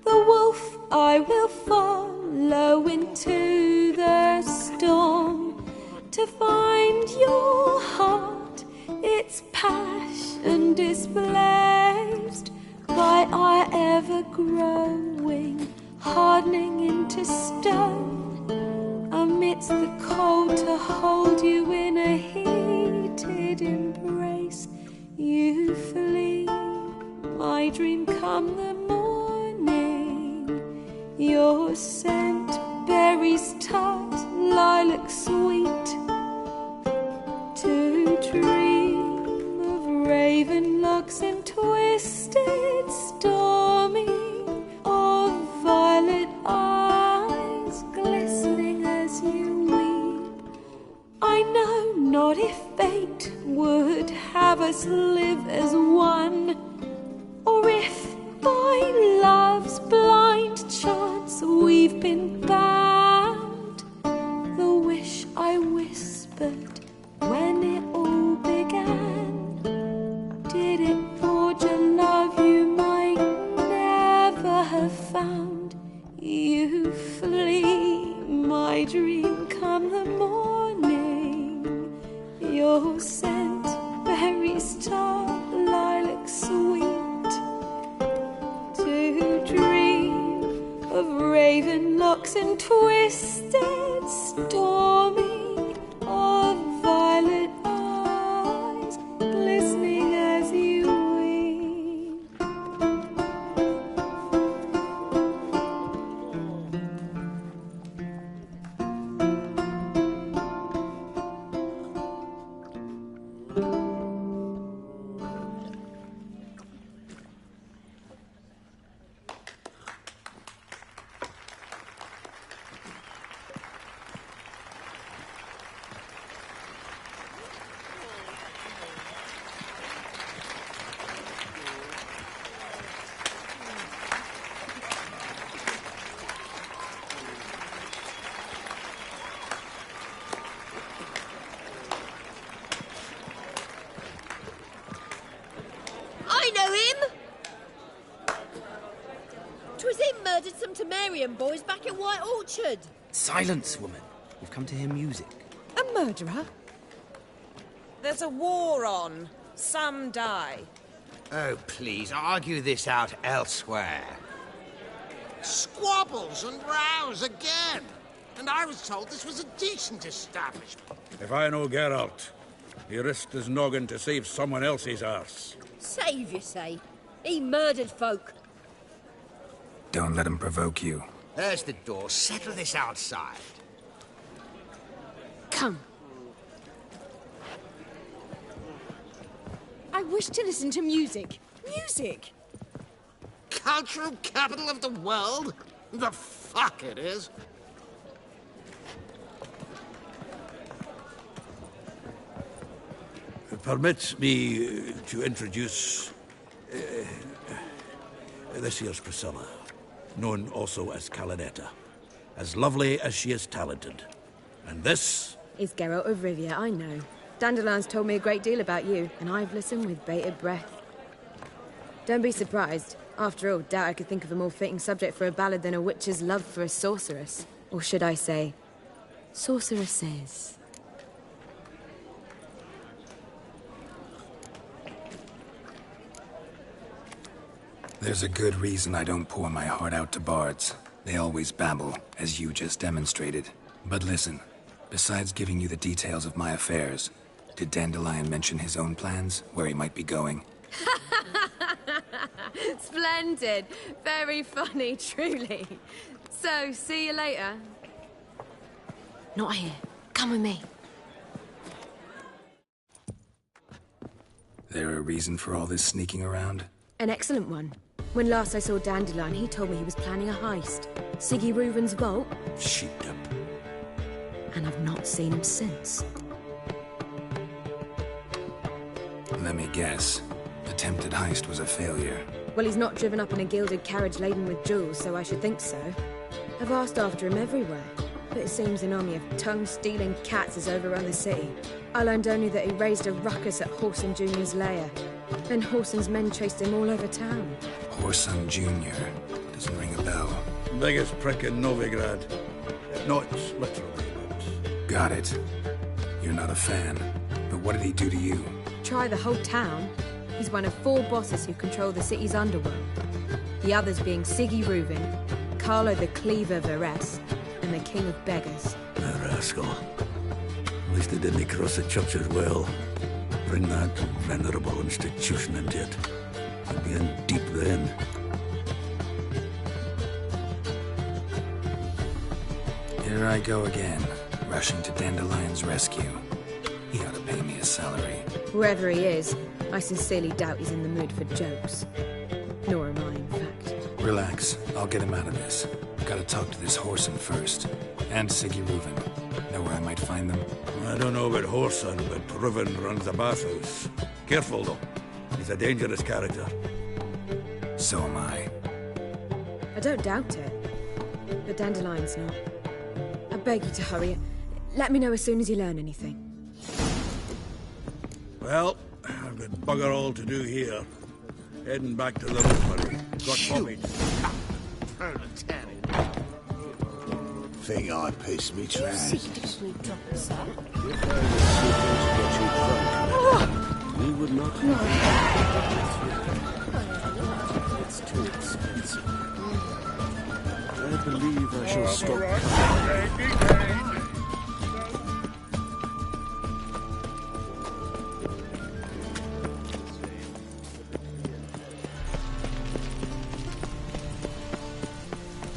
The wolf I will follow into the storm, to find your heart, its passion displaced by our ever-growing, hardening into stone, amidst the cold to hold you in a heated embrace. You flee, my dream come the morning. Your scent, berries tart, lilac sweet. To dream of raven locks and twisted stormy, of violet eyes darks and twisted, stormy, of violet eyes, glistening as you weep. I know him! 'Twas him murdered some Temerian boys back at White Orchard. Silence, woman. We've come to hear music. A murderer? There's a war on. Some die. Oh, please, argue this out elsewhere. Squabbles and rows again. And I was told this was a decent establishment. If I know Geralt, he risked his noggin to save someone else's arse. Save, you say? He murdered folk. Don't let him provoke you. There's the door. Settle this outside. Come. I wish to listen to music. Music! Cultural capital of the world? The fuck it is. Permit me to introduce... this here's Priscilla, known also as Calinetta. As lovely as she is talented. And this... is Geralt of Rivia, I know. Dandelion's told me a great deal about you, and I've listened with bated breath. Don't be surprised. After all, doubt I could think of a more fitting subject for a ballad than a witch's love for a sorceress. Or should I say, sorceresses. There's a good reason I don't pour my heart out to bards. They always babble, as you just demonstrated. But listen, besides giving you the details of my affairs, did Dandelion mention his own plans, where he might be going? Splendid. Very funny, truly. So, see you later. Not here. Come with me. There a reason for all this sneaking around? An excellent one. When last I saw Dandelion, he told me he was planning a heist. Siggy Reuven's vault. Sheepdip. And I've not seen him since. Let me guess. Attempted heist was a failure. Well, he's not driven up in a gilded carriage laden with jewels, so I should think so. I've asked after him everywhere, but it seems an army of tongue-stealing cats has overrun the city. I learned only that he raised a ruckus at Whoreson Jr.'s lair. Then Whoreson's men chased him all over town. Whoreson Jr. Doesn't ring a bell. Biggest prick in Novigrad. Not literally, but... Got it. You're not a fan. But what did he do to you? Try the whole town. He's one of 4 bosses who control the city's underworld. The others being Siggy Reuven, Carlo the Cleaver Varese, and the King of Beggars. A rascal. At least they didn't cross the church as well. Bring that venerable institution into it. I'd be in deep then. Here I go again, rushing to Dandelion's rescue. He ought to pay me a salary. Whoever he is, I sincerely doubt he's in the mood for jokes. Nor am I, in fact. Relax. I'll get him out of this. Gotta talk to this Whoreson first. And Siggy Reuven. Know where I might find them? I don't know about Whoreson, but Reuven runs a bathhouse. Careful, though. He's a dangerous character. So am I. I don't doubt it. But Dandelion's not. I beg you to hurry. Let me know as soon as you learn anything. Well, I've got bugger all to do here. Heading back to Liverpool. Got copied. Think I pissed me trousers. We would not. It's too expensive. I believe I shall stop.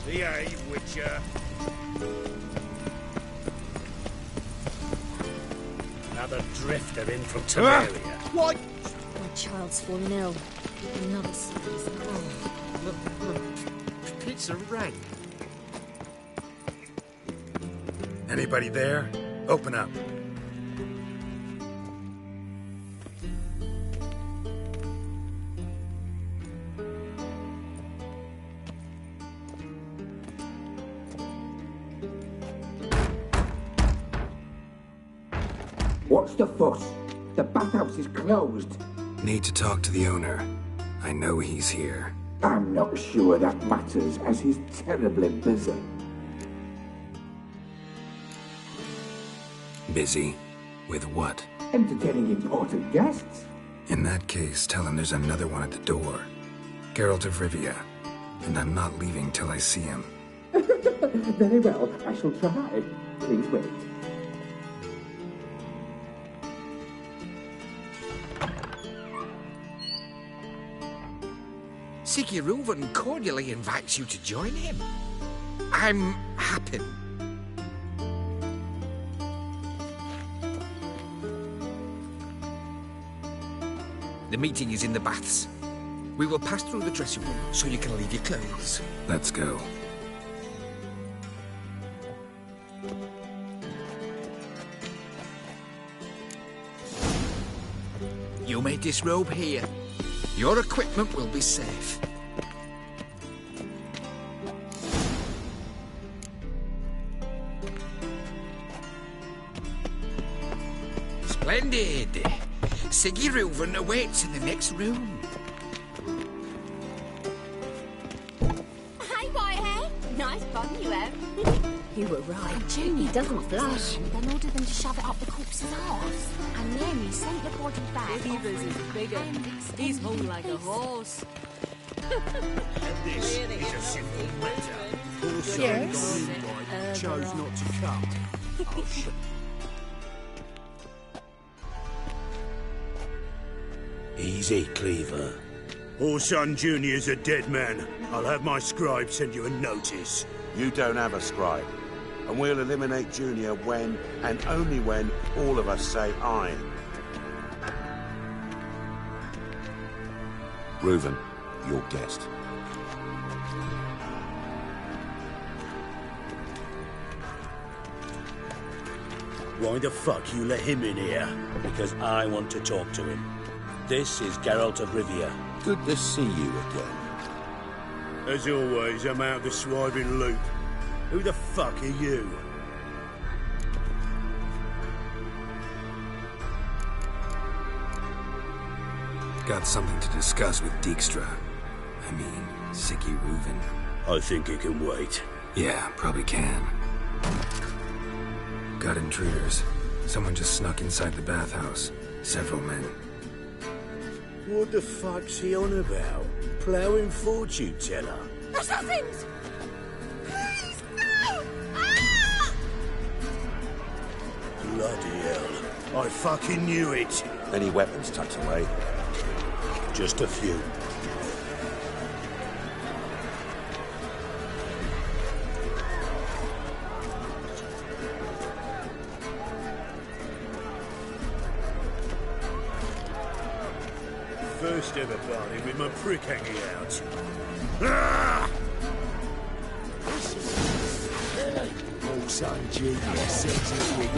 Behave, Witcher. Another drifter in from Temeria. What? My child's fallen ill. Another series. It's a rain. Anybody there? Open up. What's the fuss? The bathhouse is closed. Need to talk to the owner. I know he's here. I'm not sure that matters, as he's terribly busy. Busy? With what? Entertaining important guests. In that case, tell him there's another one at the door. Geralt of Rivia. And I'm not leaving till I see him. Very well, I shall try. Please wait. Siggy Reuven cordially invites you to join him. I'm happy. The meeting is in the baths. We will pass through the dressing room so you can leave your clothes. Let's go. You may disrobe here. Your equipment will be safe. Splendid! Siggy Reuven awaits in the next room. Hey, Whitehead. Nice bun you have. You were right. Junie doesn't blush. Then order them to shove it up the corpse's arse. And then he sent the body back. Beaver's is bigger. He's hung like a horse. This is a simple matter. Poor son Yes. chose not to come. Oh, shit. Easy, Cleaver. Orson Jr.'s a dead man. I'll have my scribe send you a notice. You don't have a scribe. And we'll eliminate Junior when, and only when, all of us say aye. Reuven, your guest. Why the fuck you let him in here? Because I want to talk to him. This is Geralt of Rivia. Good to see you again. As always, I'm out the swiving loop. Who the fuck are you? Got something to discuss with Dijkstra. I mean, Siggy Reuven. I think it can wait. Yeah, probably can. Got intruders. Someone just snuck inside the bathhouse. Several men. What the fuck's he on about? Ploughing fortune teller? Assassins! Please, no! Ah! Bloody hell. I fucking knew it. Any weapons tucked away? Just a few. First ever party with my prick hanging out. Ah! Orson Jr. sends his week.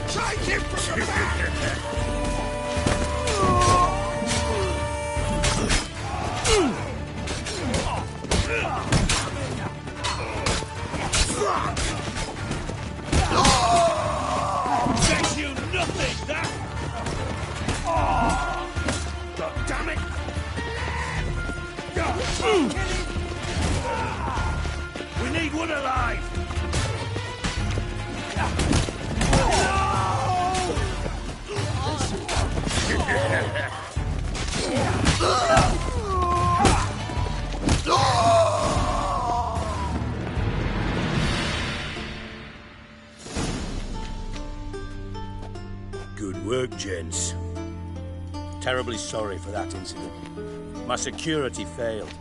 Take him from the back! Gets you nothing, that! God damn it! We need one alive! gents. Terribly sorry for that incident. My security failed.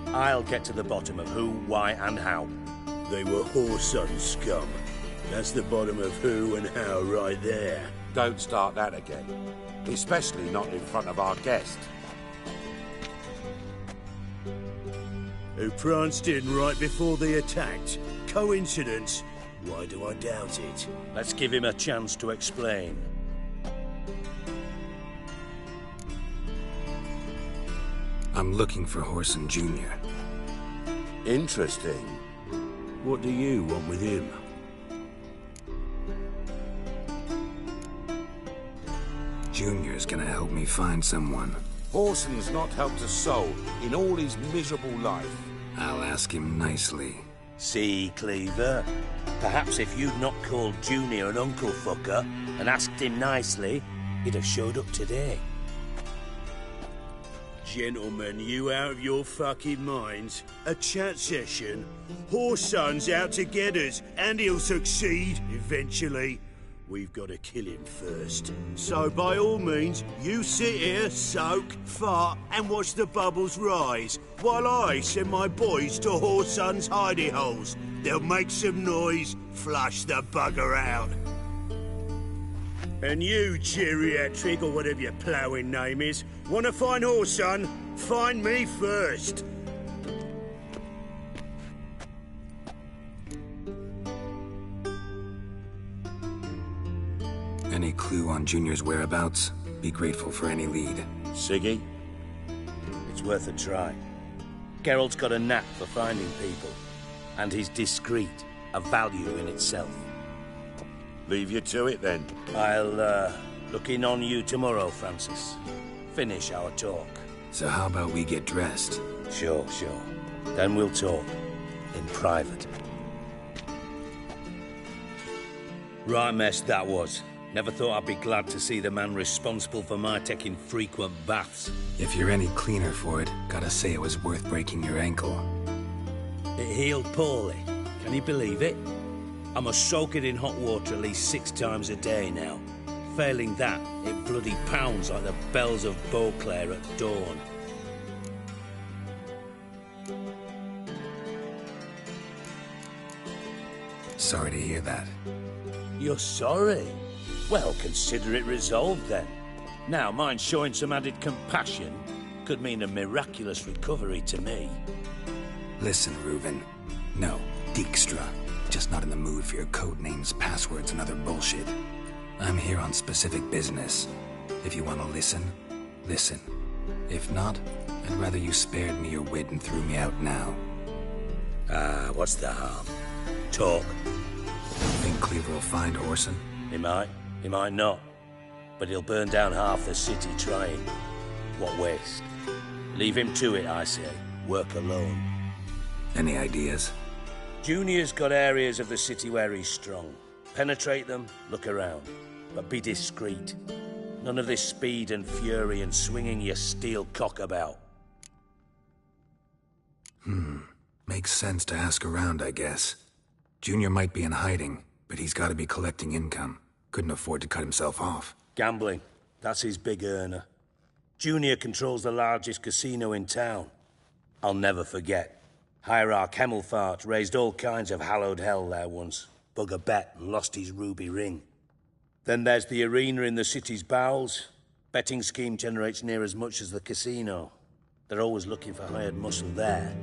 I'll get to the bottom of who, why, and how. They were Whoreson scum. That's the bottom of who and how right there. Don't start that again. Especially not in front of our guest. Who pranced in right before they attacked. Coincidence? Why do I doubt it? Let's give him a chance to explain. I'm looking for Whoreson Jr. Interesting. What do you want with him? Junior's gonna help me find someone. Whoreson's not helped a soul in all his miserable life. I'll ask him nicely. See, Cleaver? Perhaps if you'd not called Junior an uncle fucker and asked him nicely, he'd have showed up today. Gentlemen, you out of your fucking minds? A chat session? Whoreson's out to get us, and he'll succeed eventually. We've got to kill him first. So by all means, you sit here, soak, fart, and watch the bubbles rise, while I send my boys to Whoreson's hidey holes. They'll make some noise, flush the bugger out. And you, geriatric, or whatever your ploughing name is, want to find Whoreson? Find me first. Any clue on Junior's whereabouts? Be grateful for any lead. Siggy? It's worth a try. Geralt's got a knack for finding people. And he's discreet, a value in itself. Leave you to it, then. I'll, look in on you tomorrow, Francis. Finish our talk. So how about we get dressed? Sure. Then we'll talk. In private. Right mess that was. Never thought I'd be glad to see the man responsible for my taking frequent baths. If you're any cleaner for it, gotta say it was worth breaking your ankle. It healed poorly. Can you believe it? I must soak it in hot water at least 6 times a day now. Failing that, it bloody pounds like the bells of Beauclair at dawn. Sorry to hear that. You're sorry? Well, consider it resolved then. Now, mind showing some added compassion could mean a miraculous recovery to me. Listen, Reuven. No, Dijkstra. Just not in the mood for your code names, passwords, and other bullshit. I'm here on specific business. If you want to listen, listen. If not, I'd rather you spared me your wit and threw me out now. What's the harm? Talk. Think Cleaver will find Whoreson? He might not. But he'll burn down half the city trying. What waste? Leave him to it, I say. Work alone. Any ideas? Junior's got areas of the city where he's strong. Penetrate them, look around. But be discreet. None of this speed and fury and swinging your steel cock about. Makes sense to ask around, I guess. Junior might be in hiding, but he's got to be collecting income. Couldn't afford to cut himself off. Gambling. That's his big earner. Junior controls the largest casino in town. I'll never forget. Hierarch Hemmelfart raised all kinds of hallowed hell there once. Bug a bet and lost his ruby ring. Then there's the arena in the city's bowels. Betting scheme generates near as much as the casino. They're always looking for hired muscle there.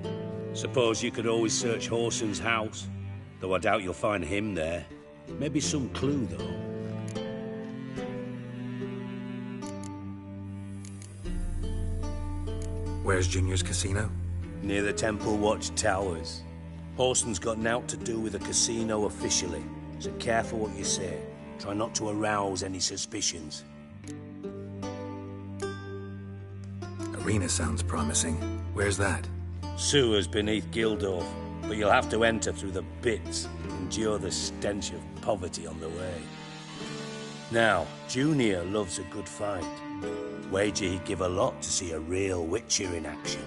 Suppose you could always search Whoreson's house. Though I doubt you'll find him there. Maybe some clue, though. Where's Junior's casino? Near the Temple Watch Towers. Whoreson's got naught to do with the casino officially, so careful what you say. Try not to arouse any suspicions. Arena sounds promising. Where's that? Sewers beneath Gildorf, but you'll have to enter through the bits, endure the stench of poverty on the way. Now, Junior loves a good fight. Wager he'd give a lot to see a real Witcher in action.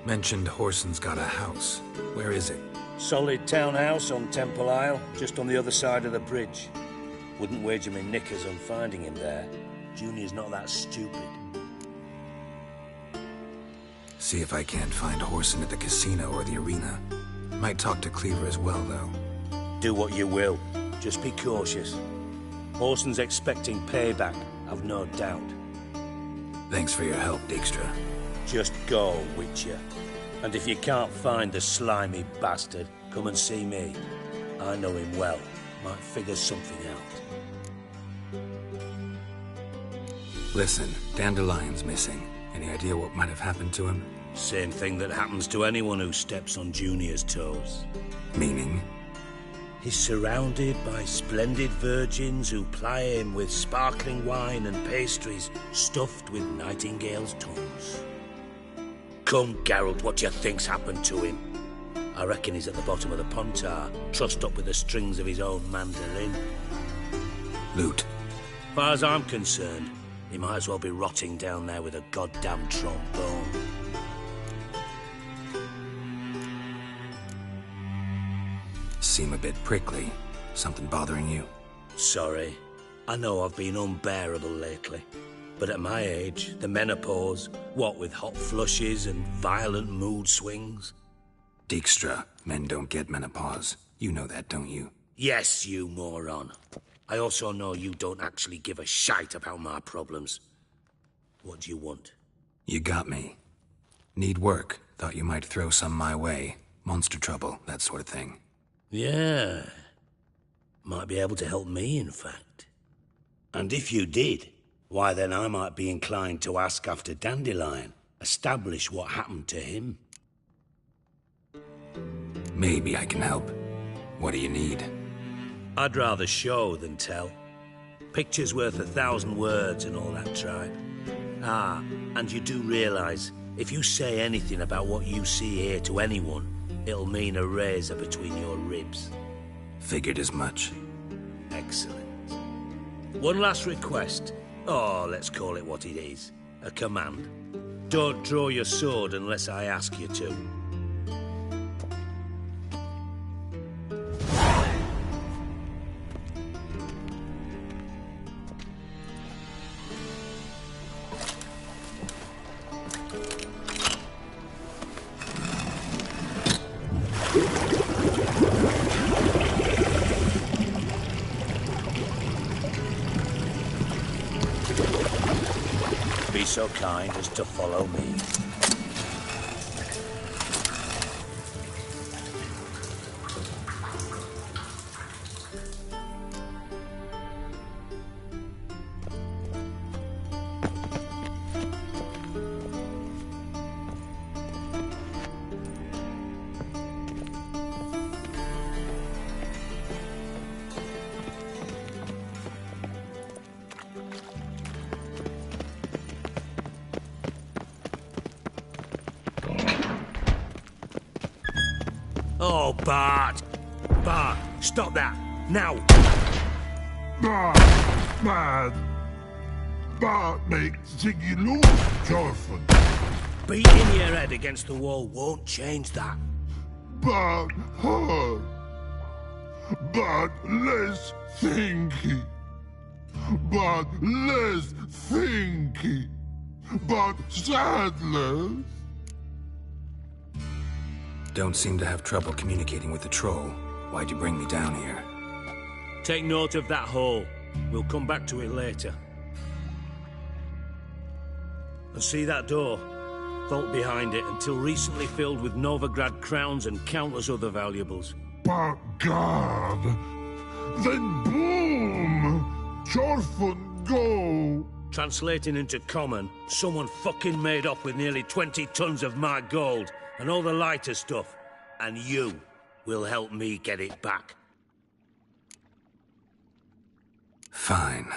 Mentioned Whoreson's got a house. Where is it? Solid townhouse on Temple Isle, just on the other side of the bridge. Wouldn't wager me knickers on finding him there. Junior's not that stupid. See if I can't find Horson at the casino or the arena. Might talk to Cleaver as well, though. Do what you will. Just be cautious. Horson's expecting payback, I've no doubt. Thanks for your help, Dijkstra. Just go, Witcher. And if you can't find the slimy bastard, come and see me. I know him well. Might figure something out. Listen, Dandelion's missing. Any idea what might have happened to him? Same thing that happens to anyone who steps on Junior's toes. Meaning? He's surrounded by splendid virgins who ply him with sparkling wine and pastries stuffed with nightingales' tongues. Come, Geralt, what do you think's happened to him? I reckon he's at the bottom of the Pontar, trussed up with the strings of his own mandolin. Loot. As far as I'm concerned, he might as well be rotting down there with a goddamn trombone. Seem a bit prickly. Something bothering you? Sorry. I know I've been unbearable lately. But at my age, the menopause, what with hot flushes and violent mood swings. Dijkstra, men don't get menopause. You know that, don't you? Yes, you moron. I also know you don't actually give a shite about my problems. What do you want? You got me. Need work. Thought you might throw some my way. Monster trouble, that sort of thing. Yeah. Might be able to help me, in fact. And if you did, why then I might be inclined to ask after Dandelion. Establish what happened to him. Maybe I can help. What do you need? I'd rather show than tell. Picture's worth 1,000 words and all that tribe. Ah, and you do realize, if you say anything about what you see here to anyone, it'll mean a razor between your ribs. Figured as much. Excellent. One last request. Oh, let's call it what it is. A command. Don't draw your sword unless I ask you to. Be so kind as to follow me. Oh, Bart! Bart, stop that! Now! Bart makes Ziggy lose, Thorfinn. Beating your head against the wall won't change that. Bart hurt. Bart less thinky. Bart less thinky. Bart sadless. Don't seem to have trouble communicating with the troll. Why'd you bring me down here? Take note of that hole. We'll come back to it later. And see that door? Vault behind it, until recently filled with Novigrad crowns and countless other valuables. By God! Then boom! Thorfinn, go! Translating into common, someone fucking made off with nearly 20 tons of my gold and all the lighter stuff. And you will help me get it back. Fine.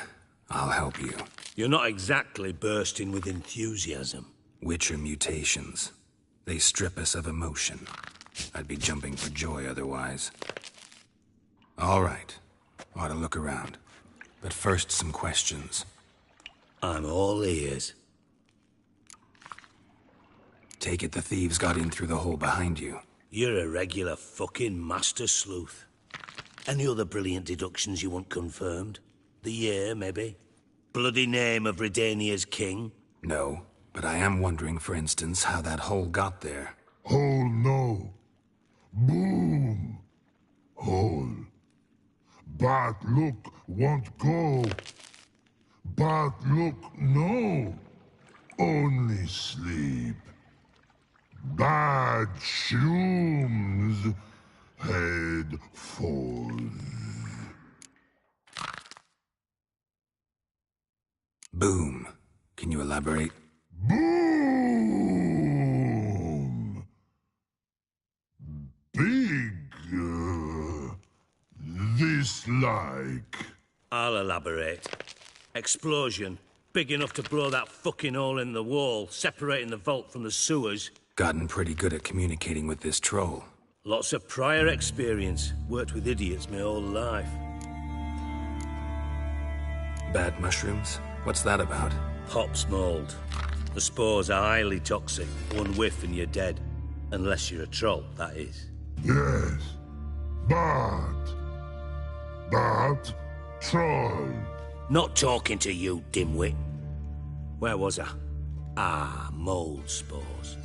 I'll help you. You're not exactly bursting with enthusiasm. Witcher mutations. They strip us of emotion. I'd be jumping for joy otherwise. All right. Ought to look around. But first, some questions. I'm all ears. Take it the thieves got in through the hole behind you. You're a regular fucking master sleuth. Any other brilliant deductions you want confirmed? The year, maybe? Bloody name of Redania's king? No, but I am wondering, for instance, how that hole got there. Hole no. Boom. Hole. Bad look won't go. Bad look no. Only sleep. Bad shrooms. Head falls. Boom. Can you elaborate? Boom! Big. This like. I'll elaborate. Explosion. Big enough to blow that fucking hole in the wall, separating the vault from the sewers. Gotten pretty good at communicating with this troll. Lots of prior experience. Worked with idiots my whole life. Bad mushrooms? What's that about? Pops mold. The spores are highly toxic. One whiff and you're dead. Unless you're a troll, that is. Yes. Bad. Bad troll. Not talking to you, dimwit. Where was I? Ah, mold spores.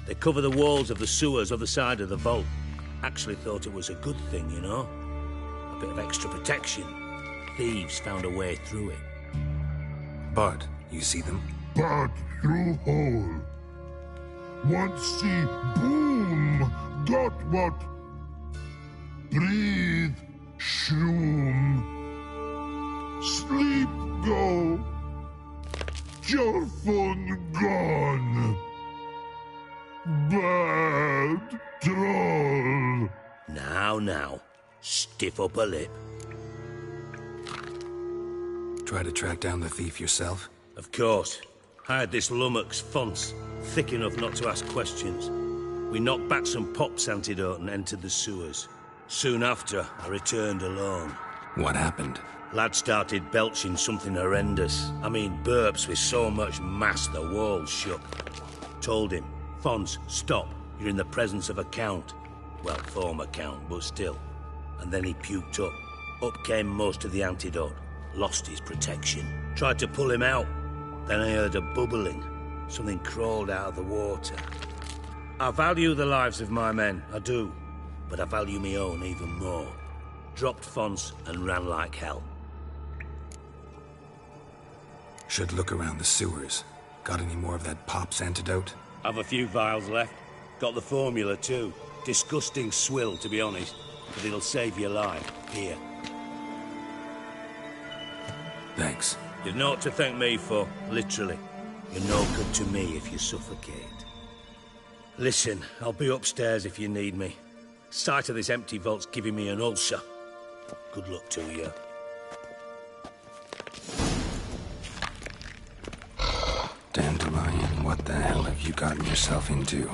They cover the walls of the sewers other side of the vault. Actually thought it was a good thing, you know? A bit of extra protection. Thieves found a way through it. Bart, you see them? Bad through hole. Want see boom. Got what? Breathe. Shroom. Sleep go. Your phone gone. Bad troll. Now. Stiff upper lip. Try to track down the thief yourself? Of course. Hired this lummox, Fons. Thick enough not to ask questions. We knocked back some Pop's antidote and entered the sewers. Soon after, I returned alone. What happened? Lad started belching something horrendous. I mean, burps with so much mass the walls shook. Told him, Fons, stop. You're in the presence of a count. Well, former count, but still. And then he puked up. Up came most of the antidote. Lost his protection. Tried to pull him out. Then I heard a bubbling. Something crawled out of the water. I value the lives of my men, I do. But I value my own even more. Dropped Fons and ran like hell. Should look around the sewers. Got any more of that Pop's antidote? Have a few vials left. Got the formula too. Disgusting swill, to be honest. But it'll save your life. Here. Thanks. You've naught to thank me for, literally. You're no good to me if you suffocate. Listen, I'll be upstairs if you need me. Sight of this empty vault's giving me an ulcer. Good luck to you. Dandelion, what the hell have you gotten yourself into?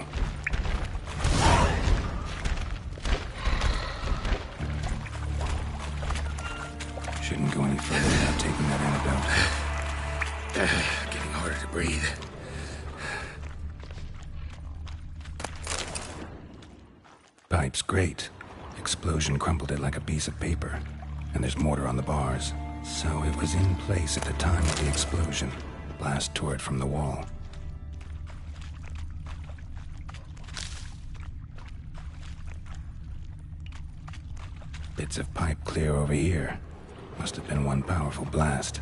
Shouldn't go any further without taking that antidote. Getting harder to breathe. Pipe's great. Explosion crumpled it like a piece of paper. And there's mortar on the bars. So it was in place at the time of the explosion. Blast tore it from the wall. Bits of pipe clear over here. Must have been one powerful blast.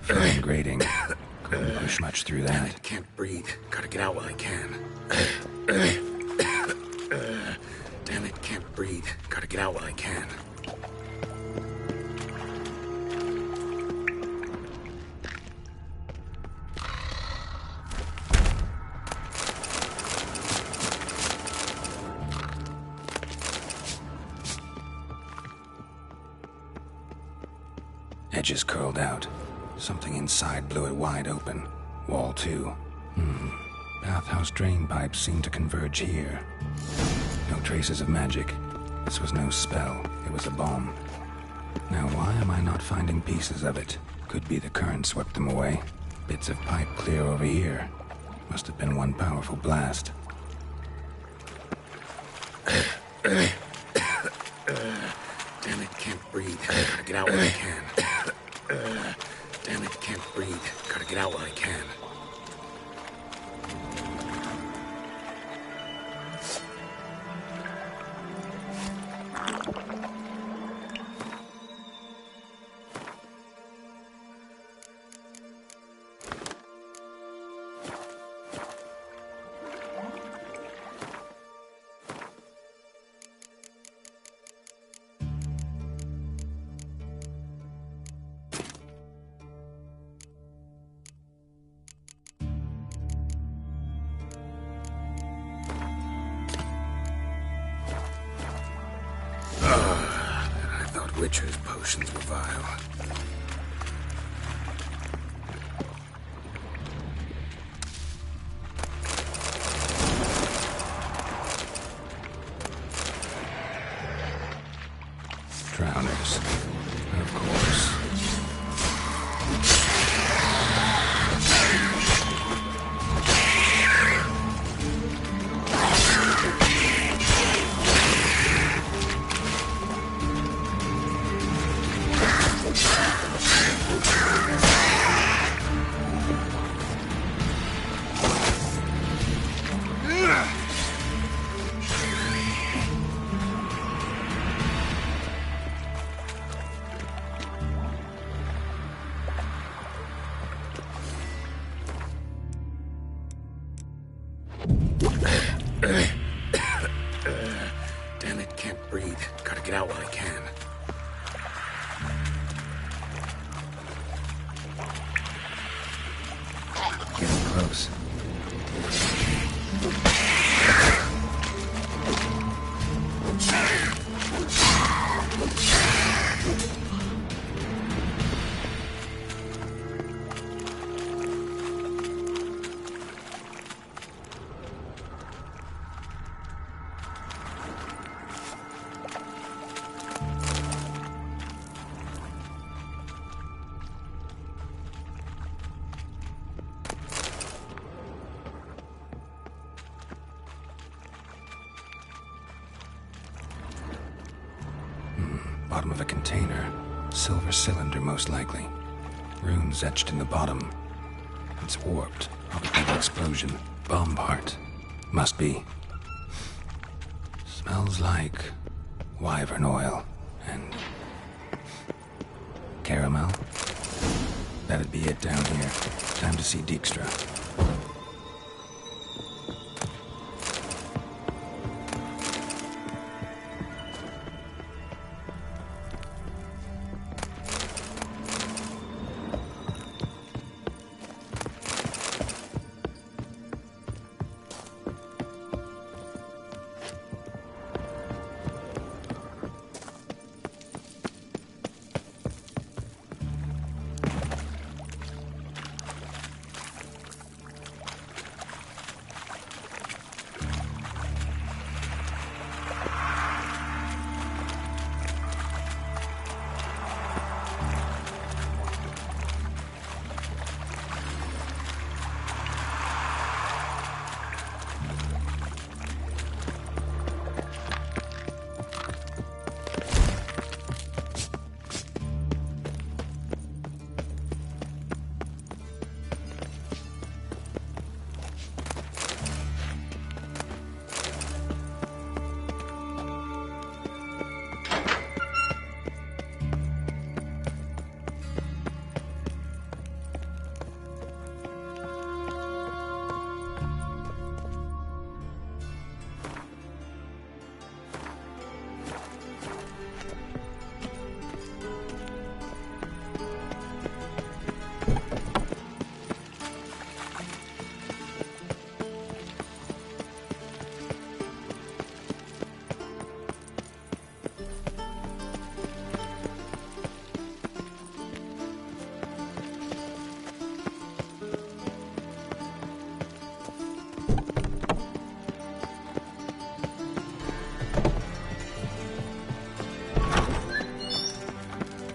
Feeling grating. Couldn't push much through that. Can't breathe. Gotta get out while I can. Damn it, can't breathe. Gotta get out while I can. Edges curled out. Something inside blew it wide open. Wall too. Bathhouse drain pipes seem to converge here. No traces of magic. This was no spell. It was a bomb. Now why am I not finding pieces of it? Could be the current swept them away. Bits of pipe clear over here. Must have been one powerful blast. Damn it, can't breathe. Gotta get out while I can. Damn it, can't breathe. Gotta get out while I can. Witcher's potions were vile. Drowners, of course. Damn it, can't breathe. Gotta get out while I can. Getting close. Bottom of a container. Silver cylinder, most likely. Runes etched in the bottom. It's warped. Probably by the explosion. Bomb part. Must be. Smells like wyvern oil and caramel. That'd be it down here. Time to see Dijkstra.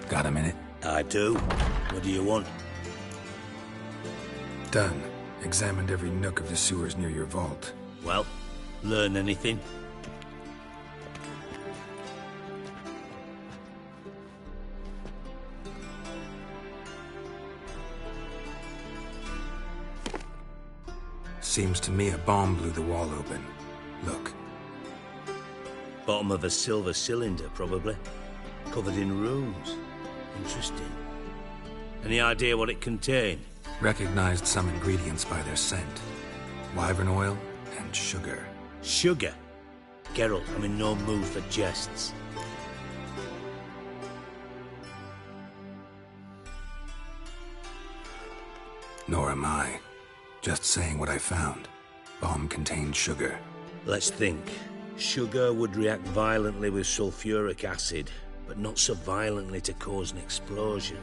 Got a minute? I do. What do you want? Done. Examined every nook of the sewers near your vault. Well, learn anything? Seems to me a bomb blew the wall open. Look. Bottom of a silver cylinder, probably. Covered in runes. Interesting. Any idea what it contained? Recognized some ingredients by their scent. Wyvern oil and sugar. Sugar? Geralt, I'm in no mood for jests. Nor am I. Just saying what I found. Bomb contained sugar. Let's think. Sugar would react violently with sulfuric acid, but not so violently to cause an explosion.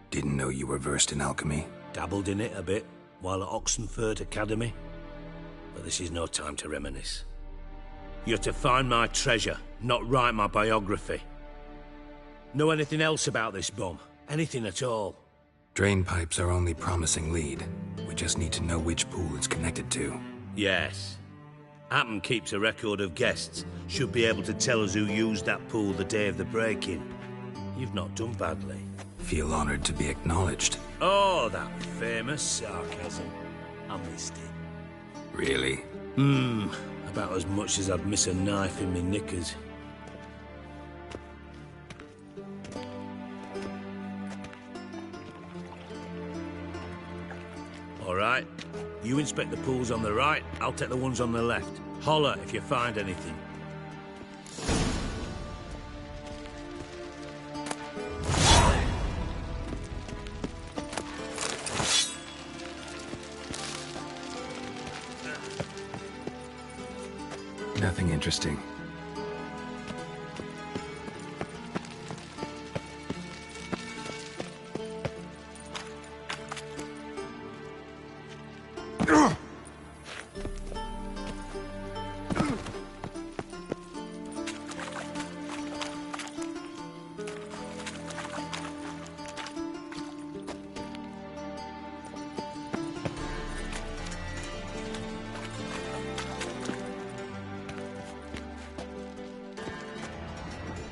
Didn't know you were versed in alchemy. Dabbled in it a bit, while at Oxenford Academy. But this is no time to reminisce. You're to find my treasure, not write my biography. Know anything else about this bomb? Anything at all? Drain pipes are only promising lead. We just need to know which pool it's connected to. Yes. Appen keeps a record of guests. Should be able to tell us who used that pool the day of the break-in. You've not done badly. Feel honored to be acknowledged. Oh, that famous sarcasm. I missed it. Really? About as much as I'd miss a knife in me knickers. All right. You inspect the pools on the right, I'll take the ones on the left. Holler if you find anything. Nothing interesting.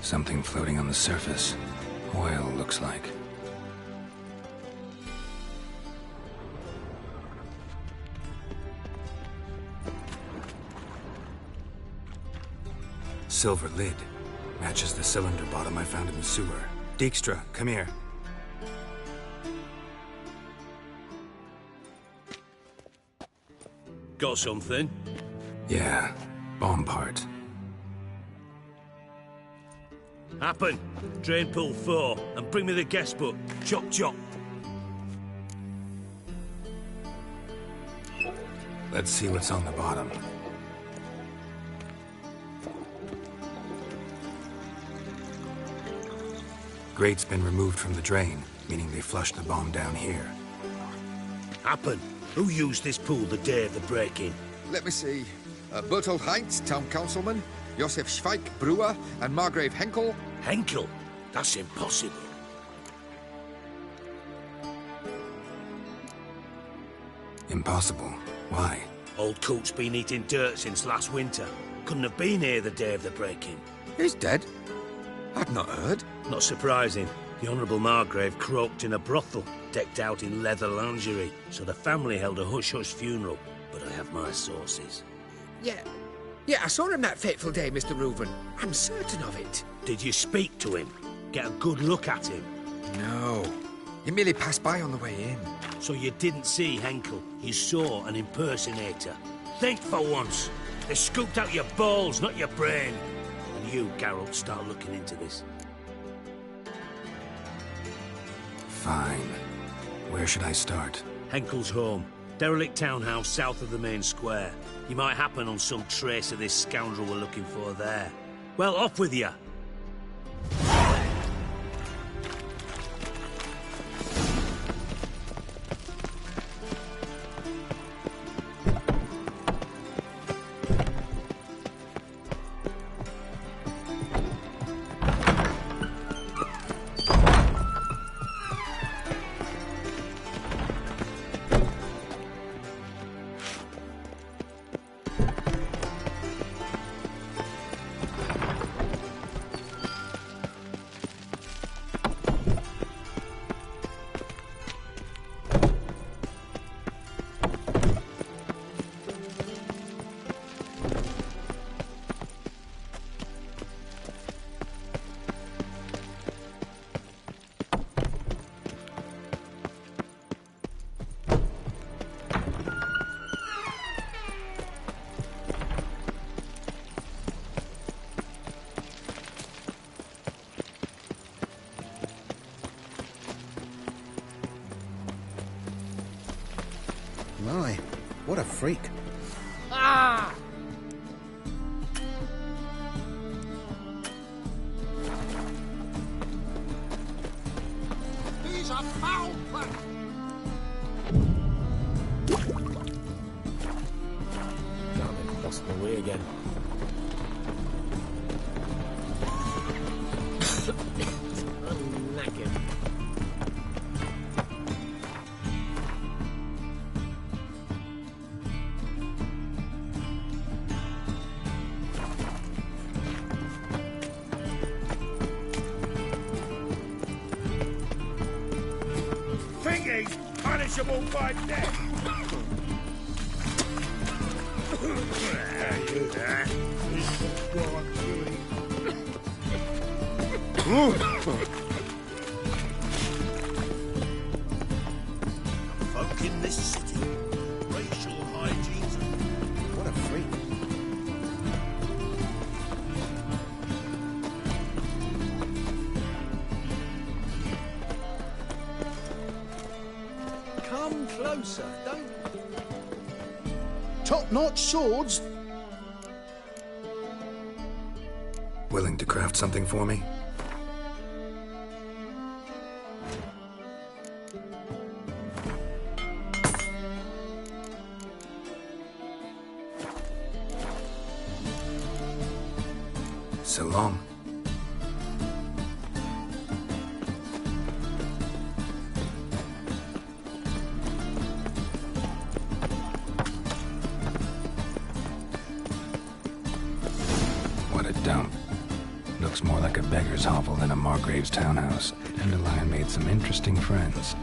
Something floating on the surface. Oil, looks like. Silver lid. Matches the cylinder bottom I found in the sewer. Dijkstra, come here. Got something? Yeah, bomb part. Appen, drain pool 4, and bring me the guest book. Chop chop. Let's see what's on the bottom. Grate's been removed from the drain, meaning they flushed the bomb down here. Appen, who used this pool the day of the break-in? Let me see. Bertolt Heinz, town councilman, Josef Schweik, brewer, and Margrave Henkel. Henkel? That's impossible. Impossible? Why? Old Coot's been eating dirt since last winter. Couldn't have been here the day of the break-in. He's dead? I've not heard. Not surprising. The Honourable Margrave croaked in a brothel, decked out in leather lingerie, so the family held a hush-hush funeral. But I have my sources. Yeah, I saw him that fateful day, Mr. Reuven. I'm certain of it. Did you speak to him? Get a good look at him? No. He merely passed by on the way in. So you didn't see Henkel? You saw an impersonator? Think for once. They scooped out your balls, not your brain. And you, Geralt, start looking into this. Fine. Where should I start? Henkel's home. Derelict townhouse south of the main square. You might happen on some trace of this scoundrel we're looking for there. Well, off with you! My, what a freak. Ah! He's a foul play. Damn it, lost my way again. I'm knackered. Thingy's punishable by death. You there? Go on, Folk in this city, racial hygiene's What a freak. Come closer, don't... Top-notch swords? Willing to craft something for me? So long. What a dump. Looks more like a beggar's hovel than a Margrave's townhouse. Dandelion made some interesting friends.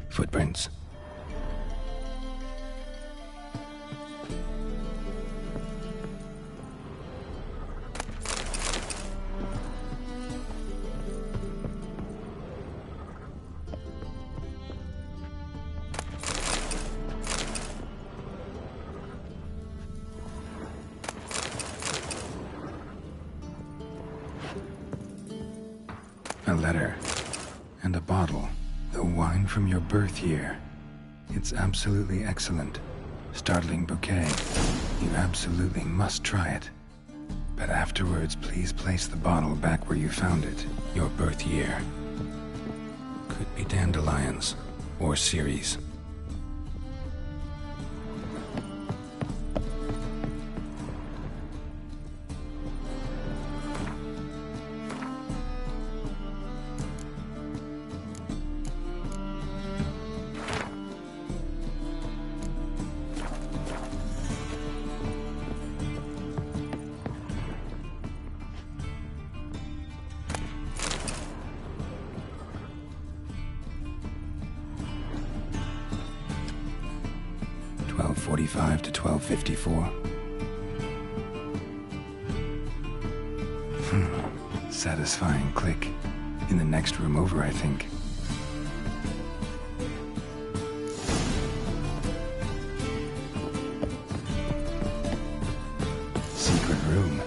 Footprints. A letter and a bottle. The wine from your birth year. It's absolutely excellent. Startling bouquet. You absolutely must try it. But afterwards, please place the bottle back where you found it. Your birth year. Could be dandelions or Ceres. .45 to 12:54. Satisfying click. In the next room over, I think. Secret room.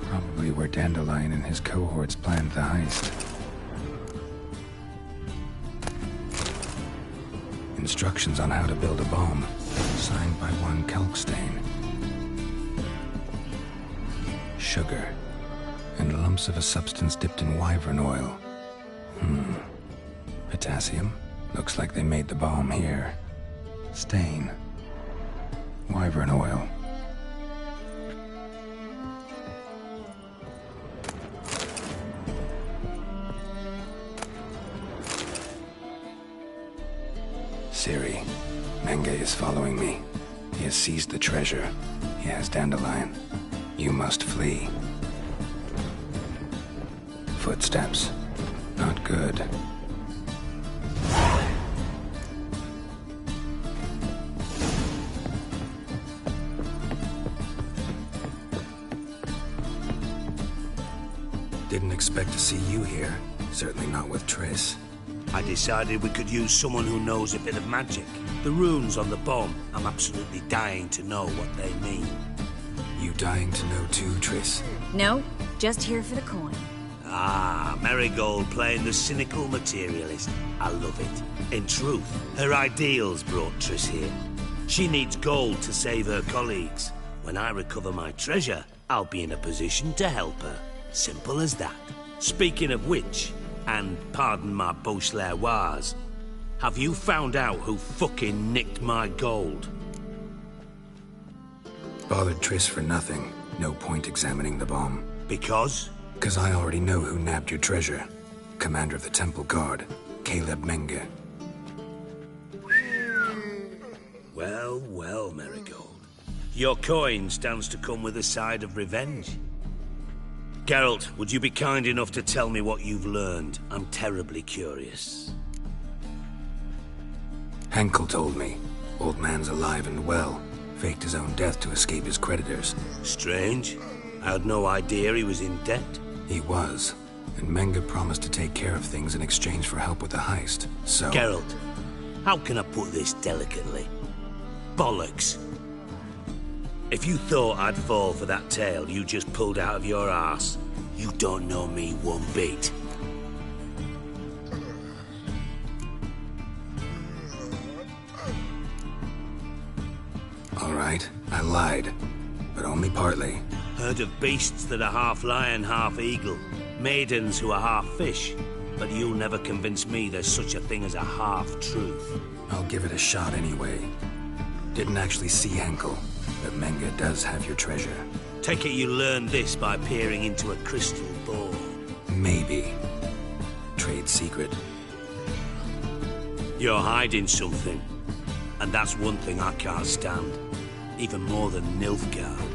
Probably where Dandelion and his cohorts planned the heist. Instructions on how to build a bomb. Signed by one Kalkstain. Sugar. And lumps of a substance dipped in wyvern oil. Potassium. Looks like they made the bomb here. Stain. Wyvern oil. Ciri. Menge is following me. He has seized the treasure. He has Dandelion. You must flee. Footsteps. Not good. Didn't expect to see you here. Certainly not with Triss. I decided we could use someone who knows a bit of magic. The runes on the bomb, I'm absolutely dying to know what they mean. You dying to know too, Triss? No, just here for the coin. Ah, Marigold playing the cynical materialist. I love it. In truth, her ideals brought Triss here. She needs gold to save her colleagues. When I recover my treasure, I'll be in a position to help her. Simple as that. Speaking of which, and pardon my Beauclervois, have you found out who fucking nicked my gold? Bothered Triss for nothing. No point examining the bomb. Because? Because I already know who nabbed your treasure. Commander of the Temple Guard, Caleb Menge. Well, well, Marigold. Your coin stands to come with a side of revenge. Geralt, would you be kind enough to tell me what you've learned? I'm terribly curious. Henkel told me. Old man's alive and well. Faked his own death to escape his creditors. Strange. I had no idea he was in debt. He was. And Menge promised to take care of things in exchange for help with the heist. So... Geralt, how can I put this delicately? Bollocks. If you thought I'd fall for that tale you just pulled out of your arse, you don't know me one bit. All right, I lied. But only partly. Heard of beasts that are half lion, half eagle. Maidens who are half fish. But you'll never convince me there's such a thing as a half-truth. I'll give it a shot anyway. Didn't actually see Henkel, but Menge does have your treasure. Take it you learned this by peering into a crystal ball. Maybe. Trade secret. You're hiding something. And that's one thing I can't stand. Even more than Nilfgaard.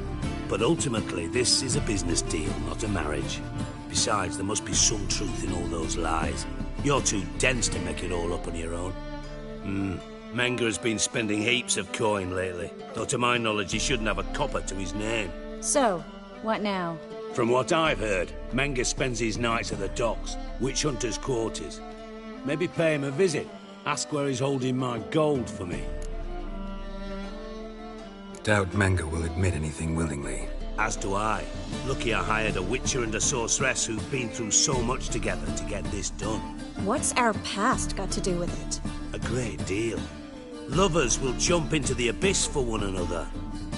But ultimately, this is a business deal, not a marriage. Besides, there must be some truth in all those lies. You're too dense to make it all up on your own. Menge has been spending heaps of coin lately, though to my knowledge he shouldn't have a copper to his name. So, what now? From what I've heard, Menge spends his nights at the docks, witch hunters' quarters. Maybe pay him a visit, ask where he's holding my gold for me. Doubt Menge will admit anything willingly. As do I. Lucky I hired a witcher and a sorceress who've been through so much together to get this done. What's our past got to do with it? A great deal. Lovers will jump into the abyss for one another.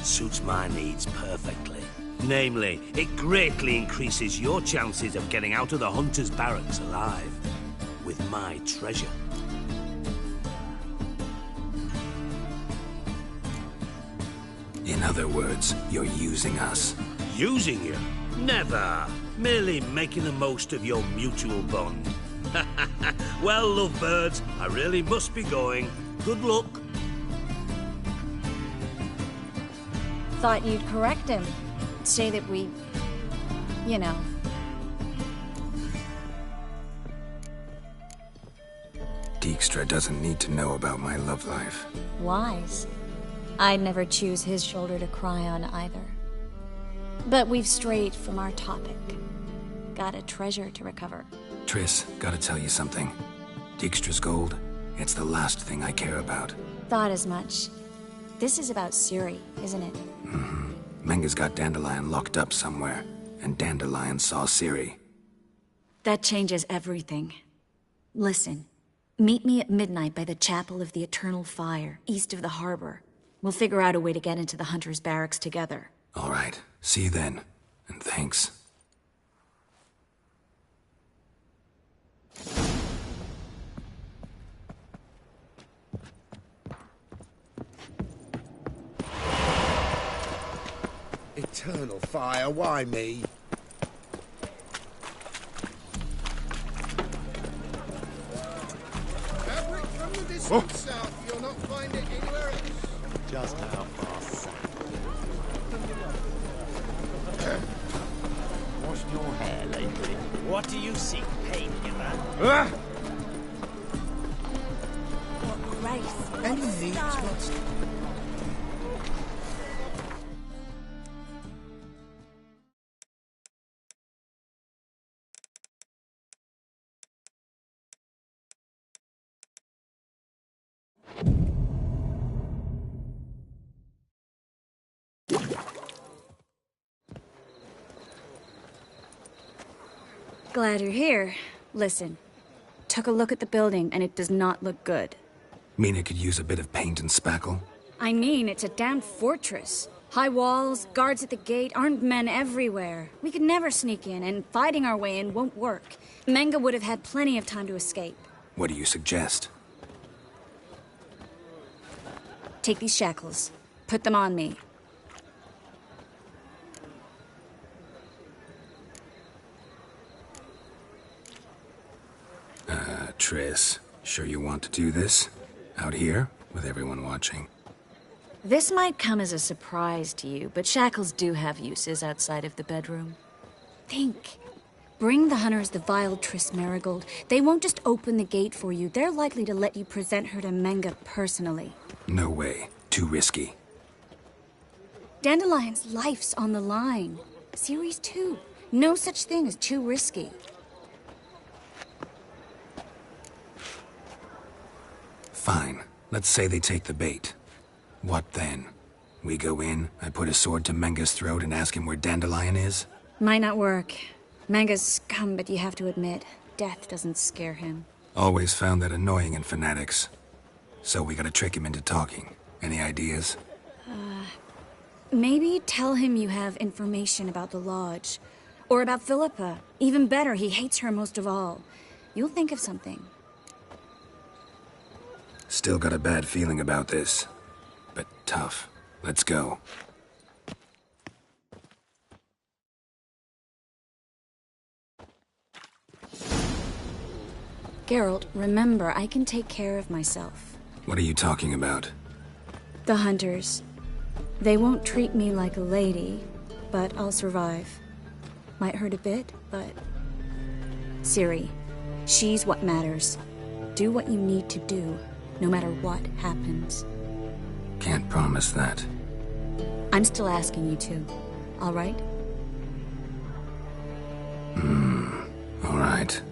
Suits my needs perfectly. Namely, it greatly increases your chances of getting out of the hunter's barracks alive. With my treasure. In other words, you're using us. Using you? Never. Merely making the most of your mutual bond. Well, lovebirds, I really must be going. Good luck. Thought you'd correct him. Say that we... you know. Dijkstra doesn't need to know about my love life. Wise. I'd never choose his shoulder to cry on either. But we've strayed from our topic. Got a treasure to recover. Triss, gotta tell you something. Dijkstra's gold, it's the last thing I care about. Thought as much. This is about Ciri, isn't it? Menge's got Dandelion locked up somewhere, and Dandelion saw Ciri. That changes everything. Listen, meet me at midnight by the Chapel of the Eternal Fire, east of the harbor. We'll figure out a way to get into the Hunter's barracks together. All right. See you then. And thanks. Eternal fire, why me? Fabric from the distant south, you'll not find it anywhere else. Just how far south? Washed your hair lately? What do you seek, pain giver? What grace. Any needs must... Glad you're here. Listen, took a look at the building and it does not look good. Mean it could use a bit of paint and spackle? I mean, it's a damn fortress. High walls, guards at the gate, armed men everywhere. We could never sneak in, and fighting our way in won't work. Menge would have had plenty of time to escape. What do you suggest? Take these shackles. Put them on me. Triss, sure you want to do this? Out here, with everyone watching? This might come as a surprise to you, but shackles do have uses outside of the bedroom. Think. Bring the hunters the vile Triss Merigold. They won't just open the gate for you. They're likely to let you present her to Menge personally. No way. Too risky. Dandelion's life's on the line. Series 2. No such thing as too risky. Fine. Let's say they take the bait. What then? We go in, I put a sword to Menge's throat and ask him where Dandelion is? Might not work. Menge's scum, but you have to admit, death doesn't scare him. Always found that annoying in fanatics. So we gotta trick him into talking. Any ideas? Maybe tell him you have information about the Lodge. Or about Philippa. Even better, he hates her most of all. You'll think of something. Still got a bad feeling about this. But tough. Let's go. Geralt, remember, I can take care of myself. What are you talking about? The hunters. They won't treat me like a lady, but I'll survive. Might hurt a bit, but... Ciri, she's what matters. Do what you need to do, no matter what happens. Can't promise that. I'm still asking you to, all right? All right.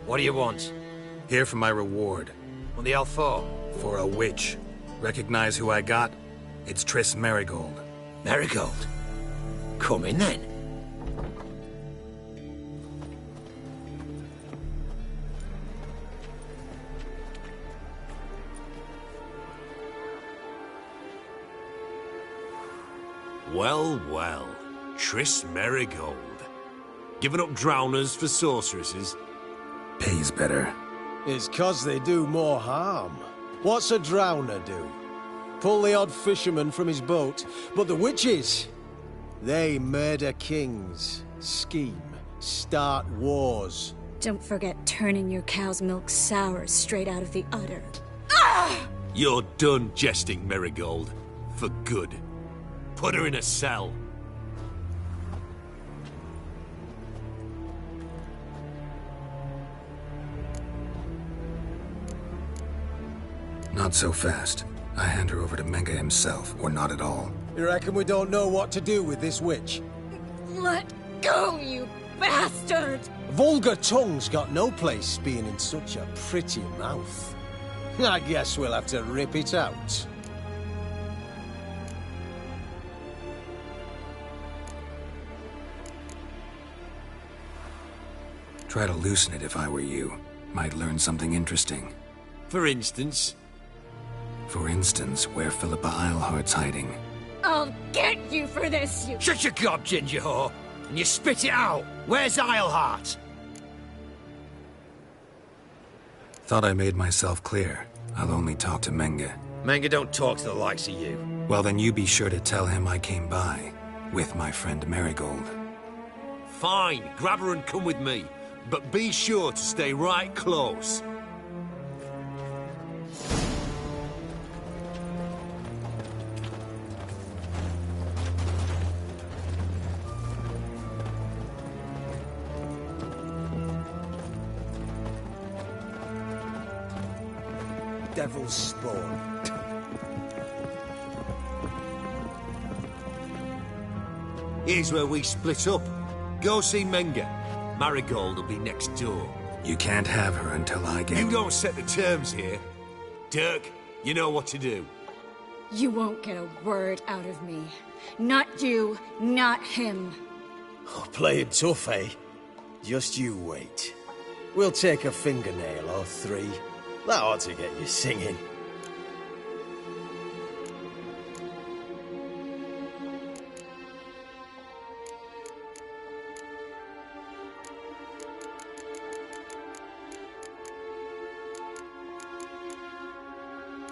What do you want? Here for my reward. What the hell for? For a witch. Recognize who I got? It's Triss Merigold. Merigold? Come in then. Well, well. Triss Merigold. Giving up drowners for sorceresses? Pays better. It's 'cause they do more harm. What's a drowner do? Pull the odd fisherman from his boat. But the witches, they murder kings, scheme, start wars. Don't forget turning your cow's milk sour straight out of the udder. You're done jesting, Merigold. For good. Put her in a cell. Not so fast. I hand her over to Menge himself, or not at all. You reckon we don't know what to do with this witch? Let go, you bastard! Vulgar tongue's got no place being in such a pretty mouth. I guess we'll have to rip it out. Try to loosen it if I were you. Might learn something interesting. For instance? For instance, where Philippa Eilhart's hiding. I'll get you for this, you... Shut your gob, ginger whore, and you spit it out. Where's Eilhart? Thought I made myself clear. I'll only talk to Menge. Menge don't talk to the likes of you. Well, then you be sure to tell him I came by. With my friend Merigold. Fine, grab her and come with me. But be sure to stay right close. Devil's spawn. Here's where we split up. Go see Menga. Marigold will be next door. You can't have her until I get... You don't set the terms here. Dirk, you know what to do. You won't get a word out of me. Not you, not him. Oh, playing tough, eh? Just you wait. We'll take a fingernail or 3. That ought to get you singing.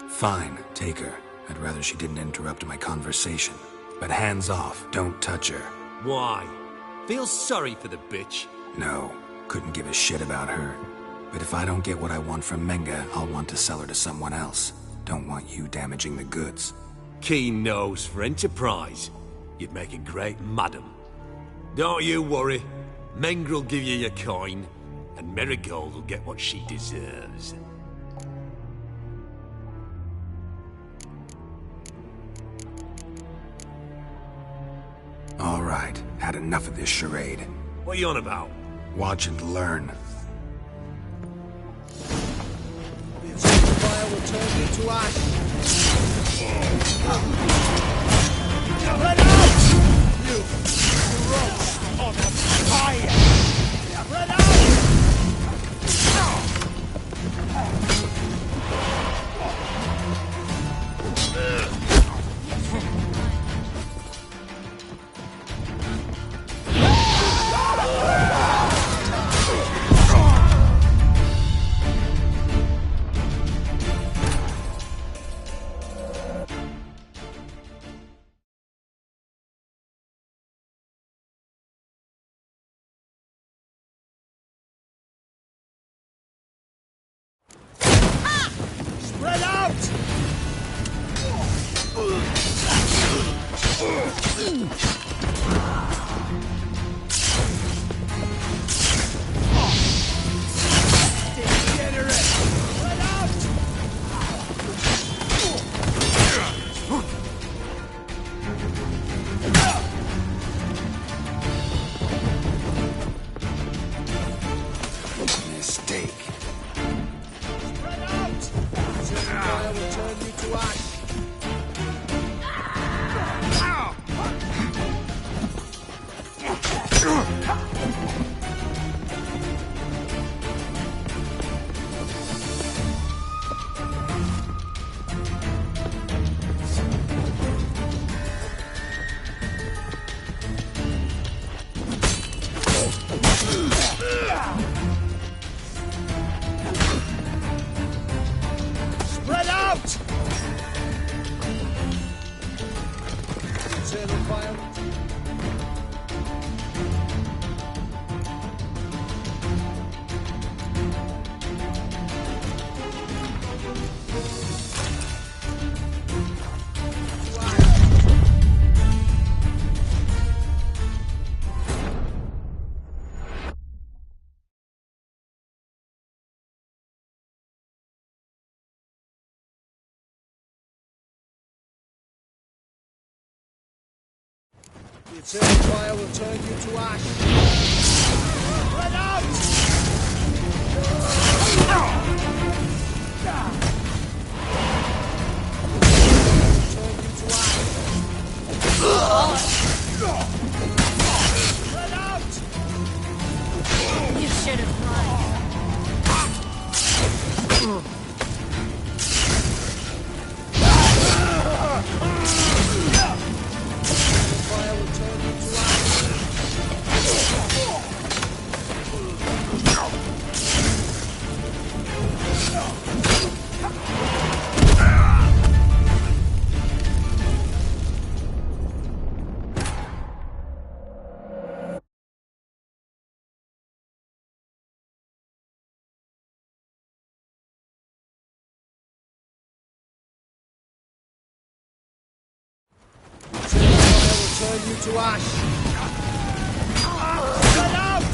Fine, take her. I'd rather she didn't interrupt my conversation. But hands off, don't touch her. Why? Feel sorry for the bitch? No, couldn't give a shit about her. But if I don't get what I want from Menga, I'll want to sell her to someone else. Don't want you damaging the goods. Keen nose for enterprise. You'd make a great madam. Don't you worry. Mengrel give you your coin, and Marigold will get what she deserves. All right, had enough of this charade. What are you on about? Watch and learn. The fire will turn you to ash. Run out! You roast on a fire! Run out! Spread out! Degenerate! Spread out! Mistake. Spread out! Fire will turn you to ash. Spread out! Eternal fire. The eternal fire will turn you to ash. Spread out! Turn you to ash. Spread out! You should have run. Fire will turn you to ash. Turn you to ash. Spread out!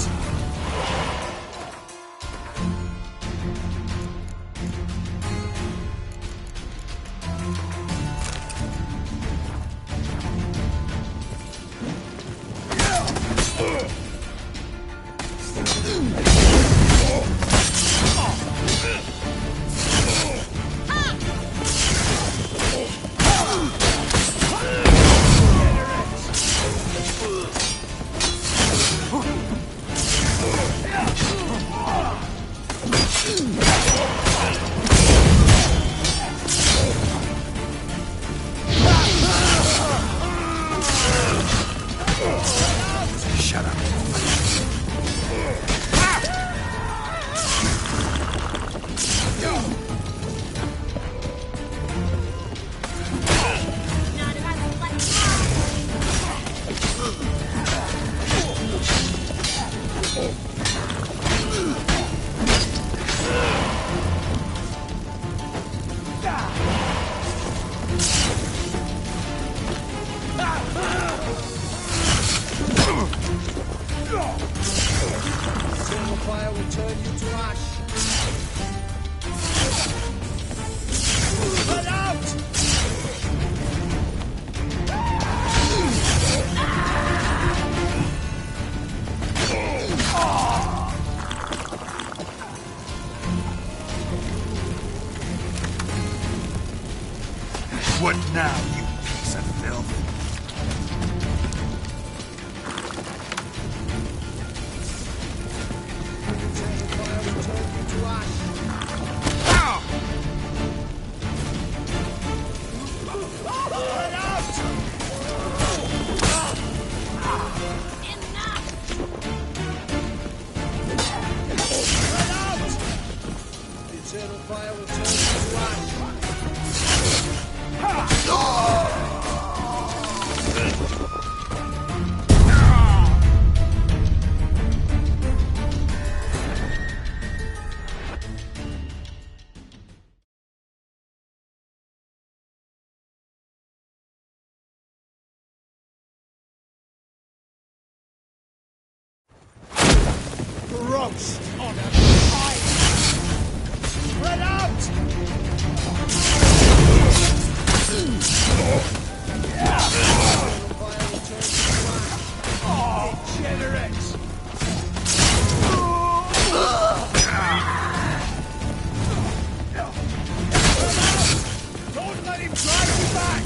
Shut up. Eternal fire will turn you to ash. Let out! What now, you piece of filth? Eternal fire will turn you to ash. Roast on a fire! Spread out! Degenerates! Don't let him drive you back!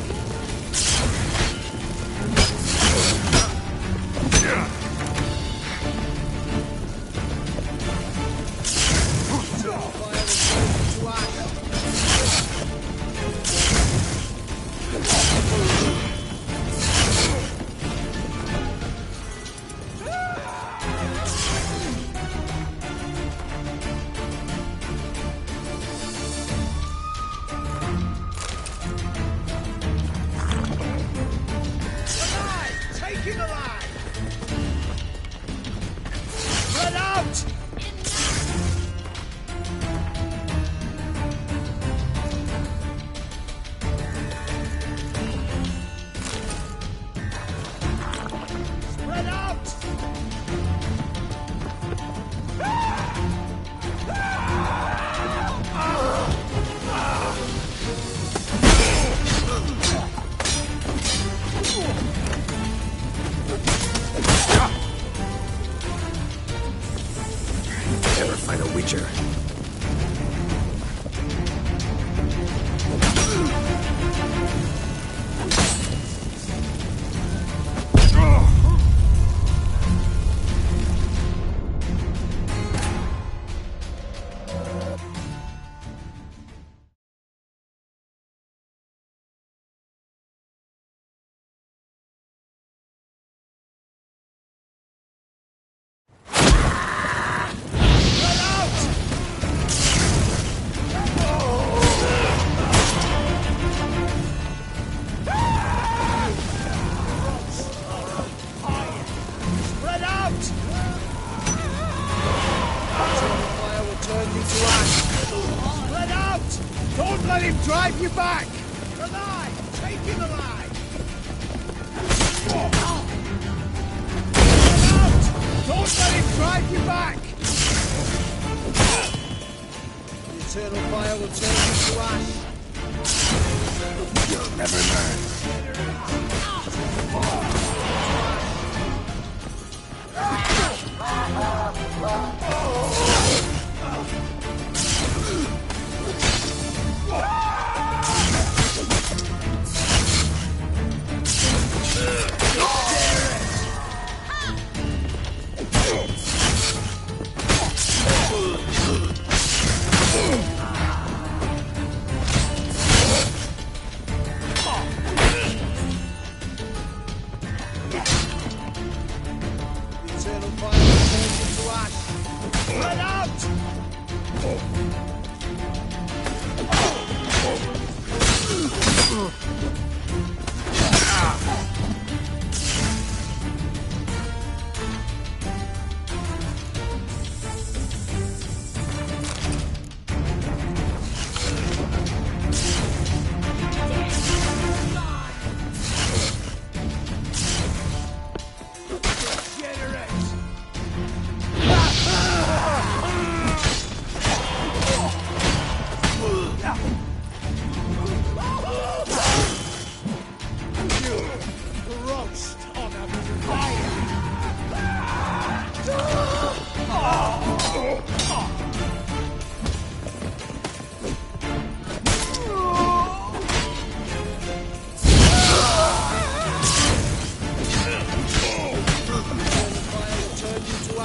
Taking alive! Spread out! Spread out! Never fight a Witcher. Spread out! Eternal fire will turn you to ash. Spread out! Don't let him drive you back! Alive! Take him alive! Spread out! Don't let him drive you back! The eternal fire will turn you to ash. You'll never learn.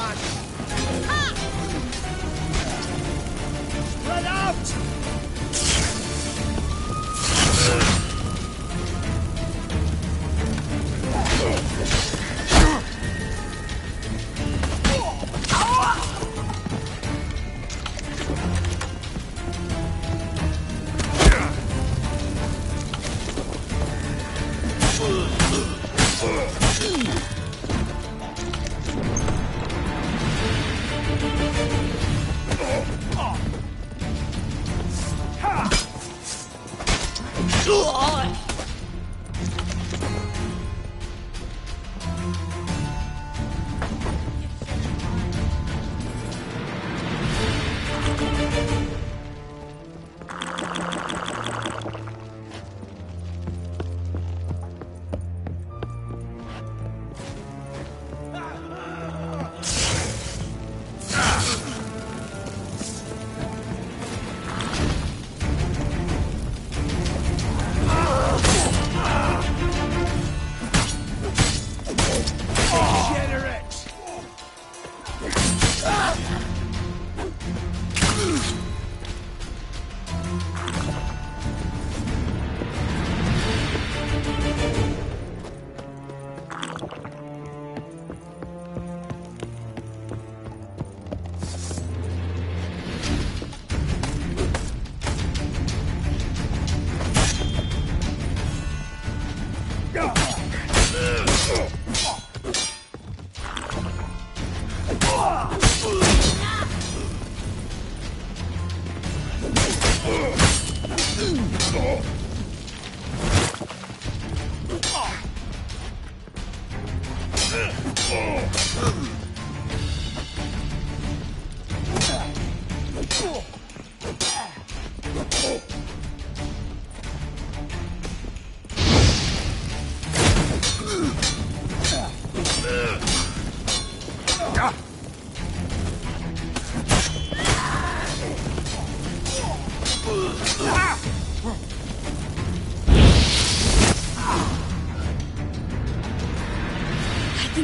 lad! Spread out!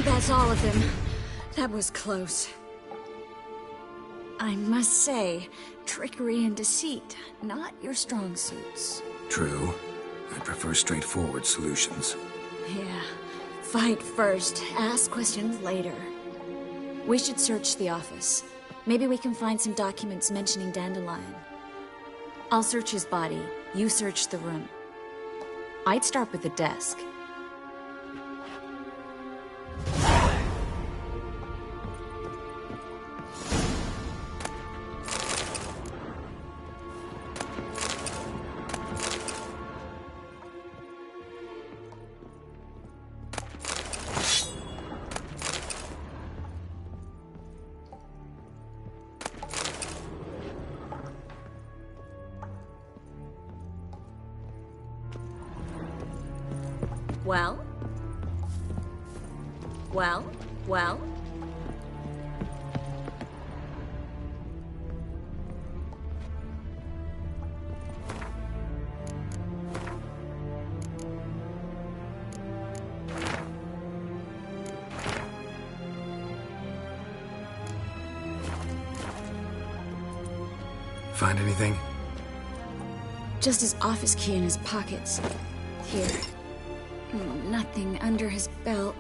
That's all of them. That was close. I must say, trickery and deceit, not your strong suits. True. I prefer straightforward solutions. Yeah. Fight first, ask questions later. We should search the office. Maybe we can find some documents mentioning Dandelion. I'll search his body, you search the room. I'd start with the desk. Well? Well? Well? Find anything? Just his office key in his pockets. Here. Nothing under his belt.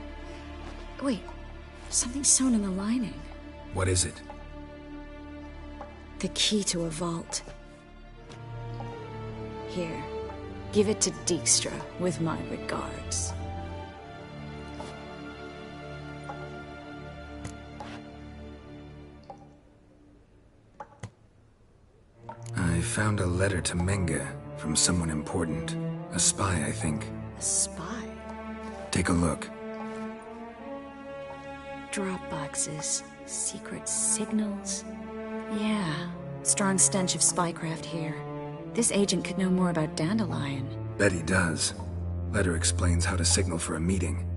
Wait, something sewn in the lining. What is it? The key to a vault. Here, give it to Dijkstra with my regards. I found a letter to Menge from someone important. A spy, I think. A spy? Take a look. Drop boxes, secret signals. Yeah, strong stench of spycraft here. This agent could know more about Dandelion. Bet he does. Letter explains how to signal for a meeting.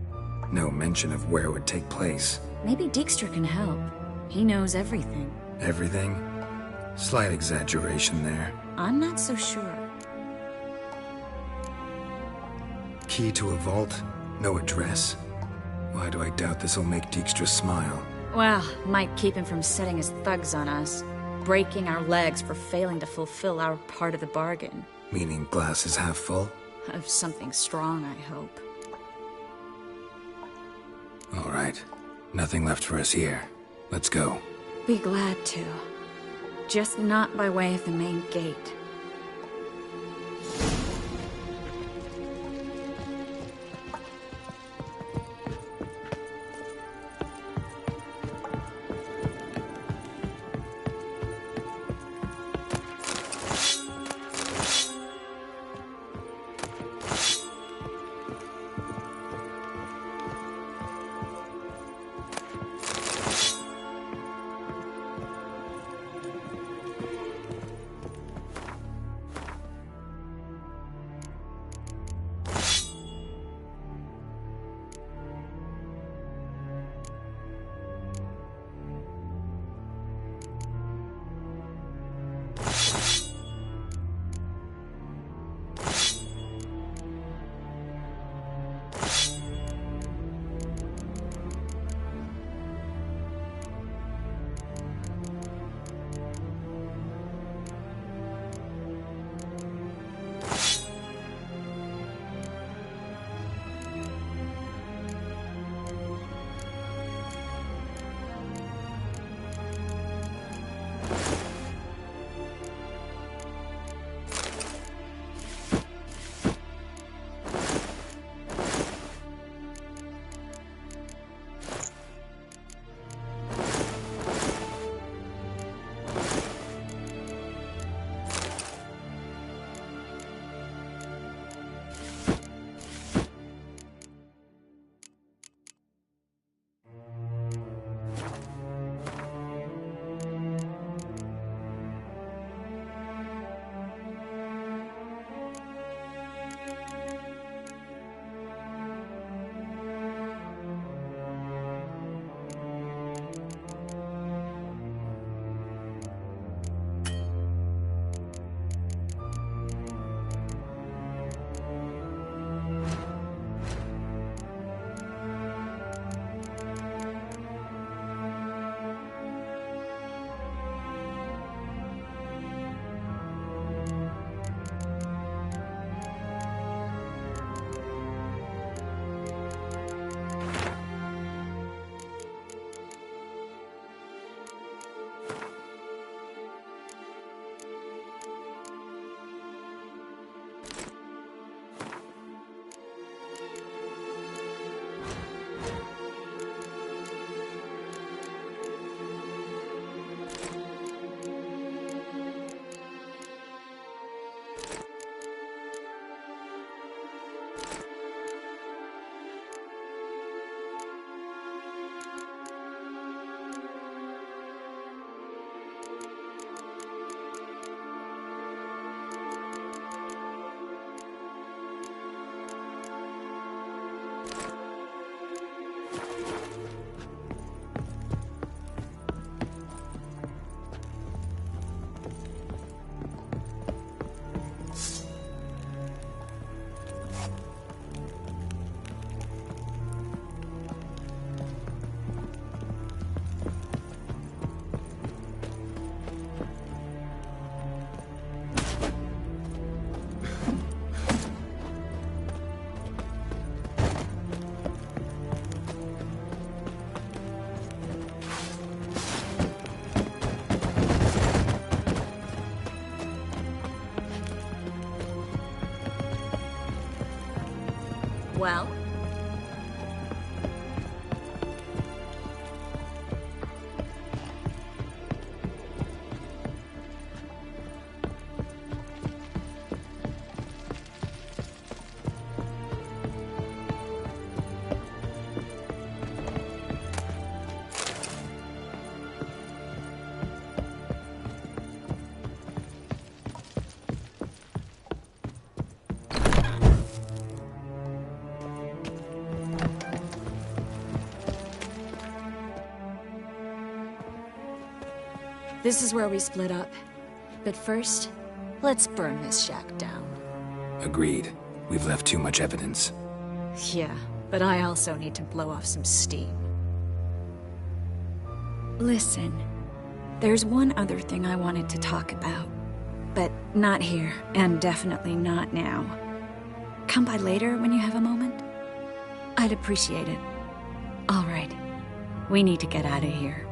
No mention of where it would take place. Maybe Dijkstra can help. He knows everything. Everything? Slight exaggeration there. I'm not so sure. Key to a vault? No address? Why do I doubt this'll make Dijkstra smile? Well, might keep him from setting his thugs on us, breaking our legs for failing to fulfill our part of the bargain. Meaning glass is half full? Of something strong, I hope. All right. Nothing left for us here. Let's go. Be glad to. Just not by way of the main gate. Well? This is where we split up. But first, let's burn this shack down. Agreed. We've left too much evidence. Yeah, but I also need to blow off some steam. Listen, there's one other thing I wanted to talk about. But not here, and definitely not now. Come by later when you have a moment? I'd appreciate it. All right. We need to get out of here.